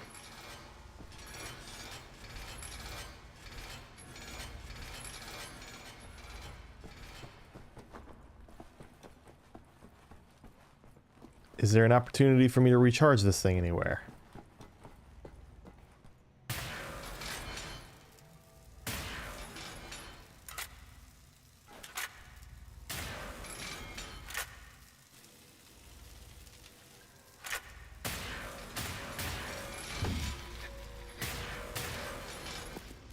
Is there an opportunity for me to recharge this thing anywhere?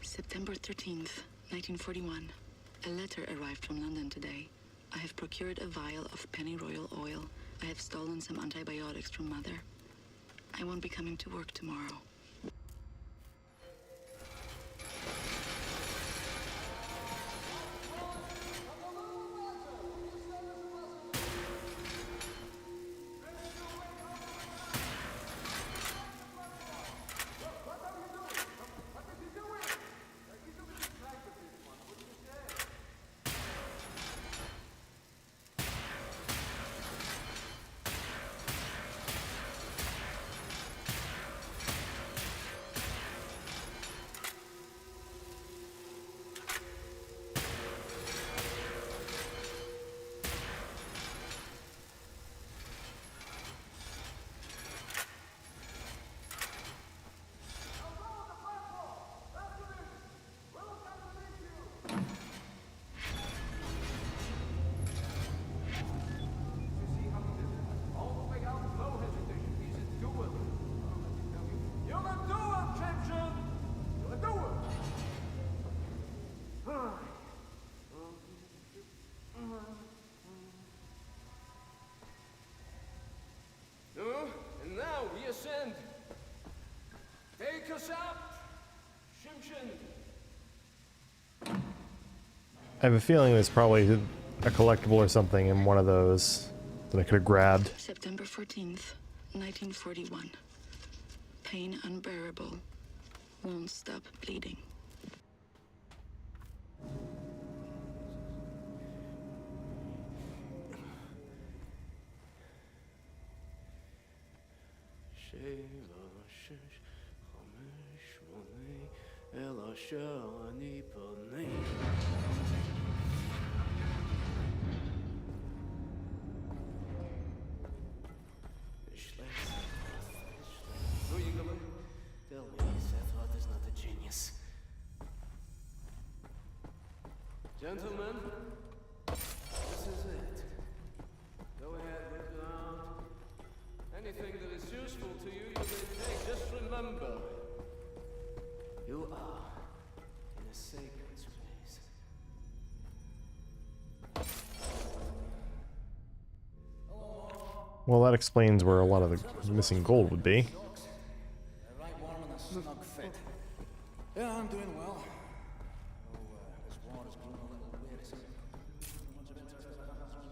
September 13th, 1941. A letter arrived from London today. I have procured a vial of pennyroyal oil. I have stolen some antibiotics from Mother. I won't be coming to work tomorrow. And now we ascend. Take us up, Shimshin. I have a feeling there's probably a collectible or something in one of those that I could have grabbed. September 14th, 1941. Pain unbearable. Won't stop bleeding. Tell me, Sephiroth is not a genius. Gentlemen, this is it. Go ahead, look around. Anything that is useful to you, you may take. Just remember, you are in a sacred space. Well, that explains where a lot of the missing gold would be. Right warm and a snug fit. Yeah, I'm doing well. This war has grown a little wearisome. Much of interest in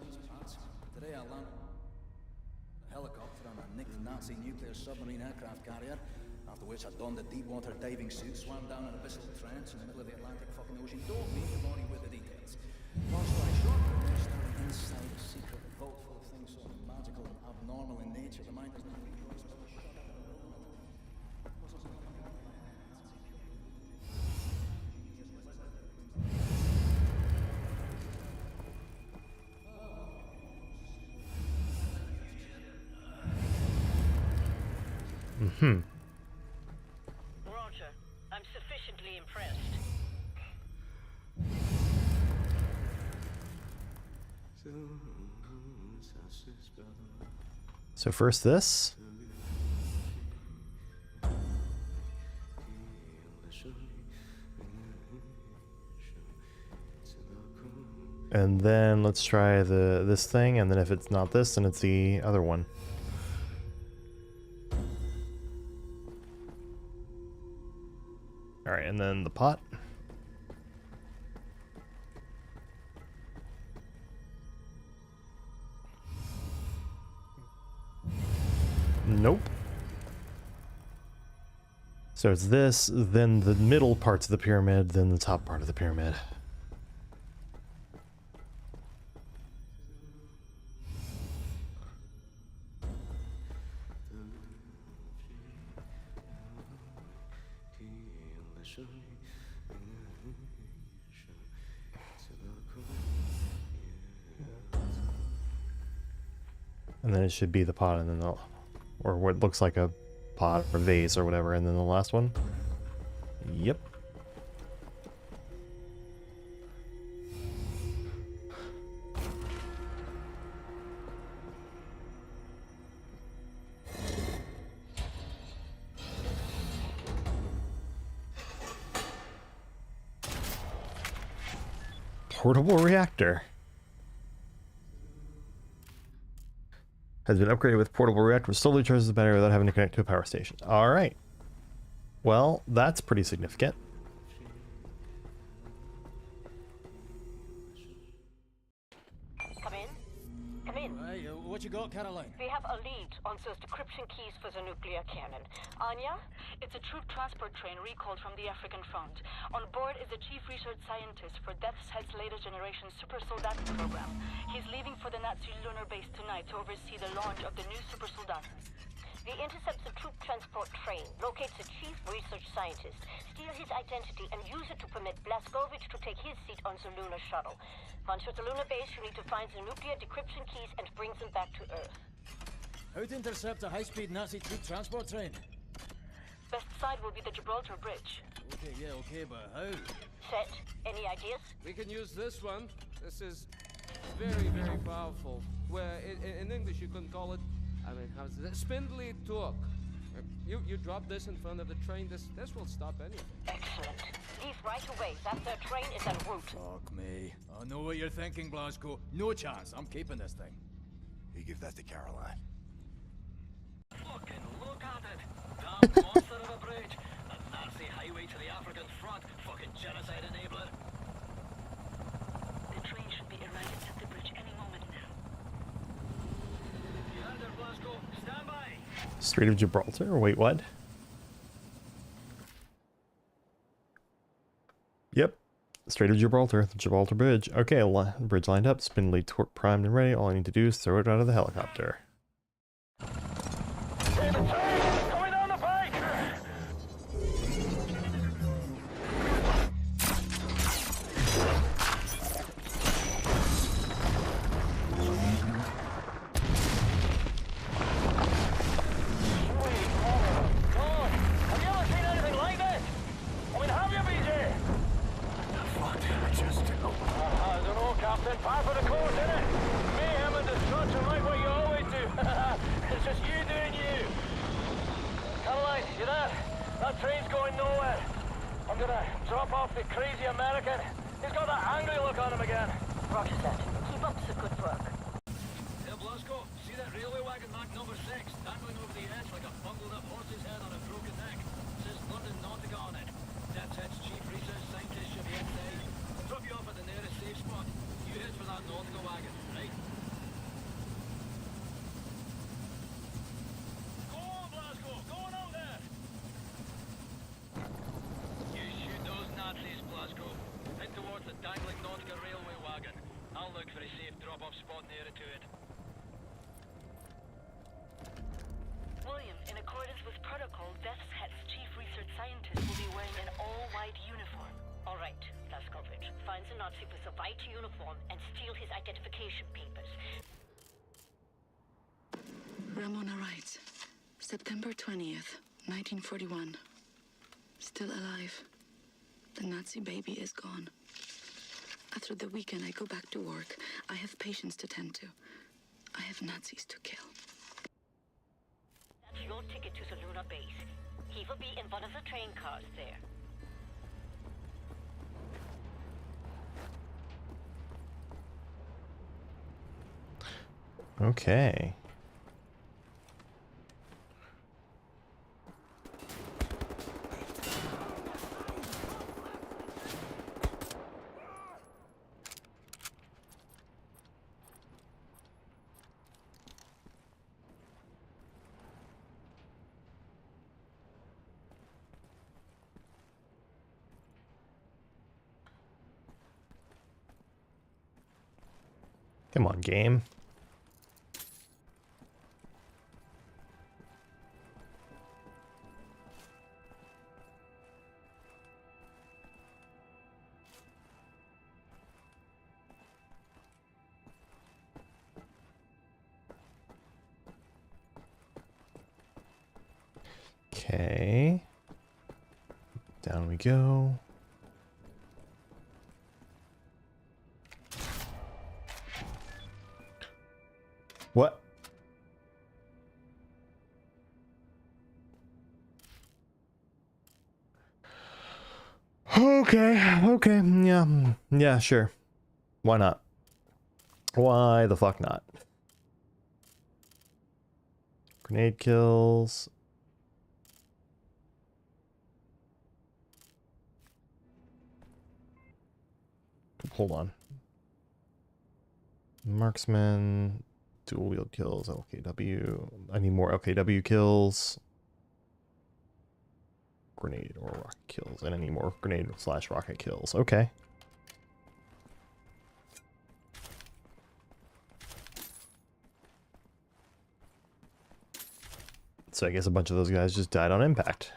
these parts. Today I landed a helicopter on a nicked Nazi nuclear submarine aircraft carrier. After which I donned a deep water diving suit, swam down an abyssal trench in the middle of the Atlantic fucking ocean. Don't need to bore you with the details. Long story short, we're standing inside a secret vault full of things so magical and abnormal in nature. The mind does not realize so shut up in a room. Mm-hmm. Roger. I'm sufficiently impressed. So first this. And then let's try this thing, and then if it's not this, then it's the other one. Alright, and then the pot. Nope. So it's this, then the middle parts of the pyramid, then the top part of the pyramid. And then it should be the pot, and then the, or what looks like a pot or vase or whatever, and then the last one. Yep. Portable reactor. Has been upgraded with portable reactor, which slowly charges the battery without having to connect to a power station. Alright. Well, that's pretty significant. Come in. Come in. Hey, what you got, Caroline? We have a lead on those decryption keys for the nuclear cannon. Anya? It's a troop transport train recalled from the African front. On board is the chief research scientist for Death's Head's latest generation super soldat program. He's leaving for the Nazi lunar base tonight to oversee the launch of the new super soldat. We intercept the troop transport train, locate the chief research scientist, steal his identity, and use it to permit Blazkowicz to take his seat on the lunar shuttle. Once at the lunar base, you need to find the nuclear decryption keys and bring them back to Earth. How to intercept a high-speed Nazi troop transport train? Best side will be the Gibraltar Bridge. Okay, yeah, okay, but how? Set. Any ideas? We can use this one. This is very, very powerful. Where in English you can call it, I mean, how's it? Spindly torque. You drop this in front of the train, this will stop anything. Excellent. Leave right away. That their train is en route. Fuck me. I know what you're thinking, Blazko. No chance. I'm keeping this thing. You give that to Caroline. Fucking look at it. Damn monster of a bridge. A Nazi highway to the African front. Fucking genocide enabler. The train should be arriving at the bridge any moment now. You heard her, Blazko. Stand by. Strait of Gibraltar? Wait, what? Yep. Strait of Gibraltar, the Gibraltar Bridge. Okay, bridge lined up, spindly torque primed and ready. All I need to do is throw it out of the helicopter. Coming down the pike! going nowhere. I'm gonna drop off the crazy American. He's got that angry look on him again. Roger that. Keep up the good work. Hey, Blasco, see that railway wagon marked number 6, dangling over the edge like a bungled up horse's head on a broken neck? Says London Nautica on it. That's its chief research scientist should be inside. I'll drop you off at the nearest safe spot. You head for that Nautica wagon, right? Go on, Blasco! Go on out there! You shoot those Nazis, Blasco. Head towards the dangling Nautica railway wagon. I'll look for a safe drop-off spot nearer to it. William, in accordance with protocol, Death's Head's chief research scientist will be wearing an all-white uniform. All right, Blaskovich. Find the Nazi with a white uniform and steal his identification papers. Ramona writes, September 20th, 1941. Still alive. The Nazi baby is gone. After the weekend, I go back to work. I have patients to tend to. I have Nazis to kill. That's your ticket to the lunar base. He will be in one of the train cars there. Okay. Come on, game. Okay. Down we go. What? Okay, yeah, sure. Why not? Why the fuck not? Grenade kills. Hold on. Marksman. Dual wield kills, LKW. I need more LKW kills. Grenade or rocket kills. And I need more grenade / rocket kills. Okay. So I guess a bunch of those guys just died on impact.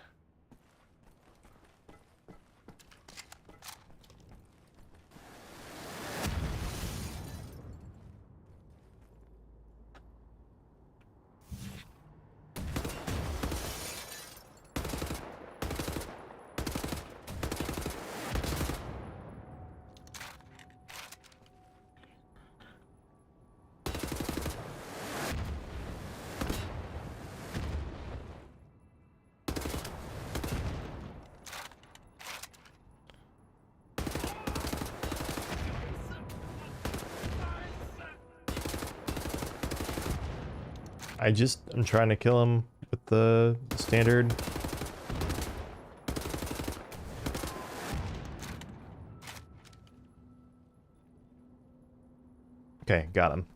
I'm trying to kill him with the standard. Okay, got him.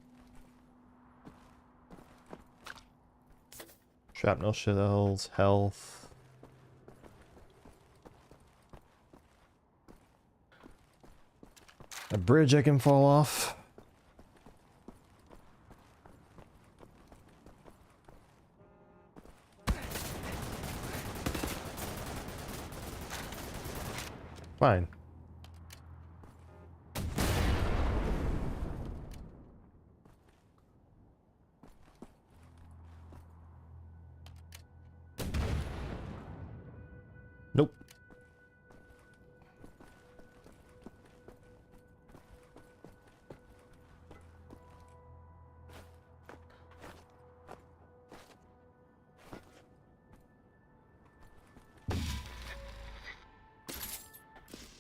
Shrapnel shells, health. A bridge I can fall off. Fine. Nope.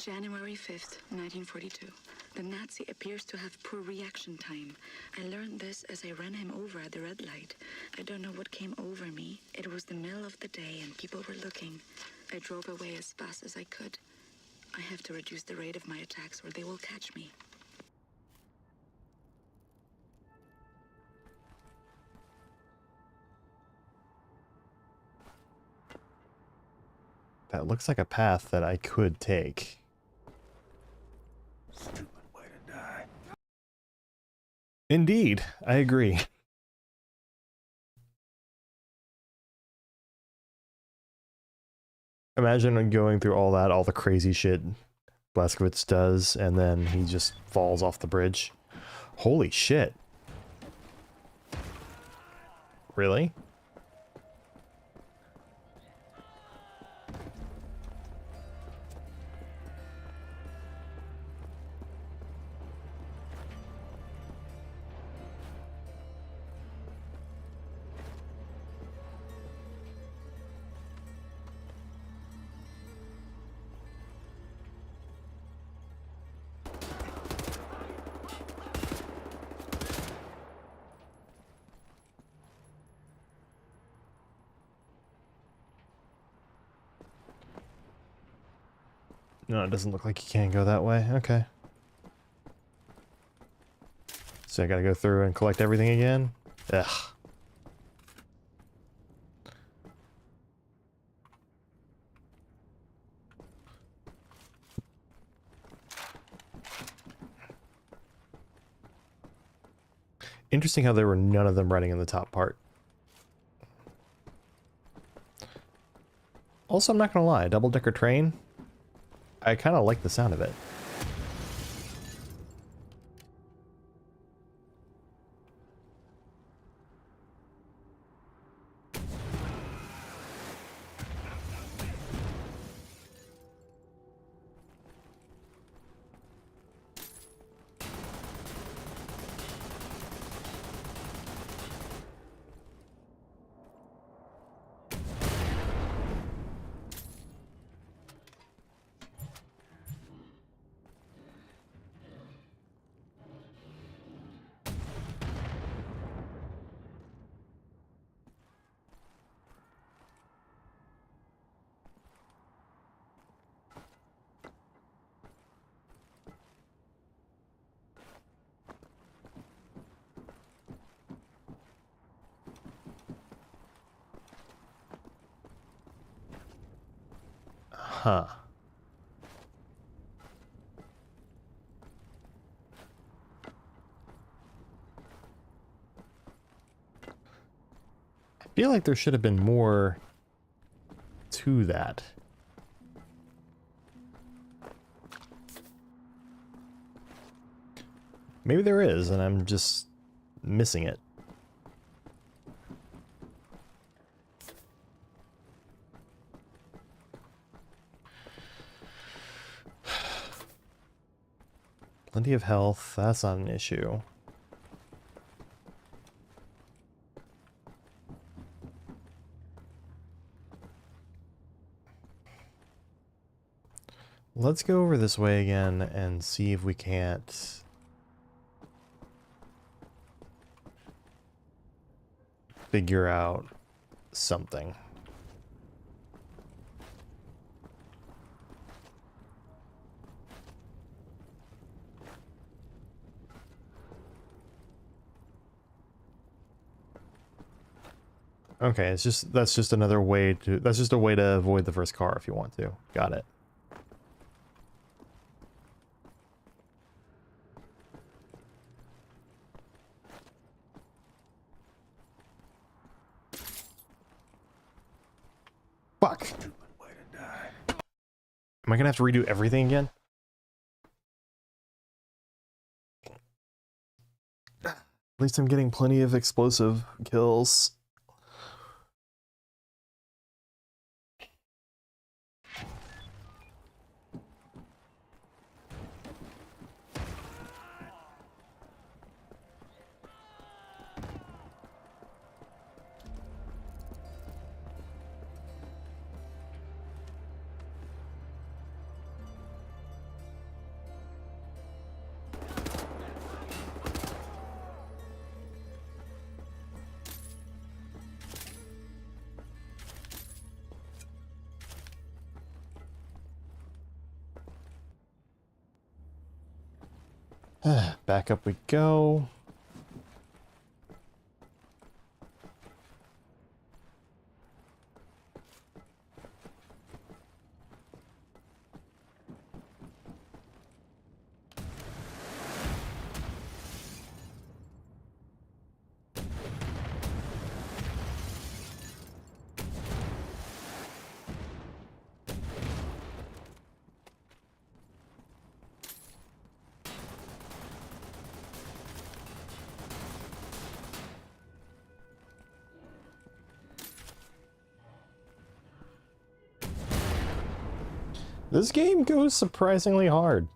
January 5th, 1942. The Nazi appears to have poor reaction time. I learned this as I ran him over at the red light. I don't know what came over me. It was the middle of the day and people were looking. I drove away as fast as I could. I have to reduce the rate of my attacks or they will catch me. That looks like a path that I could take. Stupid way to die. Indeed, I agree. Imagine going through all that, all the crazy shit Blazkowicz does, and then he just falls off the bridge. Holy shit. Really? No, it doesn't look like you can go that way. Okay. So I gotta go through and collect everything again? Ugh. Interesting how there were none of them running in the top part. Also, I'm not gonna lie, double-decker train, I kind of like the sound of it. Huh. I feel like there should have been more to that. Maybe there is, and I'm just missing it. Plenty of health, that's not an issue. Let's go over this way again and see if we can't figure out something. Okay, it's just that's just another way to that's just a way to avoid the first car if you want to. Got it. Fuck. Stupid way to die. Am I gonna have to redo everything again? At least I'm getting plenty of explosive kills. Back up we go. This game goes surprisingly hard.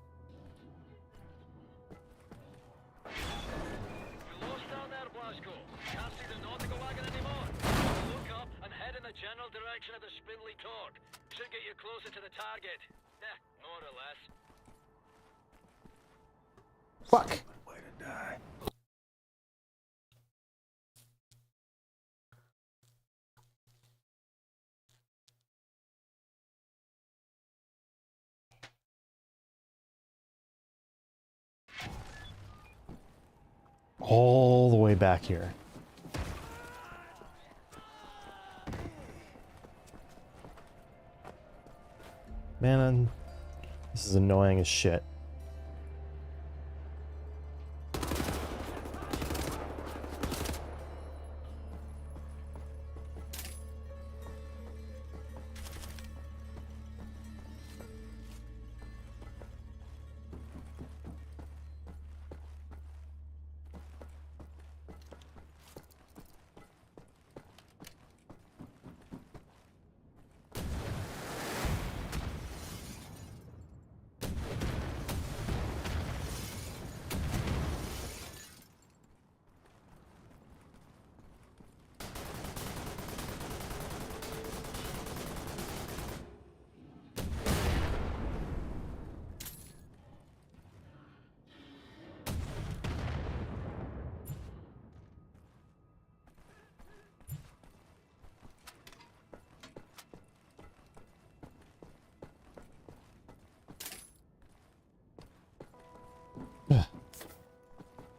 Fuck. Way to die. All the way back here. Man, this is annoying as shit.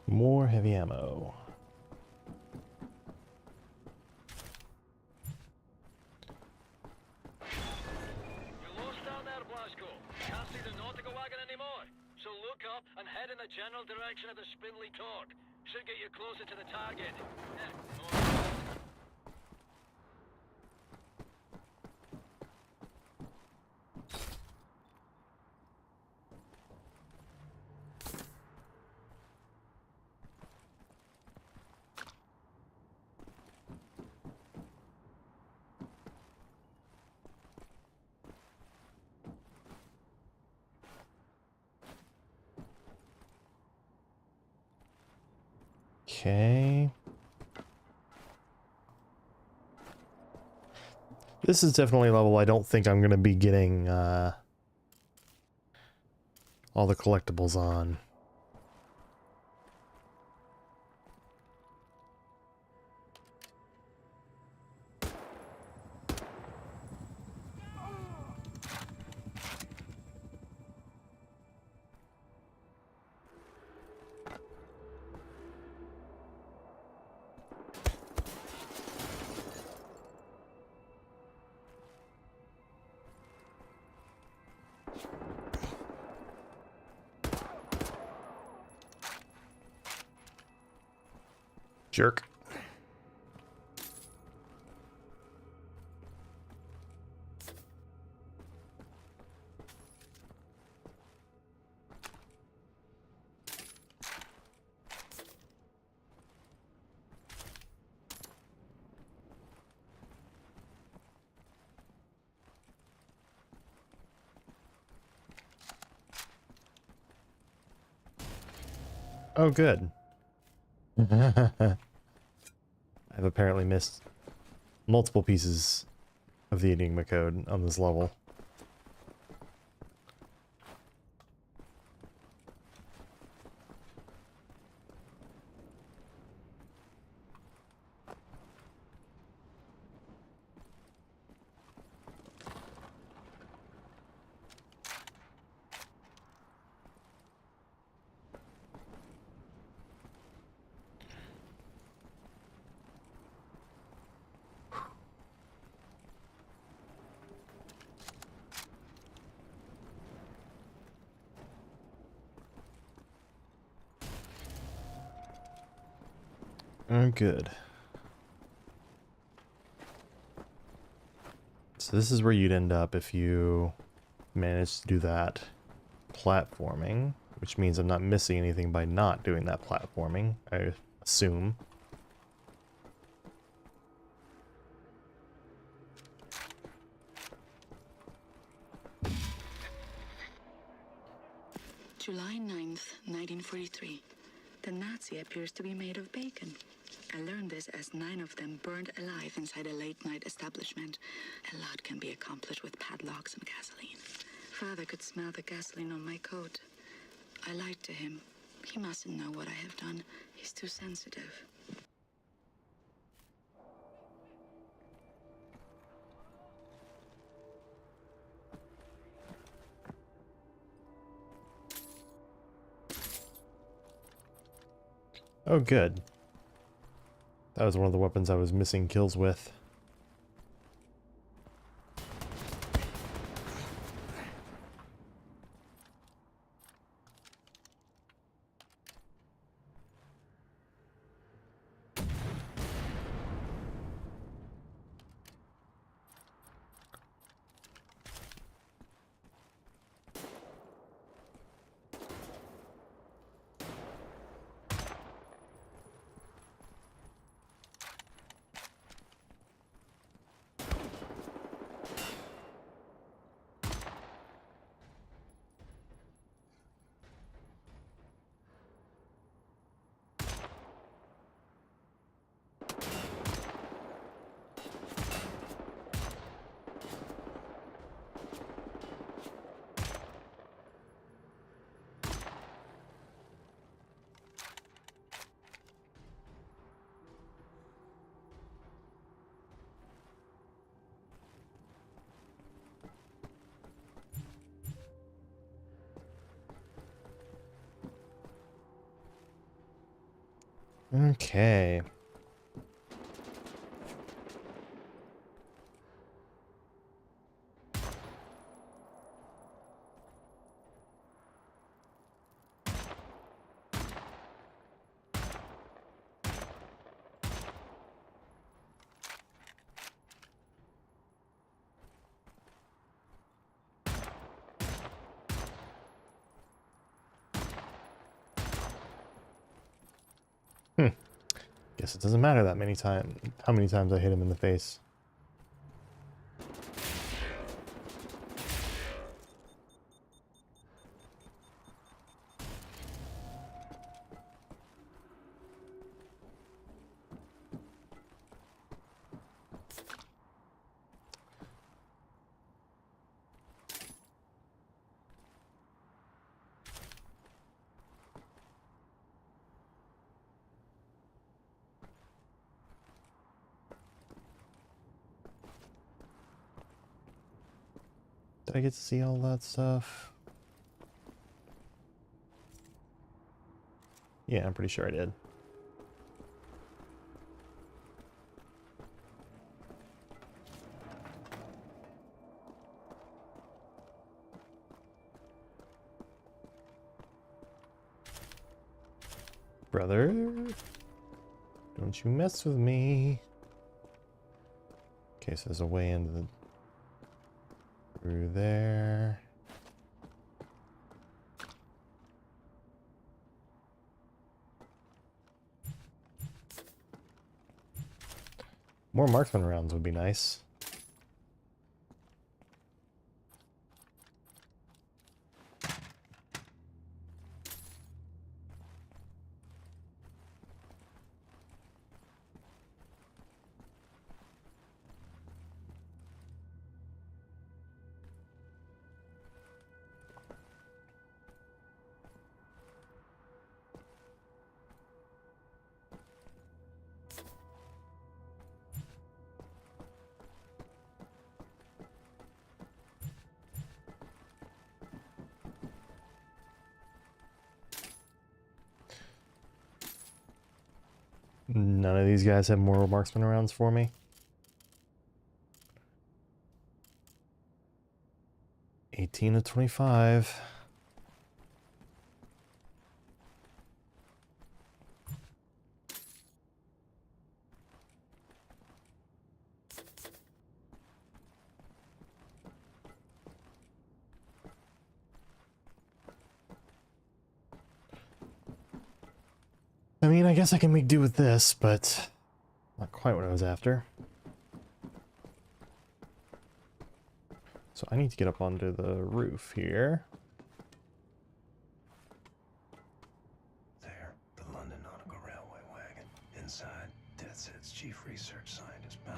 More heavy ammo. You're lost down there, Blasco. Can't see the nautical wagon anymore. So look up and head in the general direction of the spindly torque. Should get you closer to the target. Okay. This is definitely a level I don't think I'm going to be getting all the collectibles on. Jerk. Oh, good. I've apparently missed multiple pieces of the Enigma code on this level. Good. So this is where you'd end up if you manage to do that platforming, which means I'm not missing anything by not doing that platforming, I assume. July 9th, 1943. The Nazi appears to be made of bacon. I learned this as 9 of them burned alive inside a late-night establishment. A lot can be accomplished with padlocks and gasoline. Father could smell the gasoline on my coat. I lied to him. He mustn't know what I have done. He's too sensitive. Oh, good. That was one of the weapons I was missing kills with. Okay. Guess it doesn't matter that many times, how many times I hit him in the face. Did I get to see all that stuff? Yeah, I'm pretty sure I did. Brother, don't you mess with me. Okay, so there's a way into the... through there. More marksman rounds would be nice. None of these guys have more marksman rounds for me. $18 to $25. mean, I guess I can make do with this, but not quite what I was after. So I need to get up onto the roof here. There, the London Nautical Railway wagon. Inside, Death's chief research scientist bound.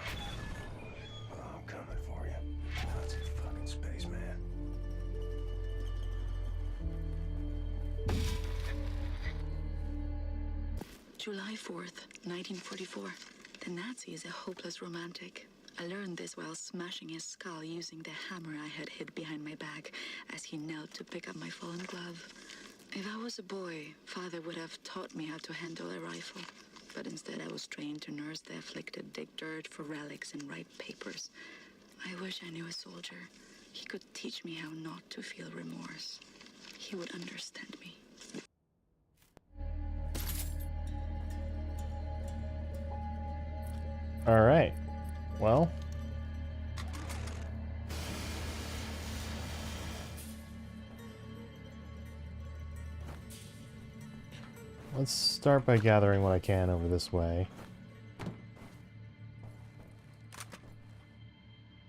Oh, I'm coming for you. Nazi fucking spaceman. July 4th, 1944. The Nazi is a hopeless romantic. I learned this while smashing his skull using the hammer I had hid behind my back as he knelt to pick up my fallen glove. If I was a boy, Father would have taught me how to handle a rifle. But instead I was trained to nurse the afflicted, dig dirt for relics and write papers. I wish I knew a soldier. He could teach me how not to feel remorse. He would understand me. All right. Well. Let's start by gathering what I can over this way.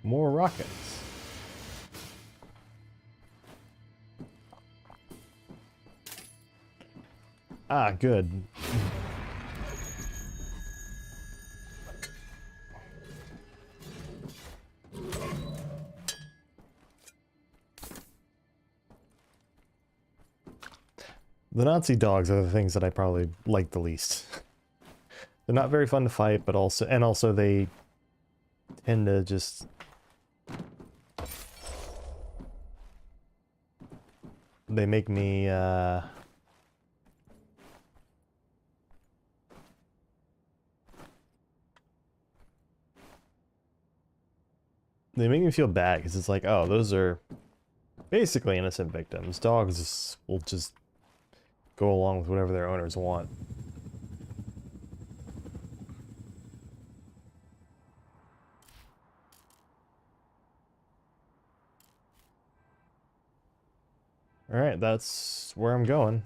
More rockets. Ah, good. The Nazi dogs are the things that I probably like the least. They're not very fun to fight, but also they tend to just they make me they make me feel bad because it's like, oh, those are basically innocent victims. Dogs will just go along with whatever their owners want. Alright, that's where I'm going.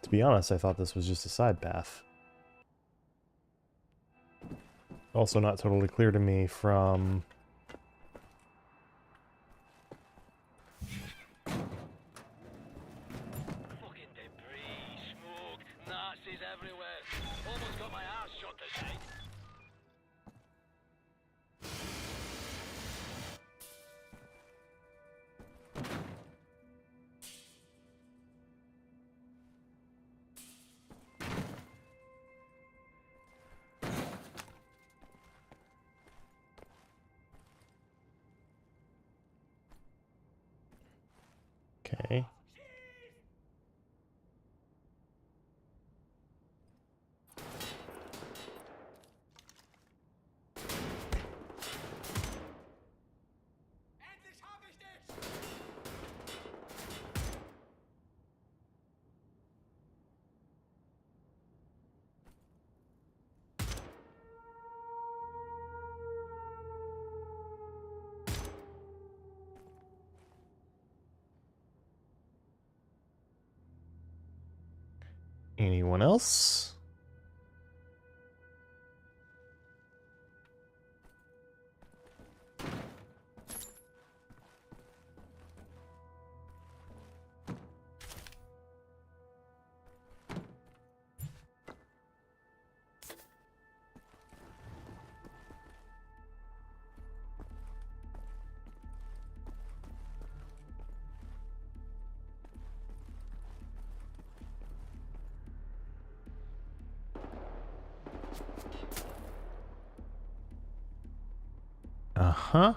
To be honest, I thought this was just a side path. Also not totally clear to me from... Okay. Anyone else? Uh-huh.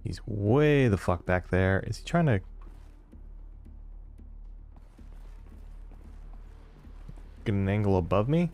He's way the fuck back there. Is he trying to... get an angle above me?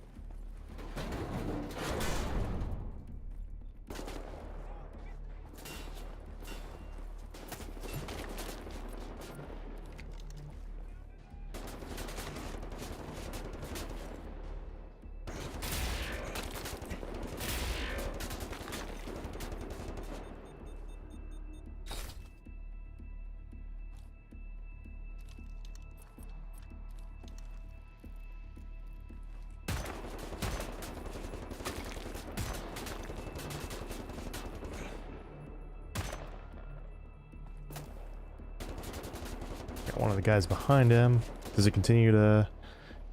of the guys behind him. Does it continue to...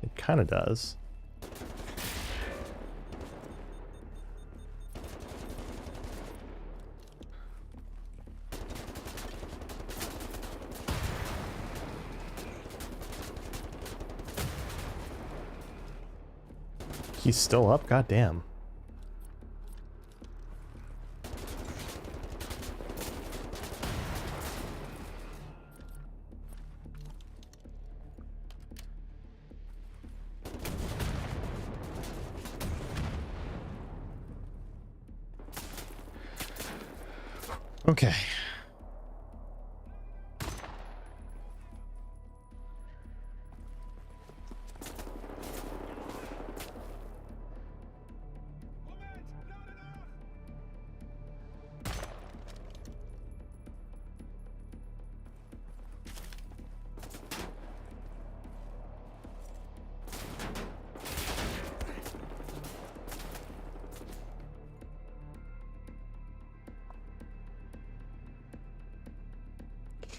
It kind of does. He's still up? God damn. Okay.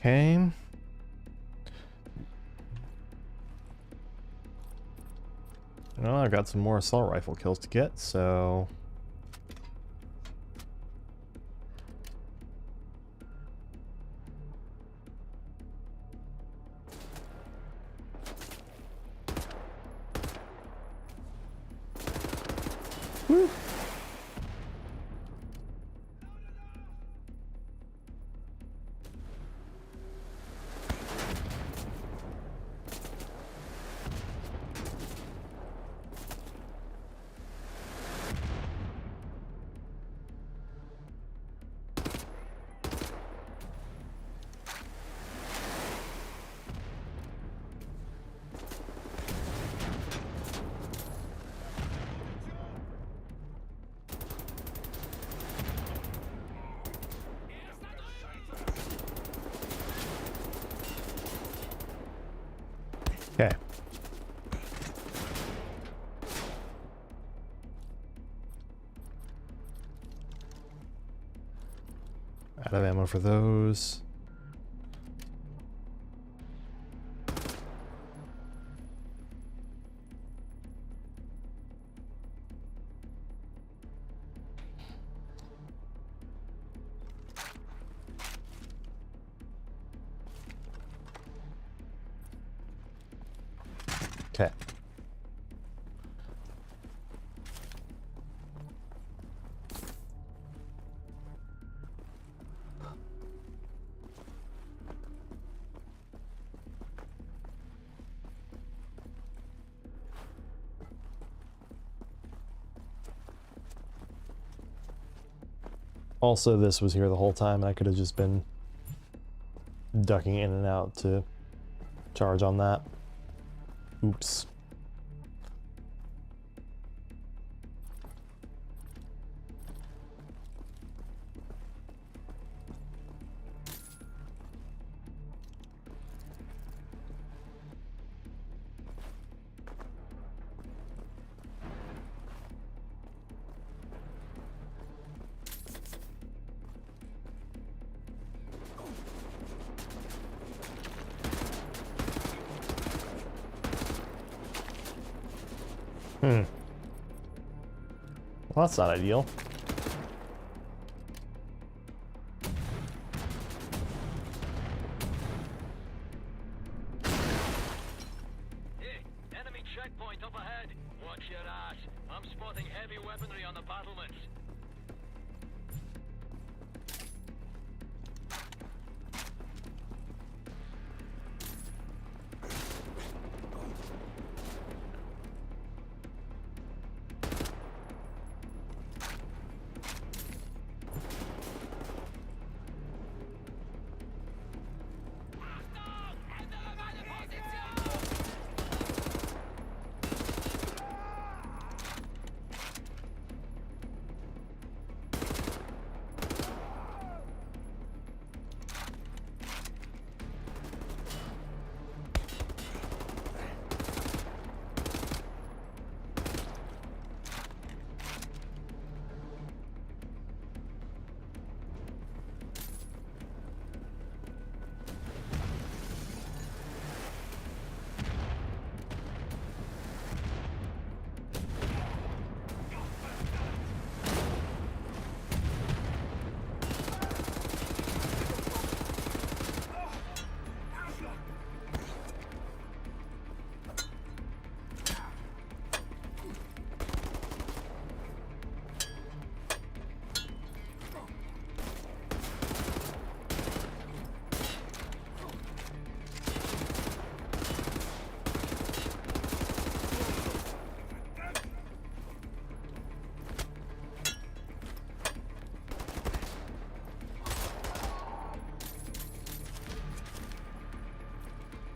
Okay. Well, I've got some more assault rifle kills to get, so... Woo! Okay. Out of ammo for those. Okay. Also, this was here the whole time, and I could have just been ducking in and out to charge on that. Oops. Well, that's not ideal. Hey, enemy checkpoint up ahead. Watch your ass. I'm spotting heavy weaponry on the battlements.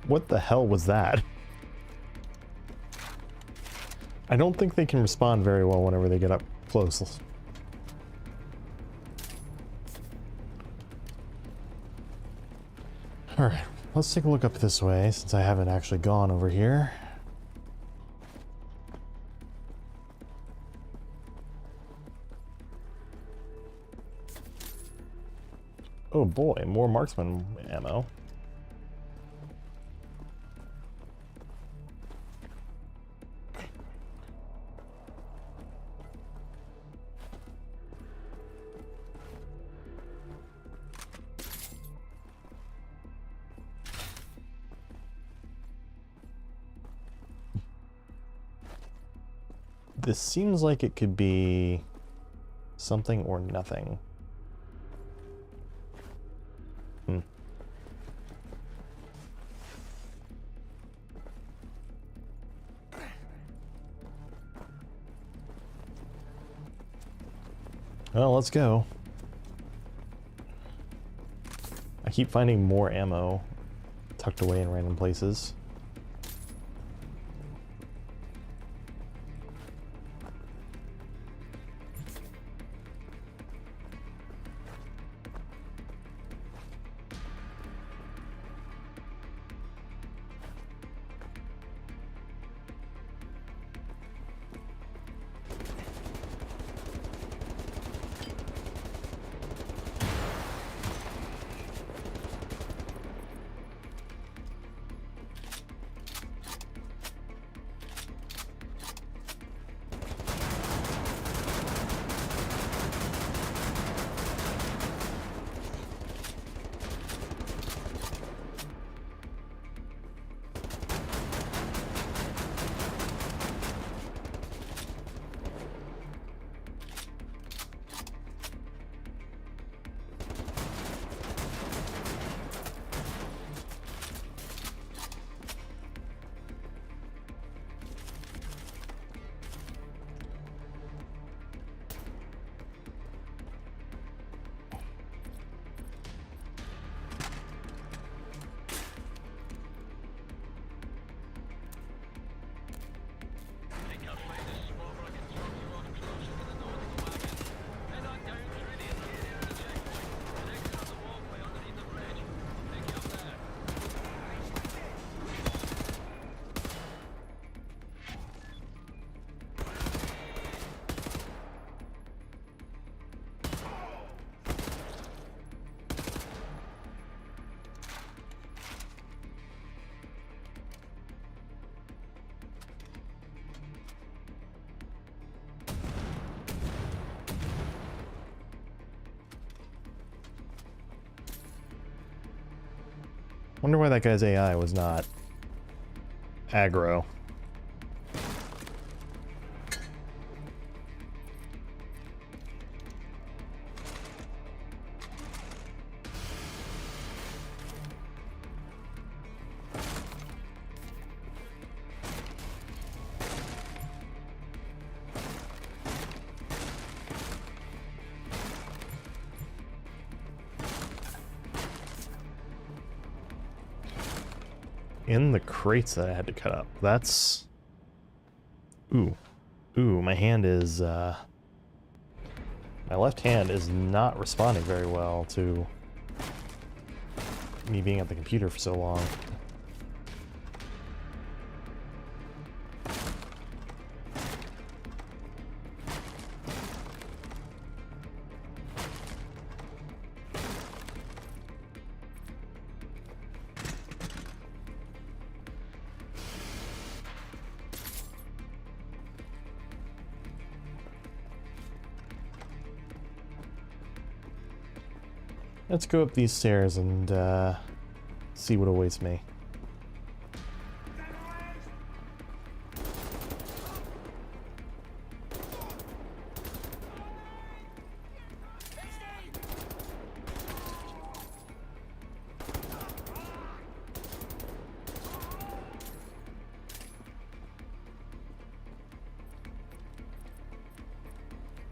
What the hell was that? I don't think they can respond very well whenever they get up close. Alright, let's take a look up this way, since I haven't actually gone over here. Oh boy, more marksman ammo. This seems like it could be something or nothing. Well, let's go. I keep finding more ammo tucked away in random places. Wonder why that guy's AI was not aggro. In the crates that I had to cut up. That's... Ooh. Ooh, my hand is, my left hand is not responding very well to me being at the computer for so long. Let's go up these stairs and see what awaits me.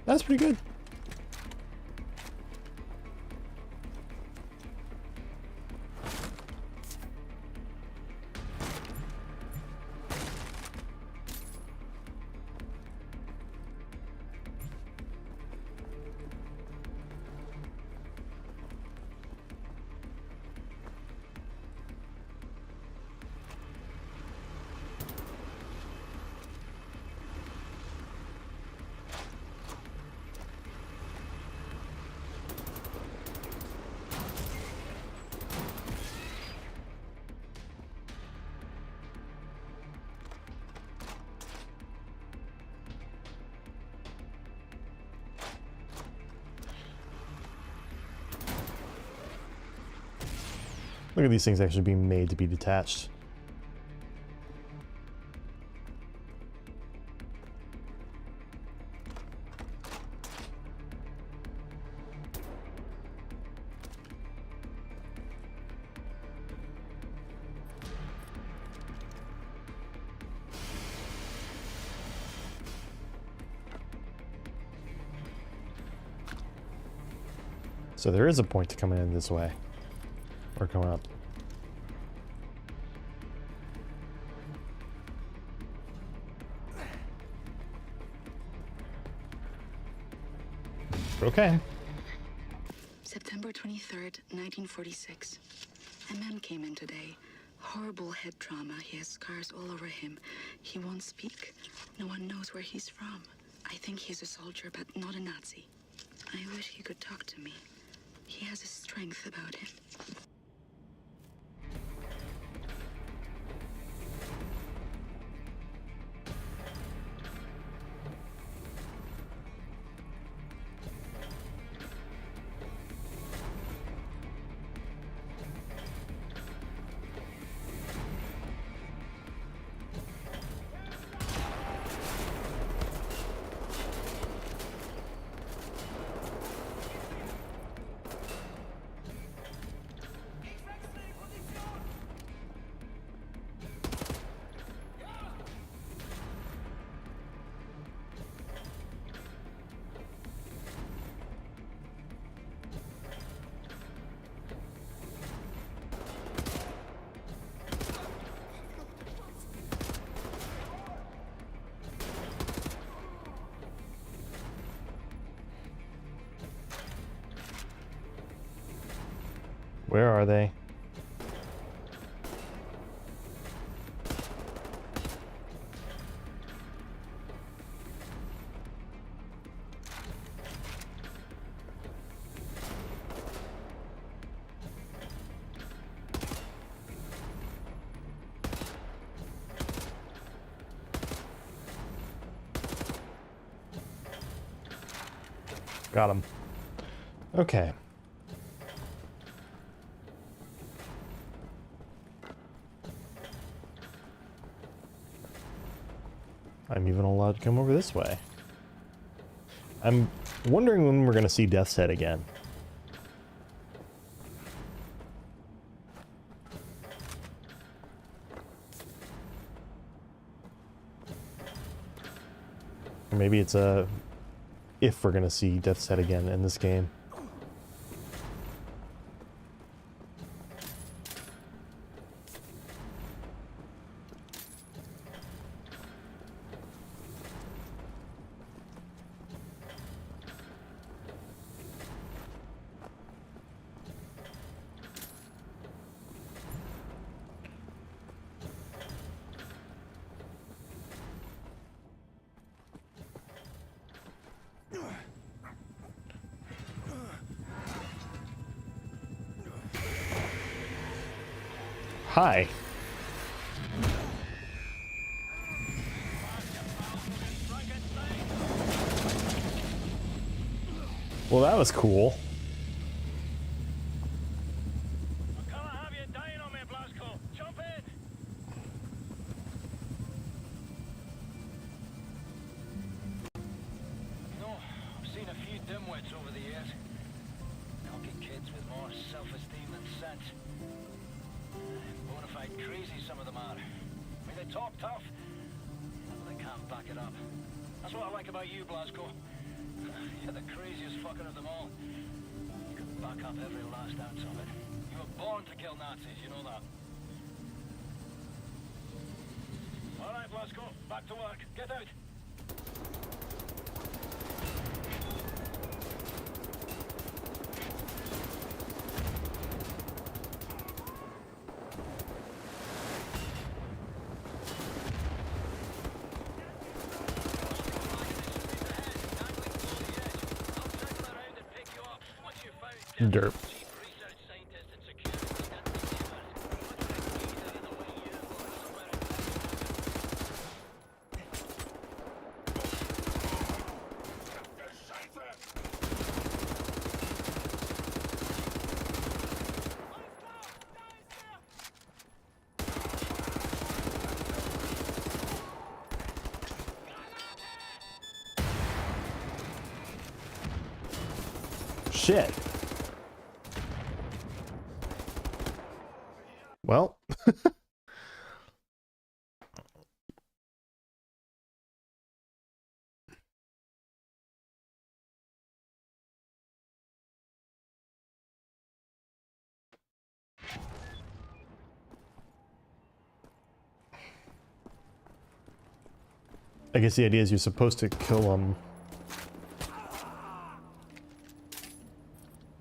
That's pretty good. Look at these things actually being made to be detached. So there is a point to coming in this way. Or going up. Okay. September 23rd, 1946. A man came in today. Horrible head trauma. He has scars all over him. He won't speak. No one knows where he's from. I think he's a soldier, but not a Nazi. I wish he could talk to me. He has a strength about him. Where are they? Got him. Okay. I'm even allowed to come over this way. I'm wondering when we're going to see Death's Head again. Or maybe it's if we're going to see Death's Head again in this game. Hi. Well, that was cool. Back to work. Get out. Derp. shit. Well. I guess the idea is you're supposed to kill them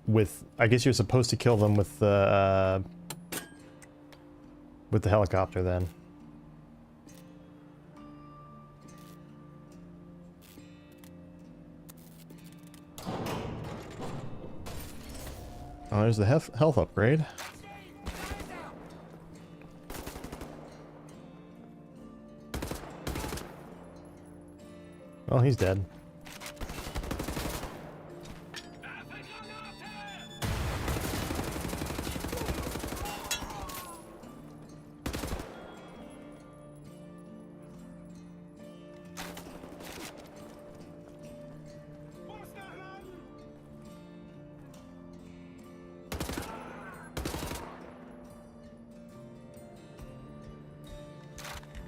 with... I guess you're supposed to kill them with the helicopter then. Oh, there's the health upgrade. Well, he's dead.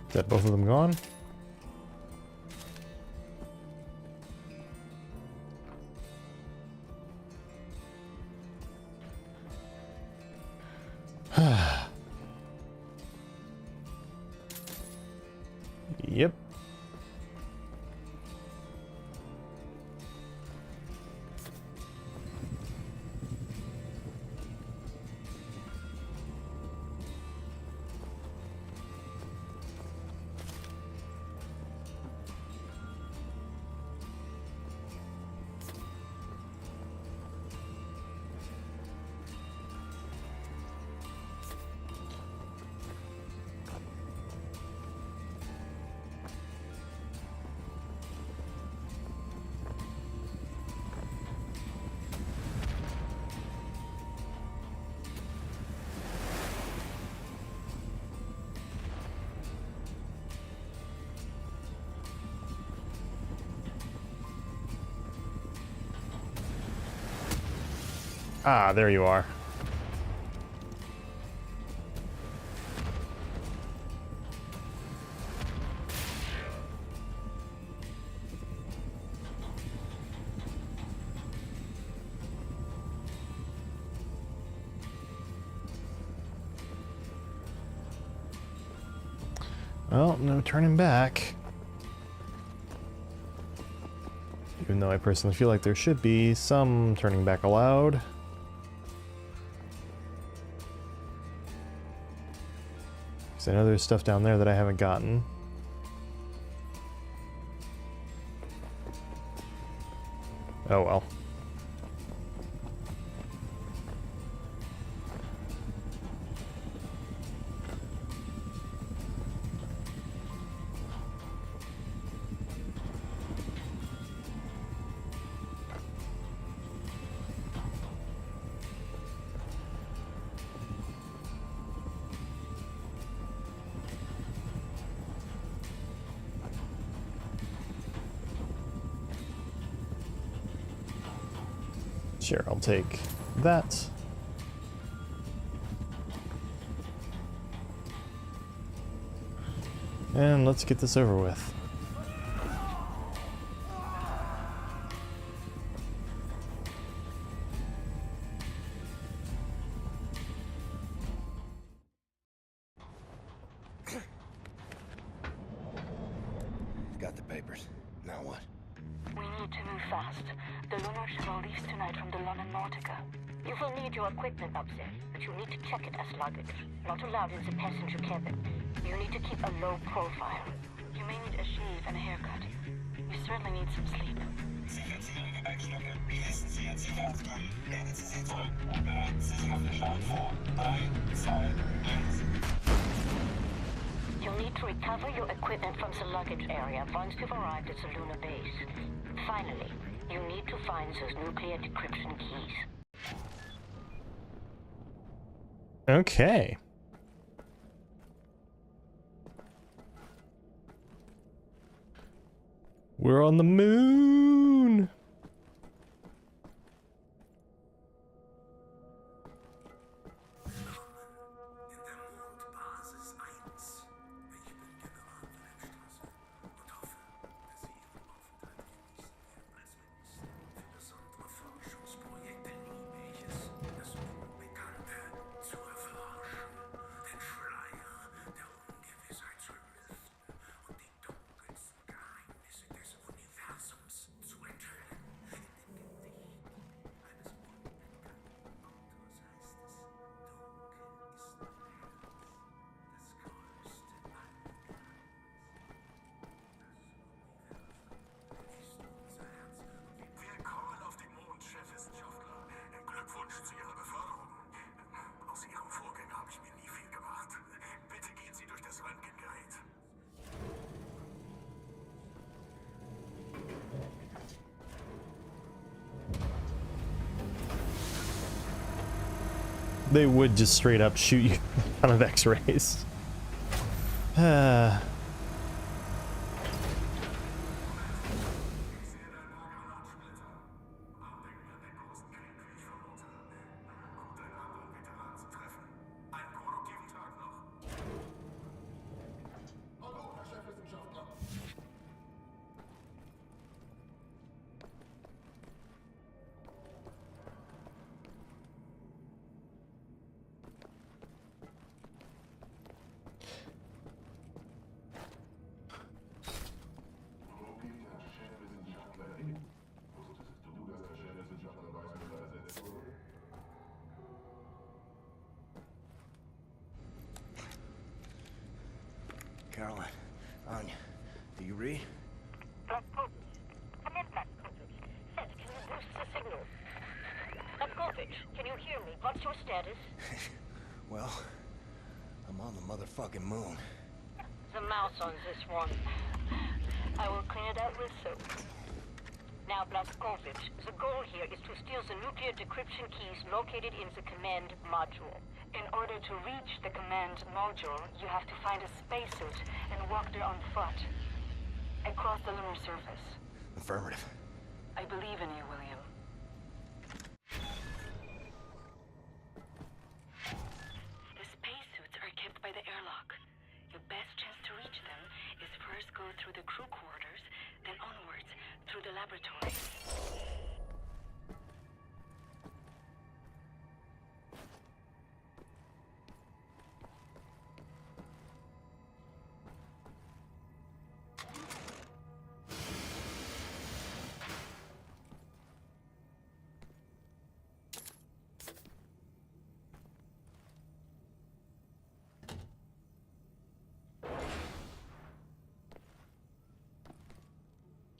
Is that both of them gone? Yep. Ah, there you are. Well, no turning back. Even though I personally feel like there should be some turning back allowed. I know there's stuff down there that I haven't gotten. Oh well. Sure, I'll take that. And let's get this over with. Got the papers. Now what? We need to move fast. The lunar shuttle leaves tonight from the London Nautica. You will need your equipment up there, but you need to check it as luggage. Not allowed in the passenger cabin. You need to keep a low profile. You may need a shave and a haircut. You certainly need some sleep. You'll need to recover your equipment from the luggage area once you've arrived at the lunar base. Finally, you need to find those nuclear decryption keys. Okay. We're on the moon. They would just straight up shoot you a ton of X-rays. Caroline, Anya, do you read? Come in, Blazkowicz. Seth, can you boost the signal? Blazkowicz, can you hear me? What's your status? Well, I'm on the motherfucking moon. The mouse on this one. I will clean it out with soap. Now, Blazkowicz, the goal here is to steal the nuclear decryption keys located in the command module. In order to reach the command module, you have to find a spacesuit and walk there on foot. Across the lunar surface. Affirmative. I believe in you, William. The spacesuits are kept by the airlock. Your best chance to reach them is first go through the crew quarters, then onwards through the laboratory.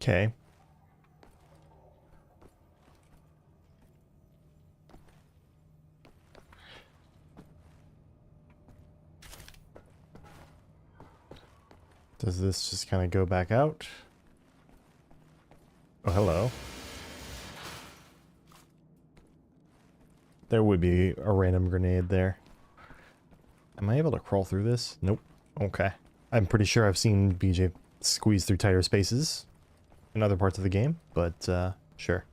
Okay. Does this just kind of go back out? Oh, hello. There would be a random grenade there. Am I able to crawl through this? Nope. Okay. I'm pretty sure I've seen BJ squeeze through tighter spaces in other parts of the game, but sure.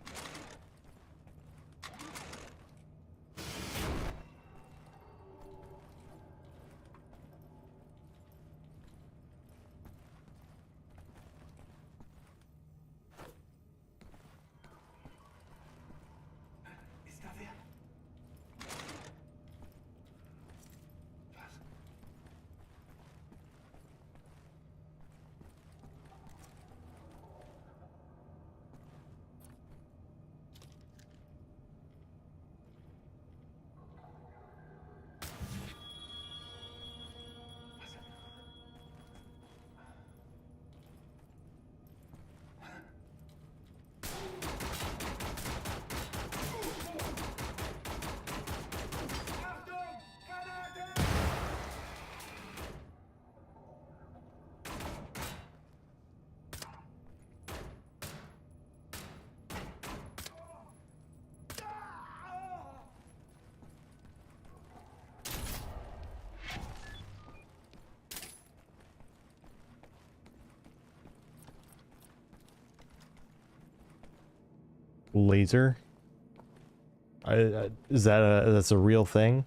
Laser? Is that that's a real thing?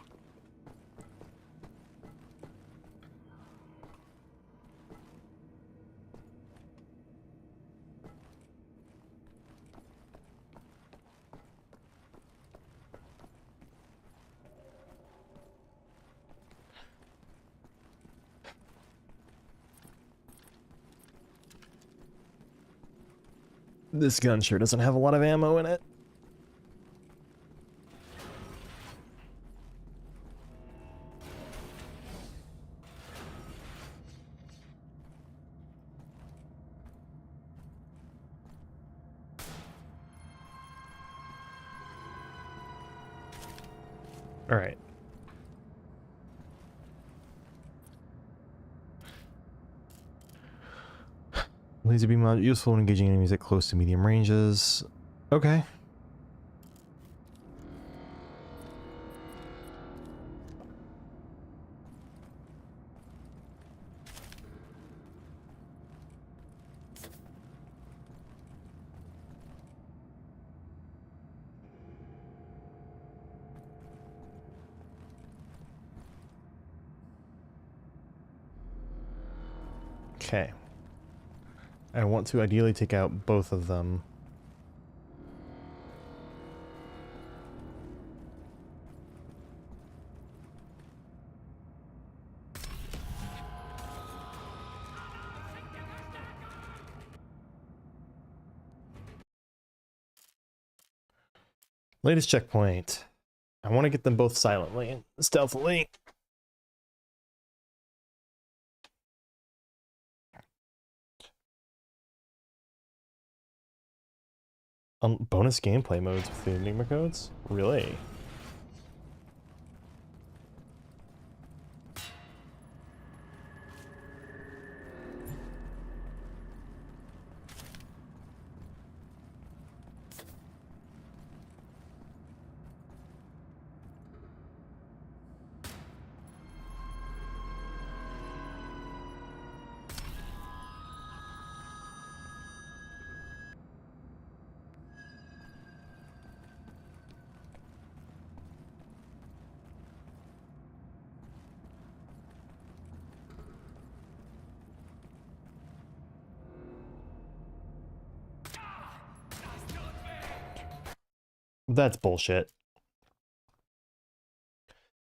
This gun sure doesn't have a lot of ammo in it. All right. Laser beam mod useful when engaging enemies at close to medium ranges. Okay. Okay. I want to ideally take out both of them. Latest checkpoint. I want to get them both silently and stealthily. Bonus gameplay modes with the Enigma codes? Really? That's bullshit.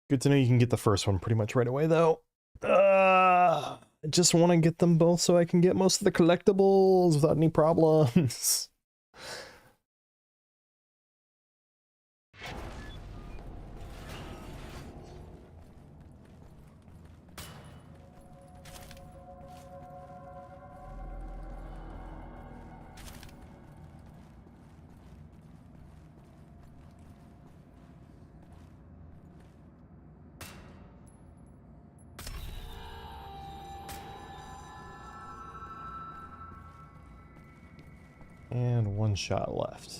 Good to know you can get the first one pretty much right away, though. I just want to get them both so I can get most of the collectibles without any problems. And one shot left.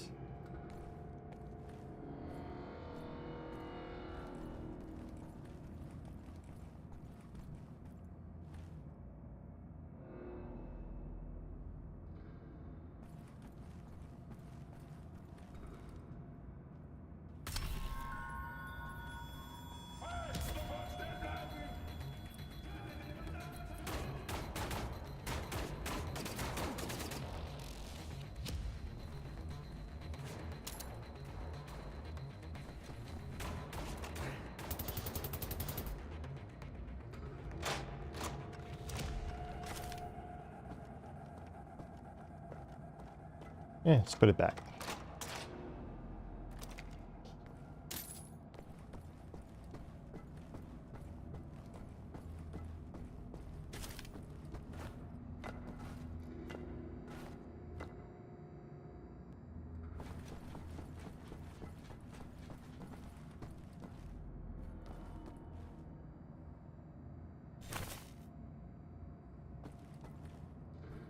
Yeah, just put it back.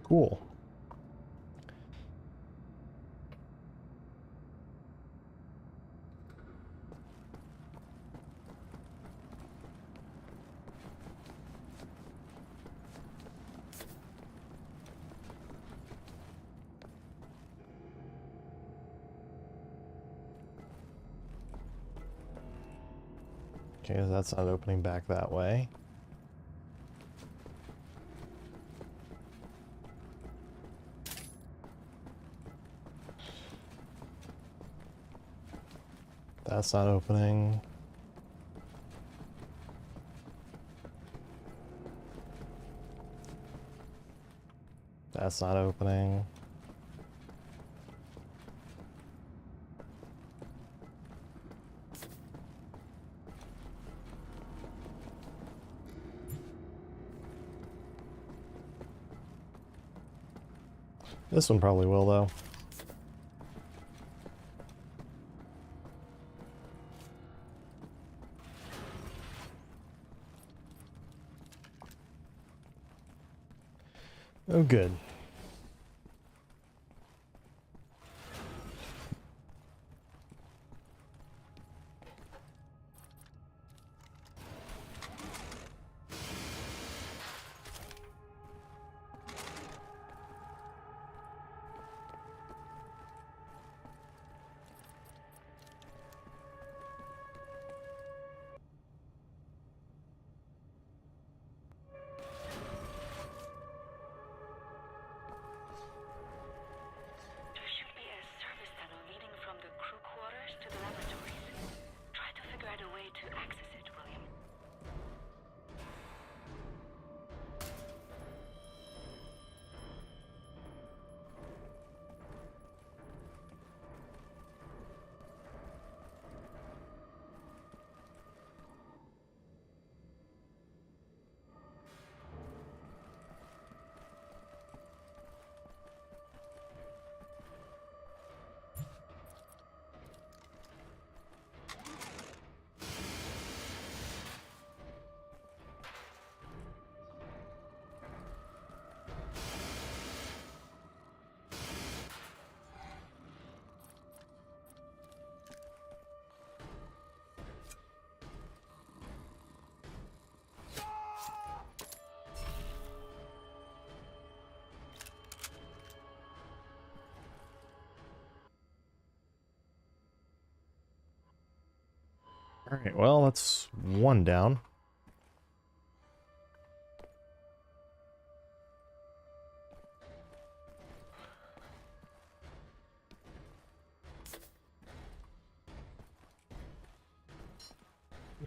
Cool. Okay, so that's not opening back that way. That's not opening. That's not opening. This one probably will, though. Oh, good. Alright, well, that's one down.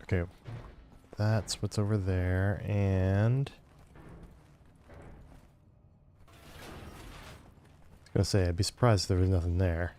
Okay, that's what's over there, and I was gonna say, I'd be surprised if there was nothing there.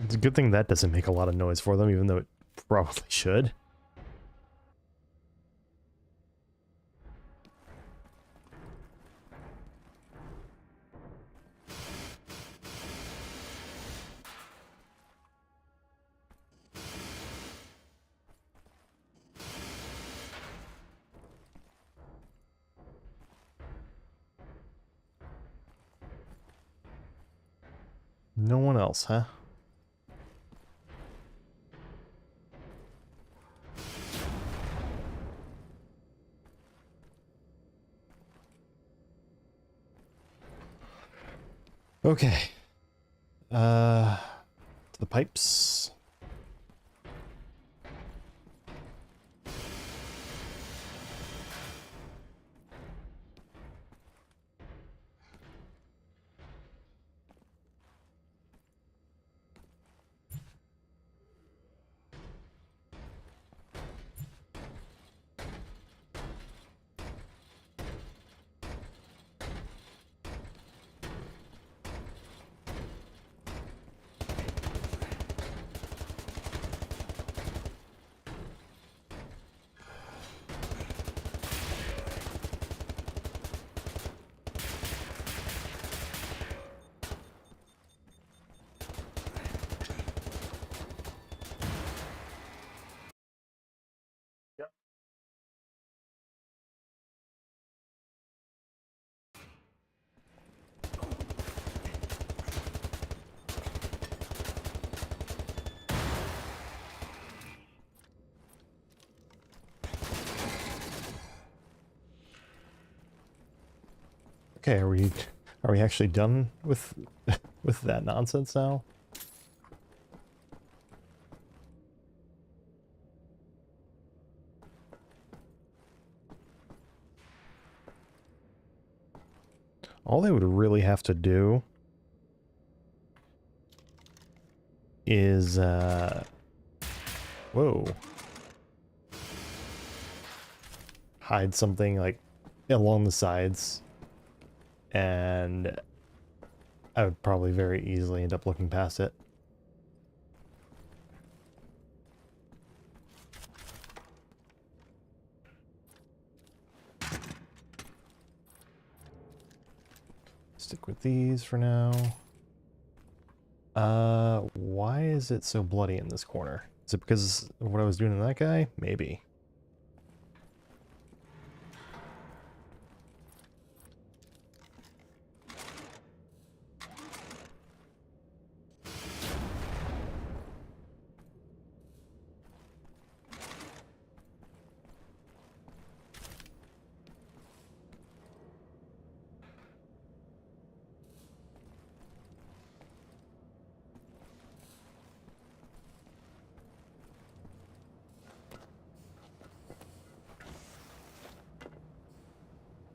It's a good thing that doesn't make a lot of noise for them, even though it probably should. No one else, huh? Okay. To the pipes. Okay, are we actually done with with that nonsense now? All they would really have to do is whoa. Hide something like along the sides, and I would probably very easily end up looking past it. Stick with these for now. Why is it so bloody in this corner? Is it because of what I was doing to that guy? Maybe.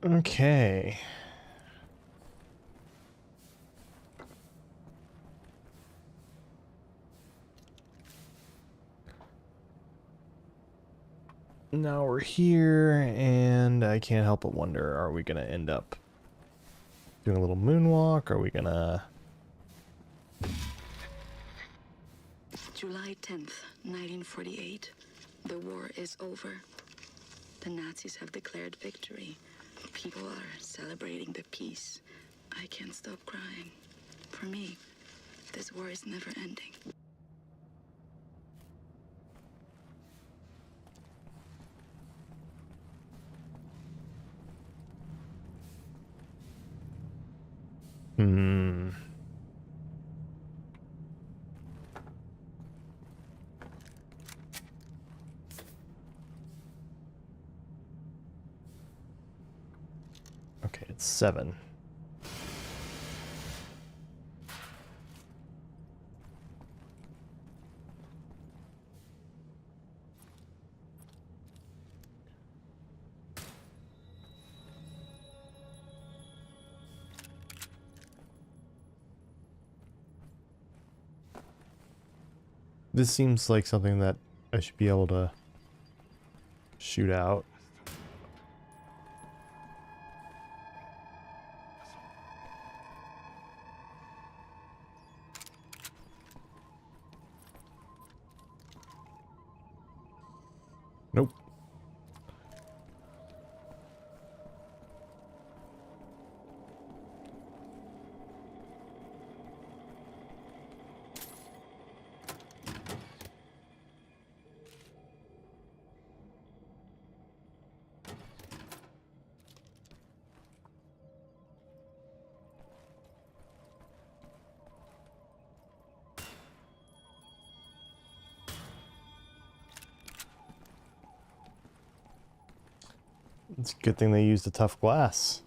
Okay. Now we're here, and I can't help but wonder, are we gonna end up doing a little moonwalk? Are we gonna... July 10th, 1948. The war is over. The Nazis have declared victory. People are celebrating the peace. I can't stop crying. For me, this war is never ending. Hmm. Okay, it's 7. This seems like something that I should be able to shoot out. Nope. It's a good thing they used a tough glass.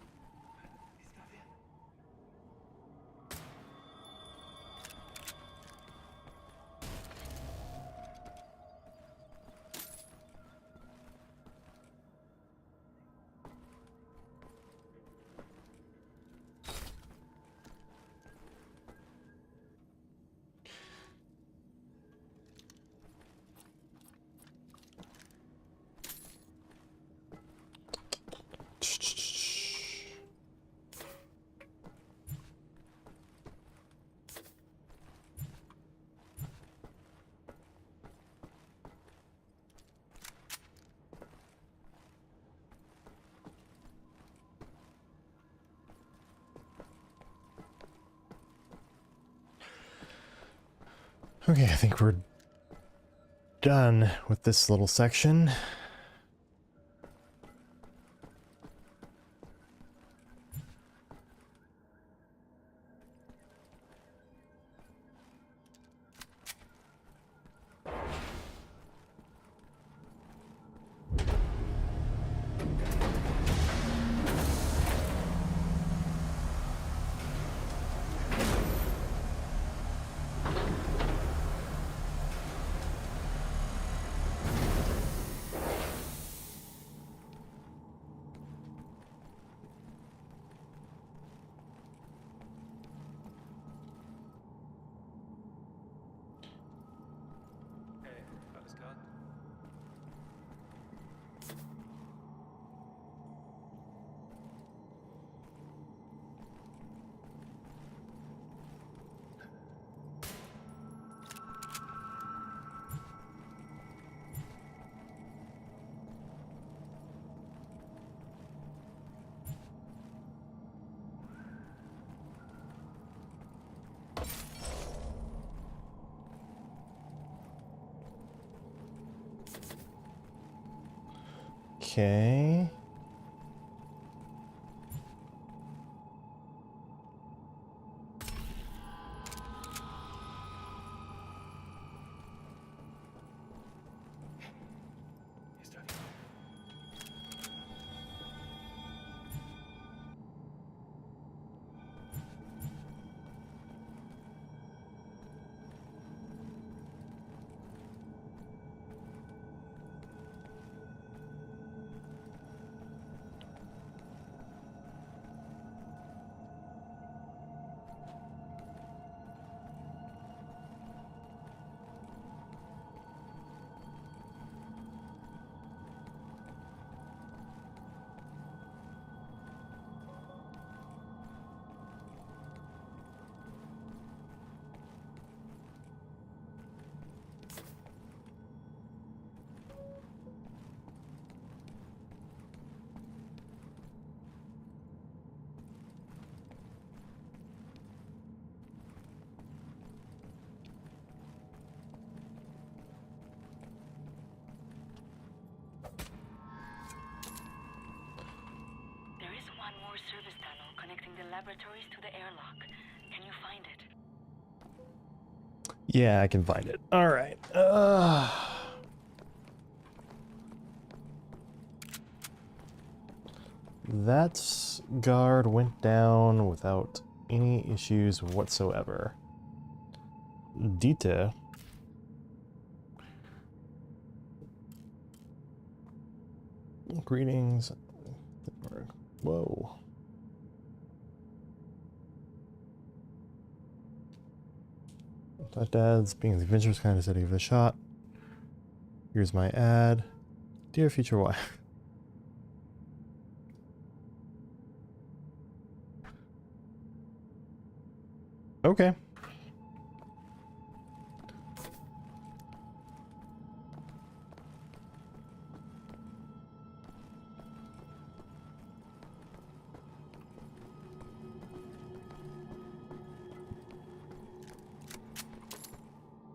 Okay, I think we're done with this little section. Okay. laboratories to the airlock. Can you find it? Yeah, I can find it. All right. That guard went down without any issues whatsoever. Dita. Greetings. Whoa. That dad's being the adventurous kind of said he gave it a shot. Here's my ad. Dear future wife. Okay.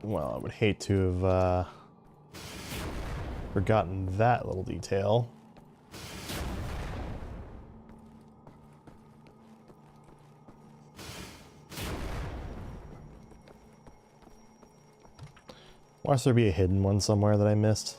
Well, I would hate to have forgotten that little detail. Why should there be a hidden one somewhere that I missed?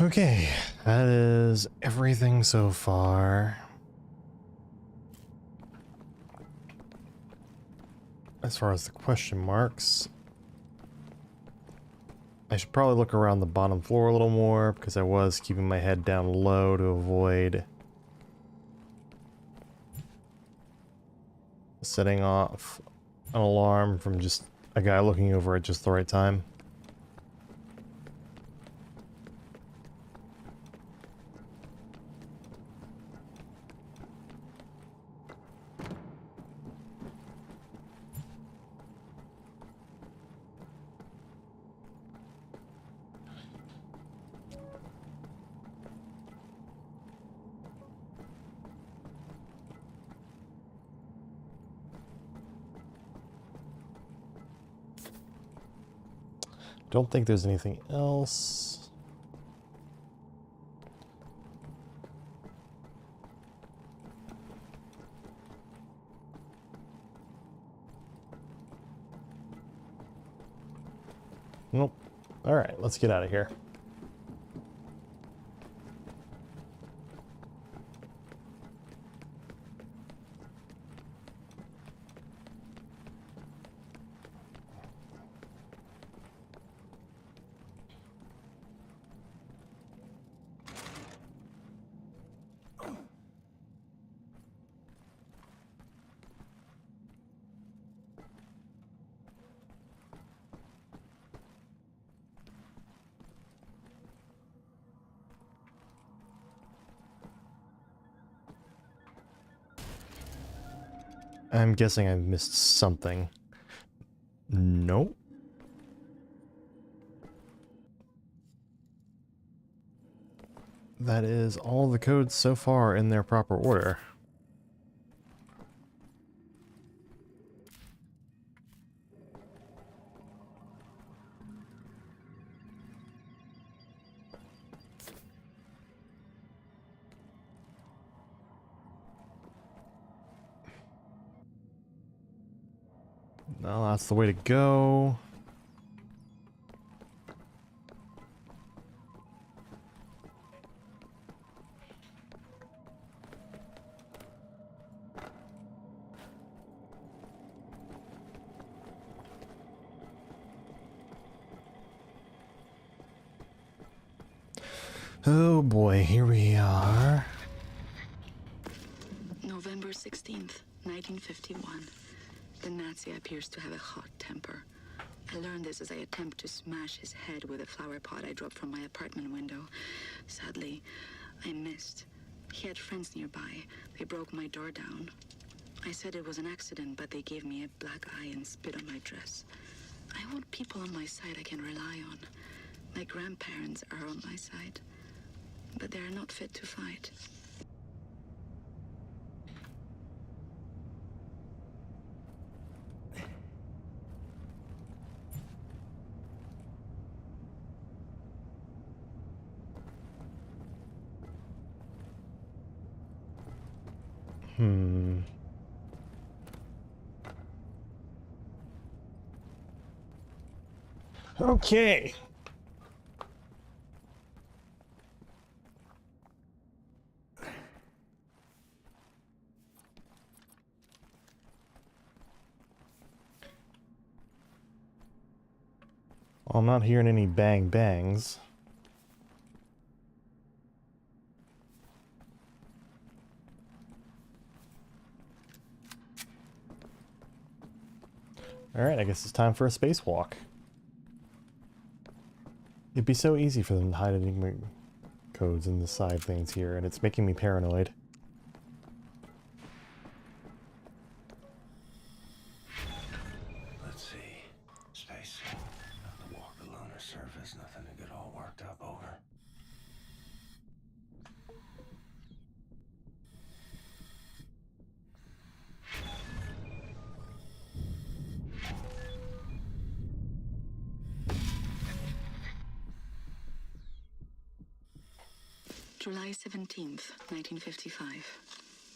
Okay, that is everything so far. As far as the question marks, I should probably look around the bottom floor a little more because I was keeping my head down low to avoid setting off an alarm from just a guy looking over at just the right time. Don't think there's anything else. Nope. All right, let's get out of here. I'm guessing I've missed something. Nope. That is all the codes so far in their proper order. Well, that's the way to go. Oh boy, here we are. November 16th, 1951. The Nazi appears to have a hot temper. I learned this as I attempt to smash his head with a flower pot I dropped from my apartment window. Sadly, I missed. He had friends nearby. They broke my door down. I said it was an accident, but they gave me a black eye and spit on my dress. I want people on my side I can rely on. My grandparents are on my side, but they are not fit to fight. Okay. Well, I'm not hearing any bang bangs. Alright, I guess it's time for a spacewalk. It'd be so easy for them to hide enigma codes in the side things here, and it's making me paranoid. Let's see. Space. Have to walk the lunar surface, nothing to get all worked up over. July 17th, 1955.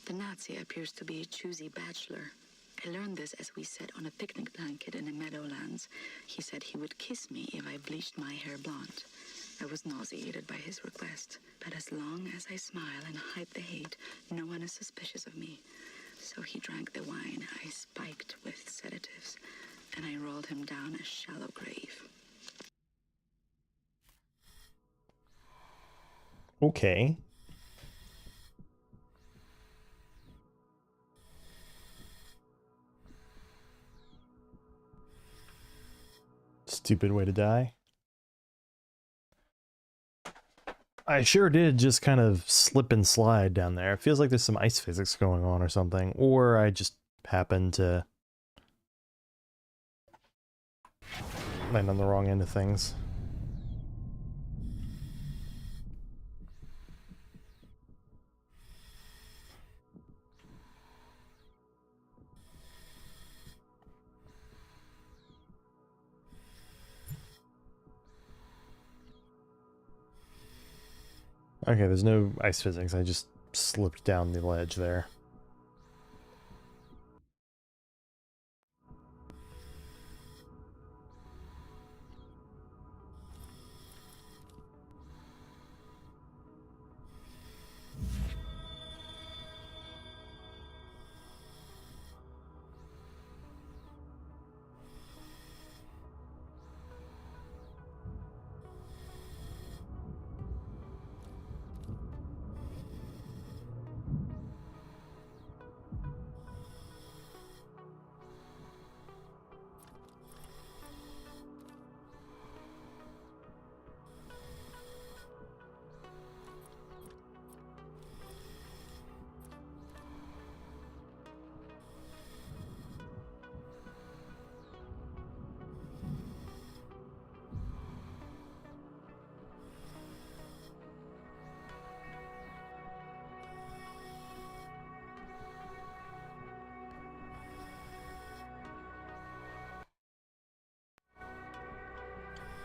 The Nazi appears to be a choosy bachelor. I learned this as we sat on a picnic blanket in the meadowlands. He said he would kiss me if I bleached my hair blonde. I was nauseated by his request, but as long as I smile and hide the hate, no one is suspicious of me. So he drank the wine I spiked with sedatives, and I rolled him down a shallow grave. Okay. Stupid way to die. I sure did just kind of slip and slide down there. It feels like there's some ice physics going on or something, or I just happened to land on the wrong end of things. Okay, there's no ice physics. I just slipped down the ledge there.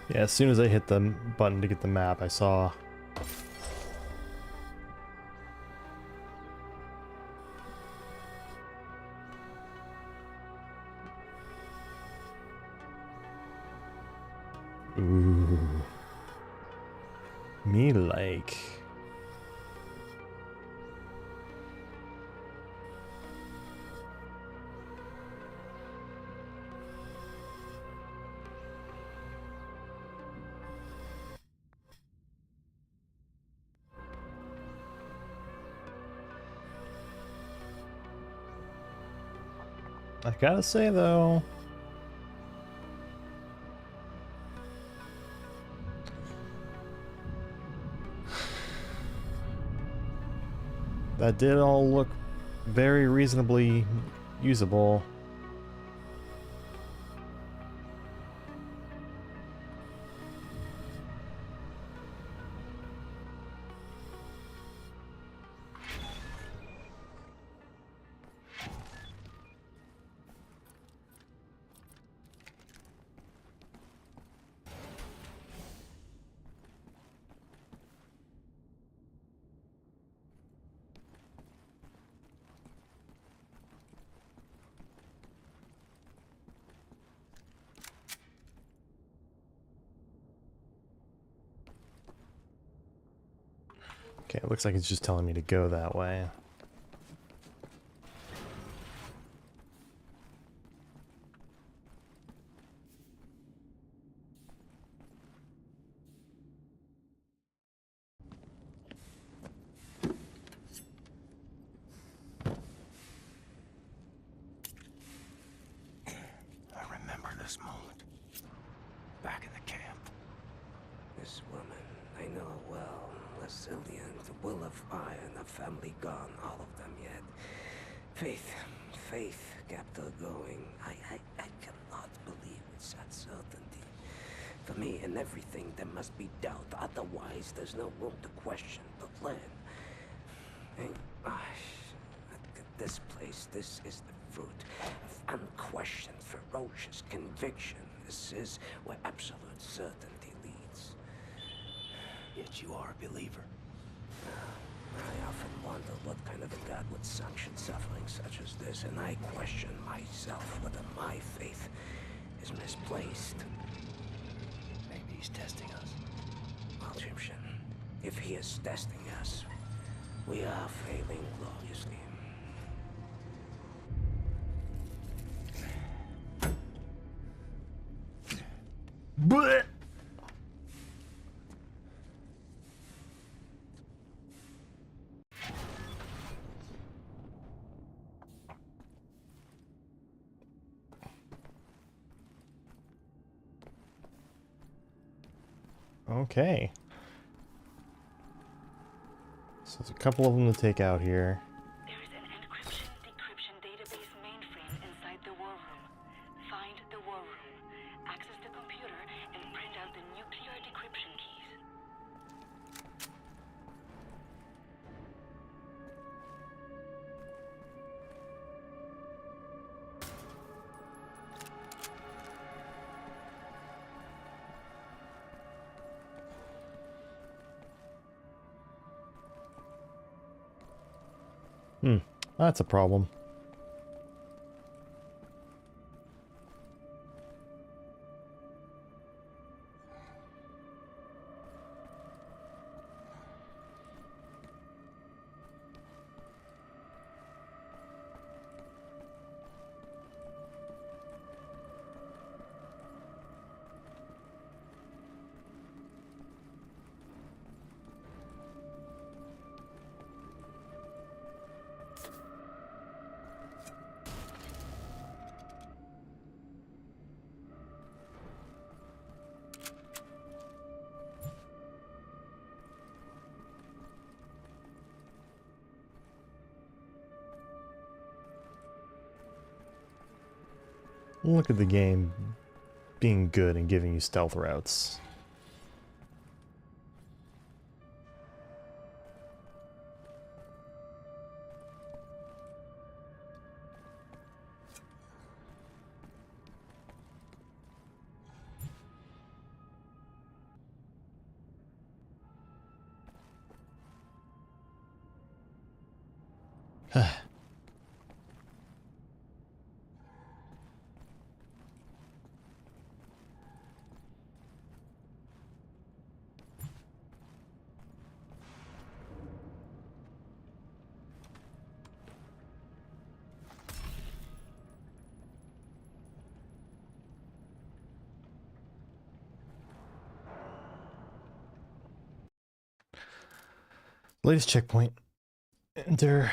Yeah, as soon as I hit the button to get the map, I saw... Ooh. Me like... I gotta say though, That did all look very reasonably usable. Okay, it looks like it's just telling me to go that way. I remember this moment. Back in the camp. This woman, I know her well. Resilient, the will of iron, a family gone, all of them yet. Faith kept her going. I cannot believe it's that certainty. For me, in everything, there must be doubt. Otherwise, there's no room to question the plan. And, this place, this is the fruit of unquestioned, ferocious conviction. This is where absolute certainty leads. Yet you are a believer. I often wonder what kind of a God would sanction suffering such as this, and I question myself whether my faith is misplaced. Maybe he's testing us. Well, Egyptian, if he is testing us, we are failing gloriously. Blech! Okay. So there's a couple of them to take out here. There is an encryption-decryption database mainframe inside the war room. Find the war room, access the computer, and print out the nuclear decryption keys. That's a problem. Look at the game being good and giving you stealth routes. Latest checkpoint. Enter.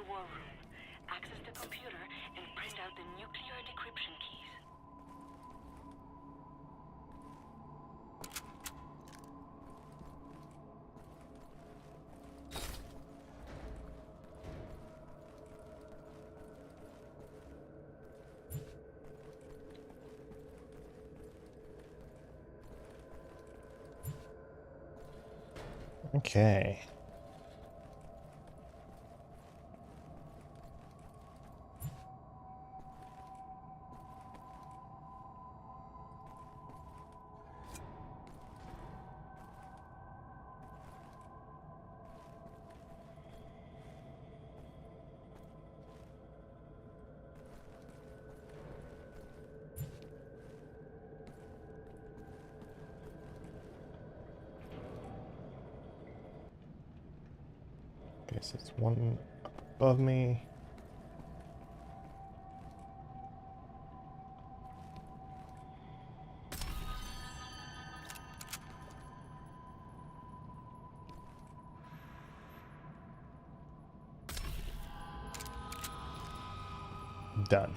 war room. Access the computer and print out the nuclear decryption keys. Okay. Okay, so it's one above me. Done.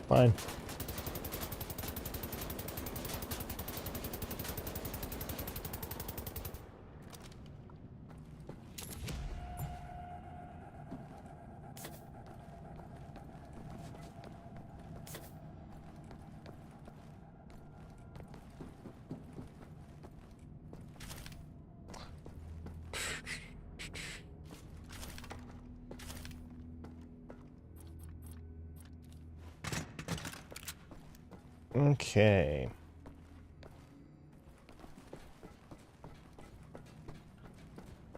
Fine. Okay.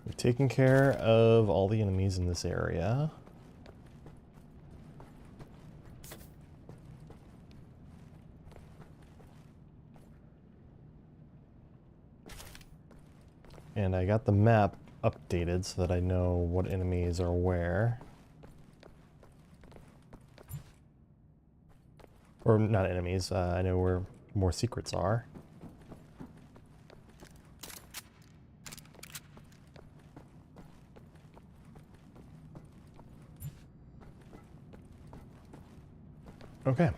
We've taken care of all the enemies in this area. And I got the map updated so that I know what enemies are where. Or not enemies, I know where more secrets are. Okay.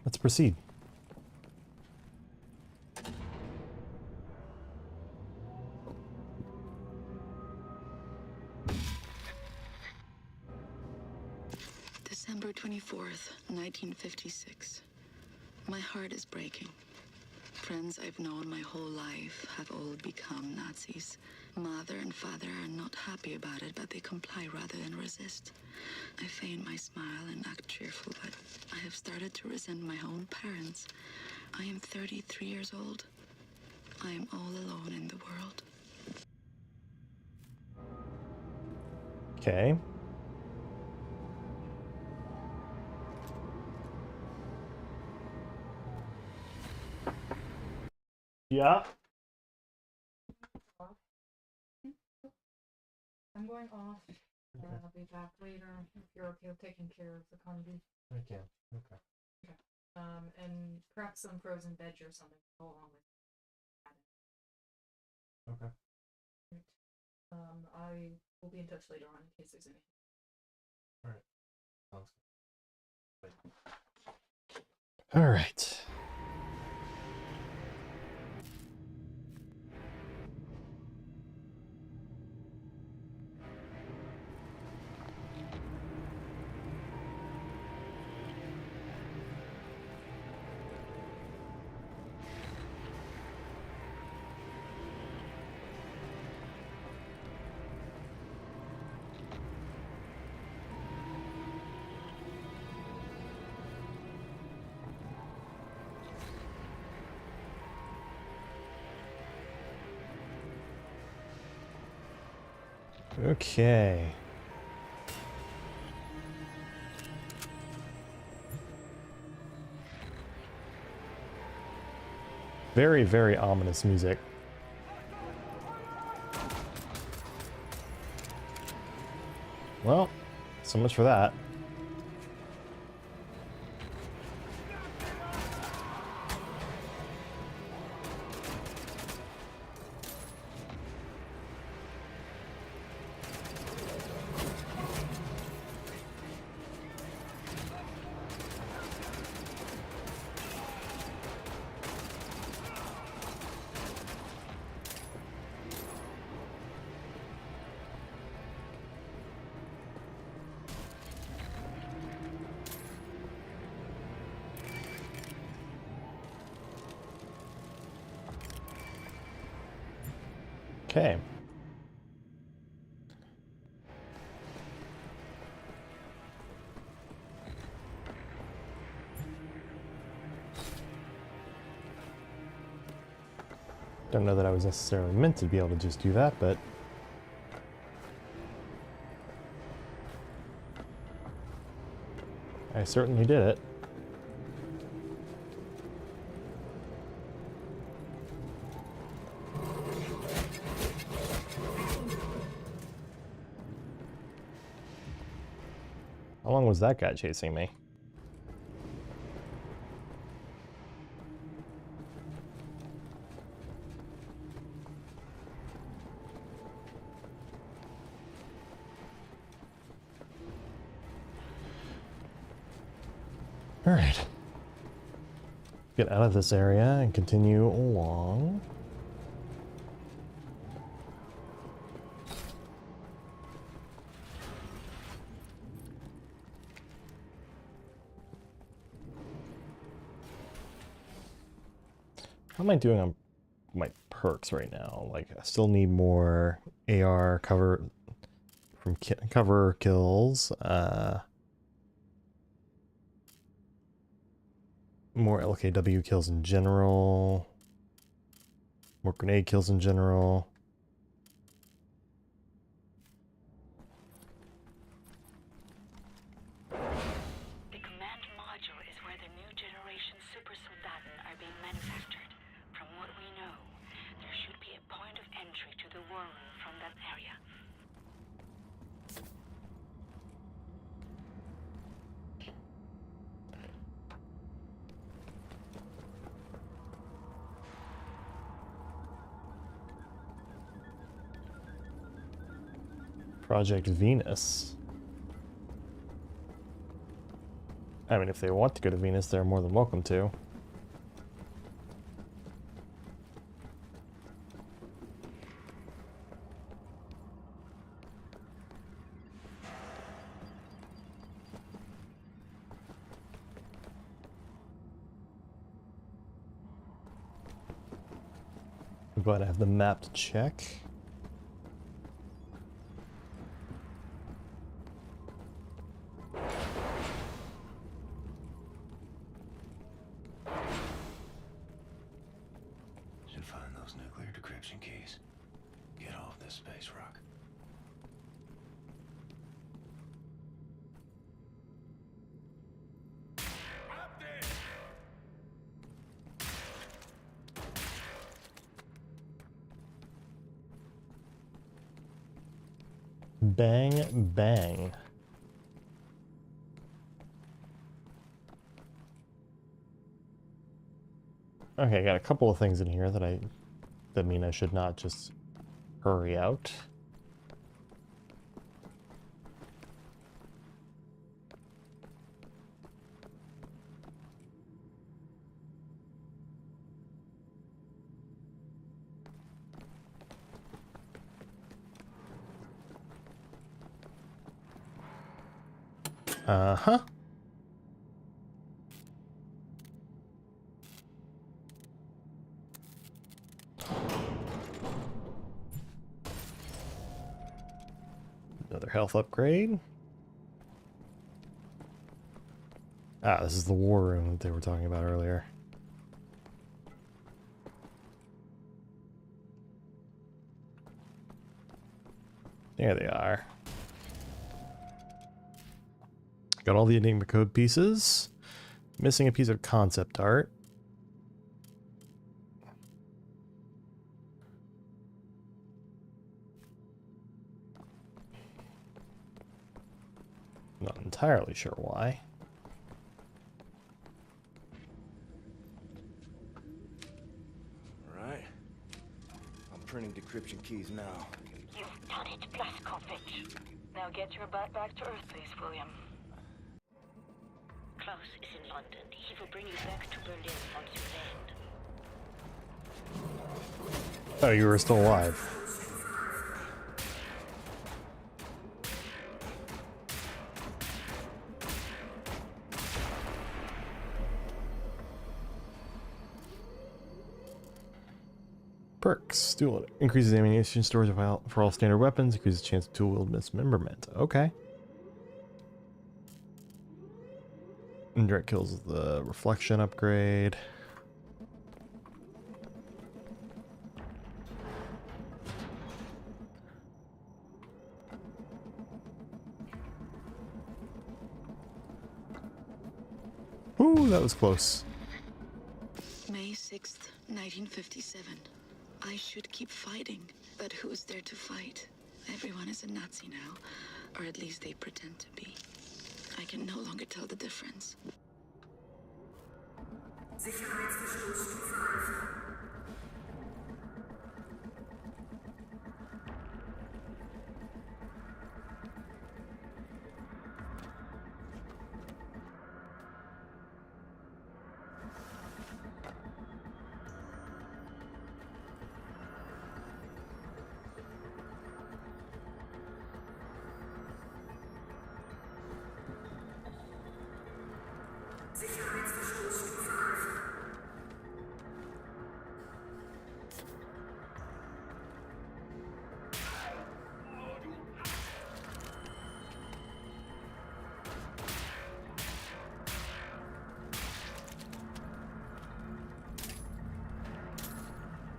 Let's proceed. December 24th, 1956. My heart is breaking. Friends I've known my whole life have all become Nazis. Mother and father are not happy about it, but they comply rather than resist. I feign my smile and act cheerful, but I have started to resent my own parents. I am 33 years old. I am all alone in the world. Okay. Yeah. I'm going off. I'll be back later if you're okay with taking care of the convy. I can. Okay. Okay. And perhaps some frozen veg or something to go along with Okay. it. I will be in touch later on in case there's anything. All right. Sounds good. All right. Okay. Very, very ominous music. Well, so much for that. Okay. Don't know that I was necessarily meant to be able to just do that, but I certainly did it. How long was that guy chasing me? All right. Get out of this area and continue along. How am I doing on my perks right now? Like, I still need more AR cover from cover kills. More LKW kills in general. More grenade kills in general. The command module is where the new generation super soldaten are being manufactured. From what we know, there should be a point of entry to the war room from that area. Project Venus. I mean, if they want to go to Venus, they're more than welcome to. I'm glad I have the map to check. Should find those nuclear decryption keys. Get off this space rock. Bang, bang. Okay, I got a couple of things in here that mean I should not just hurry out. Uh-huh. Another health upgrade. Ah, this is the war room that they were talking about earlier. There they are. Got all the Enigma code pieces. Missing a piece of concept art. Not entirely sure why. All right. I'm printing decryption keys now. You've done it, Blazkowicz. Now get your butt back to Earth, please, William. Klaus is in London. He will bring you back to Berlin once you land. Oh, you were still alive. Perks. Dual increases ammunition storage for all standard weapons, increases chance of dual wield mismemberment. Okay. Indirect kills the reflection upgrade. Ooh, that was close. May 6th, 1957. I should keep fighting, but who's there to fight? Everyone is a Nazi now, or at least they pretend to be. I can no longer tell the difference.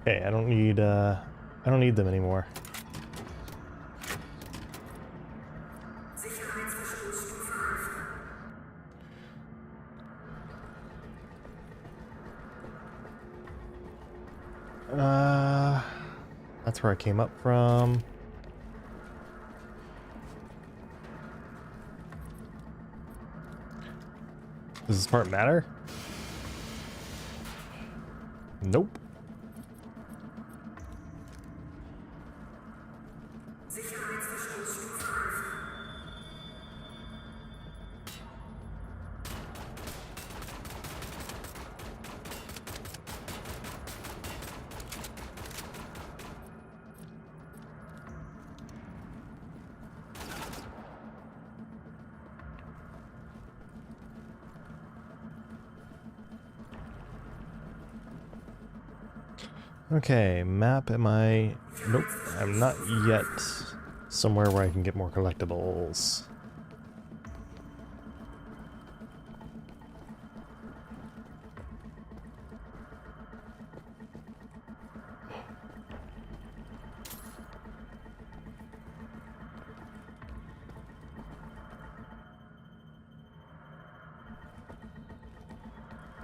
Okay, I don't need them anymore. That's where I came up from. Does this part matter? Nope. Okay, map, am I... Nope, I'm not yet somewhere where I can get more collectibles.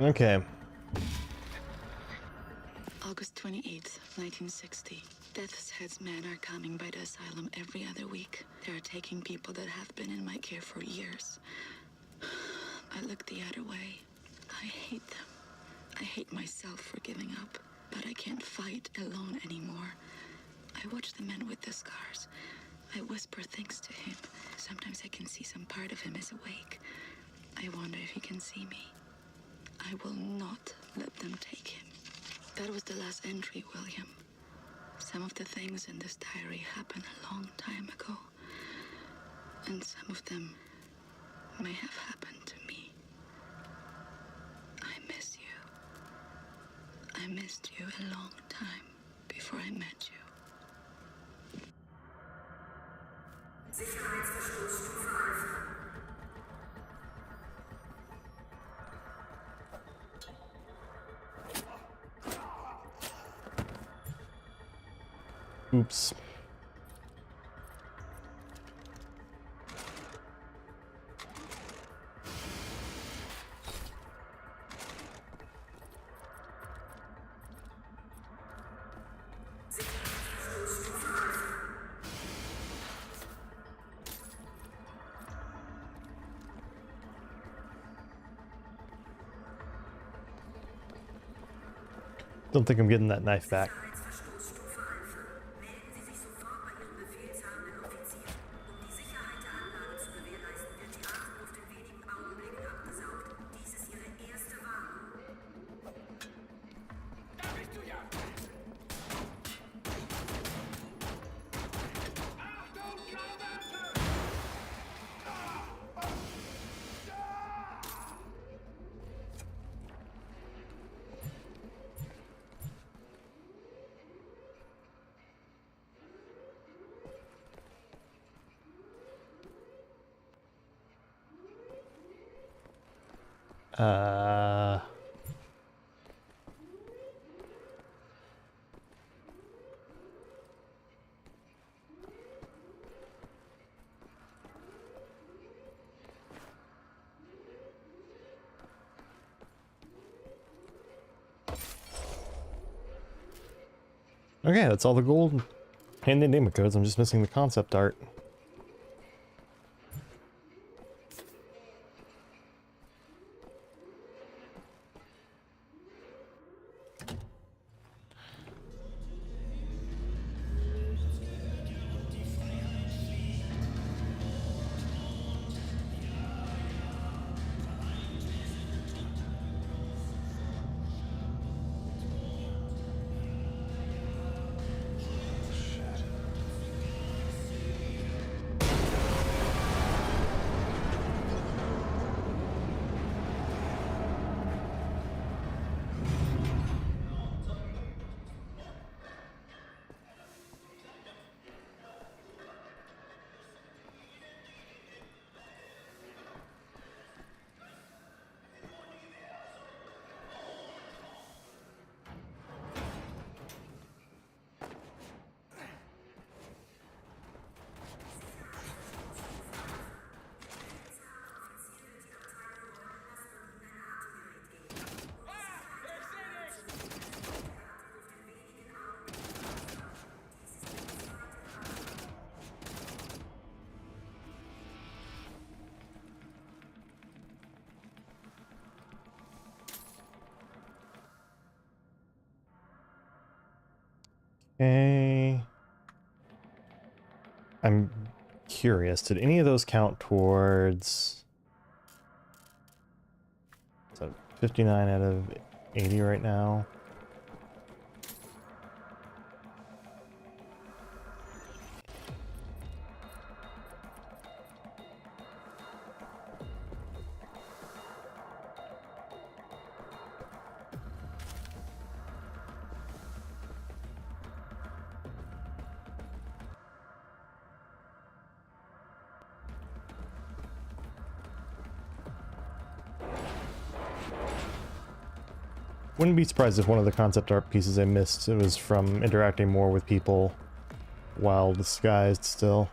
Okay. August 28th, 1960. Death's Head's men are coming by the asylum every other week. They are taking people that have been in my care for years. I look the other way. I hate them. I hate myself for giving up, but I can't fight alone anymore. I watch the men with the scars. I whisper things to him. Sometimes I can see some part of him is awake. I wonder if he can see me. I will not let them take him. That was the last entry, William. Some of the things in this diary happened a long time ago. And some of them may have happened to me. I miss you. I missed you a long time before I met you. Oops. Don't think I'm getting that knife back. Okay, that's all the gold and the enigma codes. I'm just missing the concept art. Okay. I'm curious, did any of those count towards... So 59 out of 80 right now. Wouldn't be surprised if one of the concept art pieces I missed it was from interacting more with people while disguised still.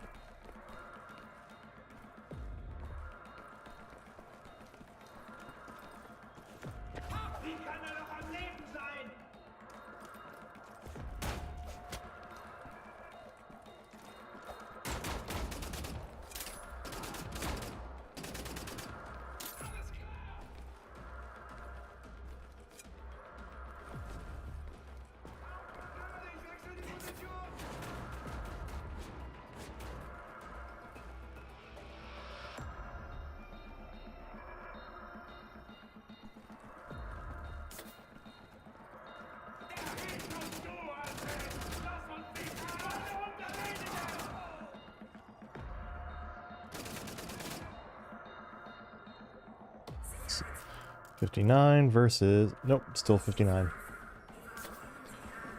$59 versus... Nope, still 59.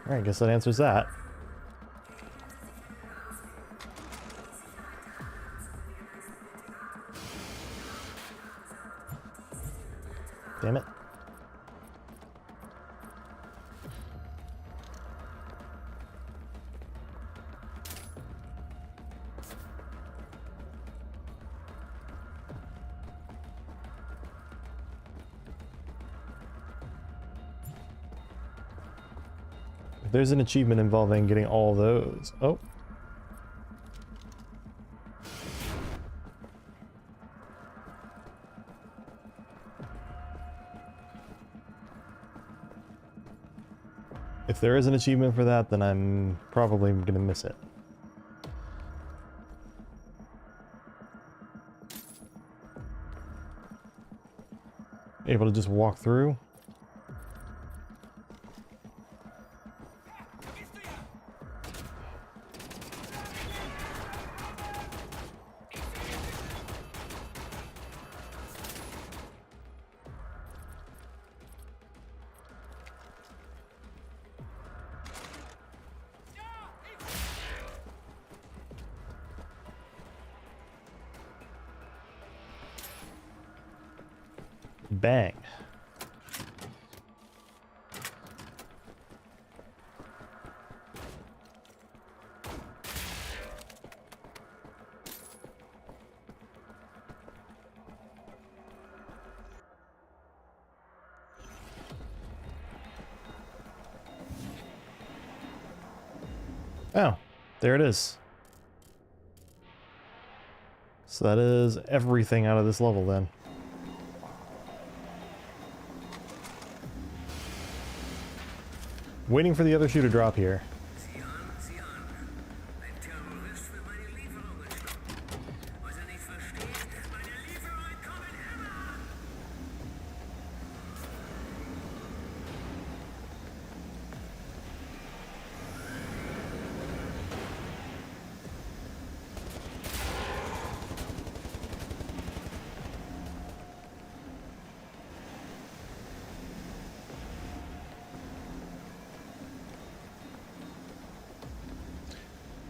Alright, guess that answers that. Damn it. There's an achievement involving getting all those. Oh. If there is an achievement for that, then I'm probably gonna miss it. Able to just walk through. Bang. Oh, there it is. So that is everything out of this level then. Waiting for the other shoe to drop here.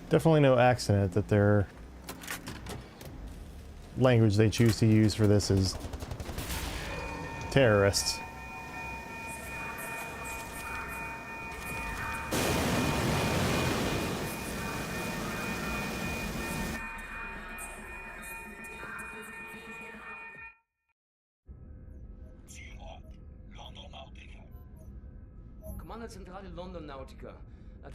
Definitely no accident that their language they choose to use for this is terrorists. Kommandozentrale London Nautica.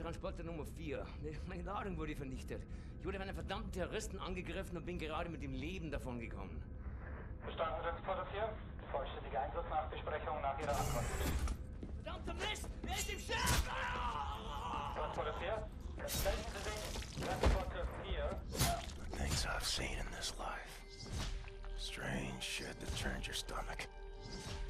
Transporter Nummer 4. Meine Ladung wurde vernichtet. Ich wurde von einem verdammten Terroristen angegriffen und bin gerade mit dem Leben davongekommen. Verstanden, Transporter 4. Vollständige Einsatznachbesprechung nach Ihrer Ankunft. Verdammter Mist! Wer ist im Schiff? Transporter 4. Melden Sie sich. Transporter 4. The things I've seen in this life. Strange shit that turns your stomach.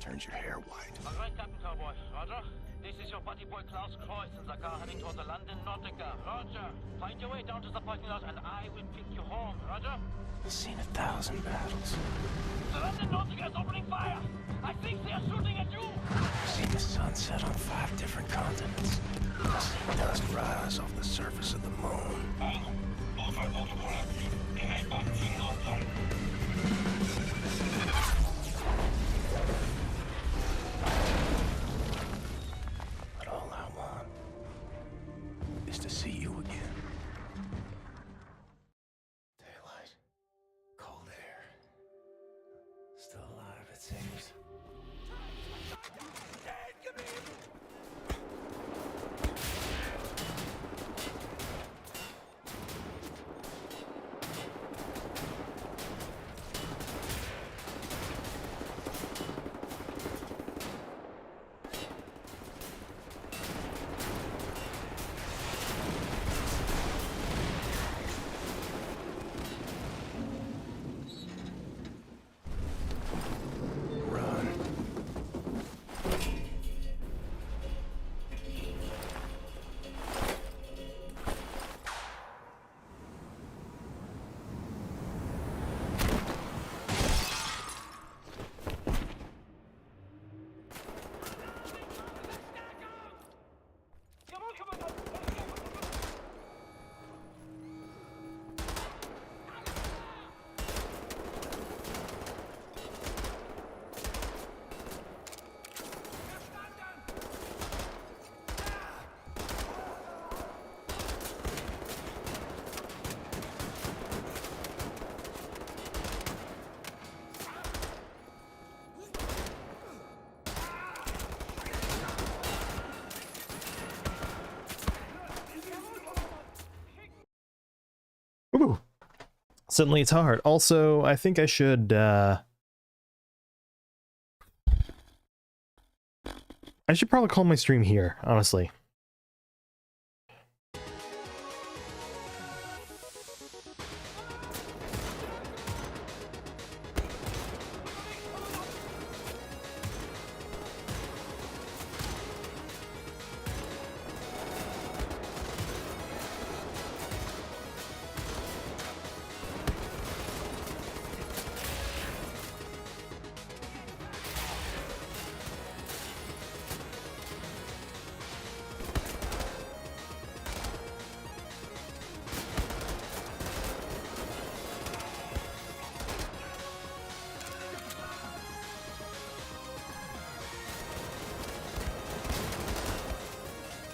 Turns your hair white. All right, Captain Cowboy. Roger. This is your buddy boy Klaus Kreuz in the car heading toward the London Nautica. Roger. Find your way down to the parking lot and I will pick you home. Roger. I've seen 1,000 battles. The London Nautica is opening fire. I think they are shooting at you. I've seen the sun set on 5 different continents. I've seen dust rise off the surface of the moon. But all I want is to see you again. Daylight. Cold air. Still alive, it seems. Ooh. Suddenly it's hard. Also, I think I should, I should probably call my stream here, honestly.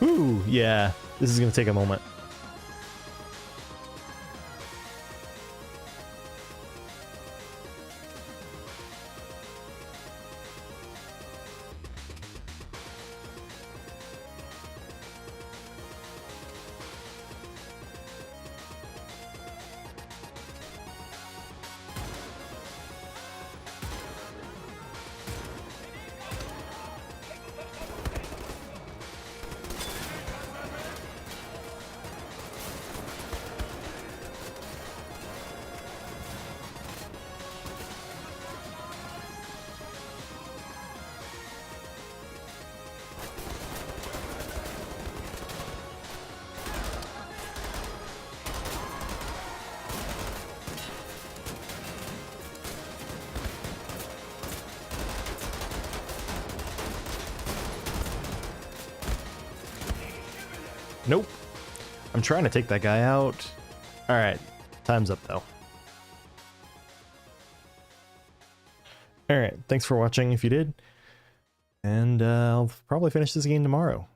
Ooh, yeah. This is gonna take a moment. Nope. I'm trying to take that guy out. Alright. Time's up, though. Alright. Thanks for watching if you did. And I'll probably finish this game tomorrow.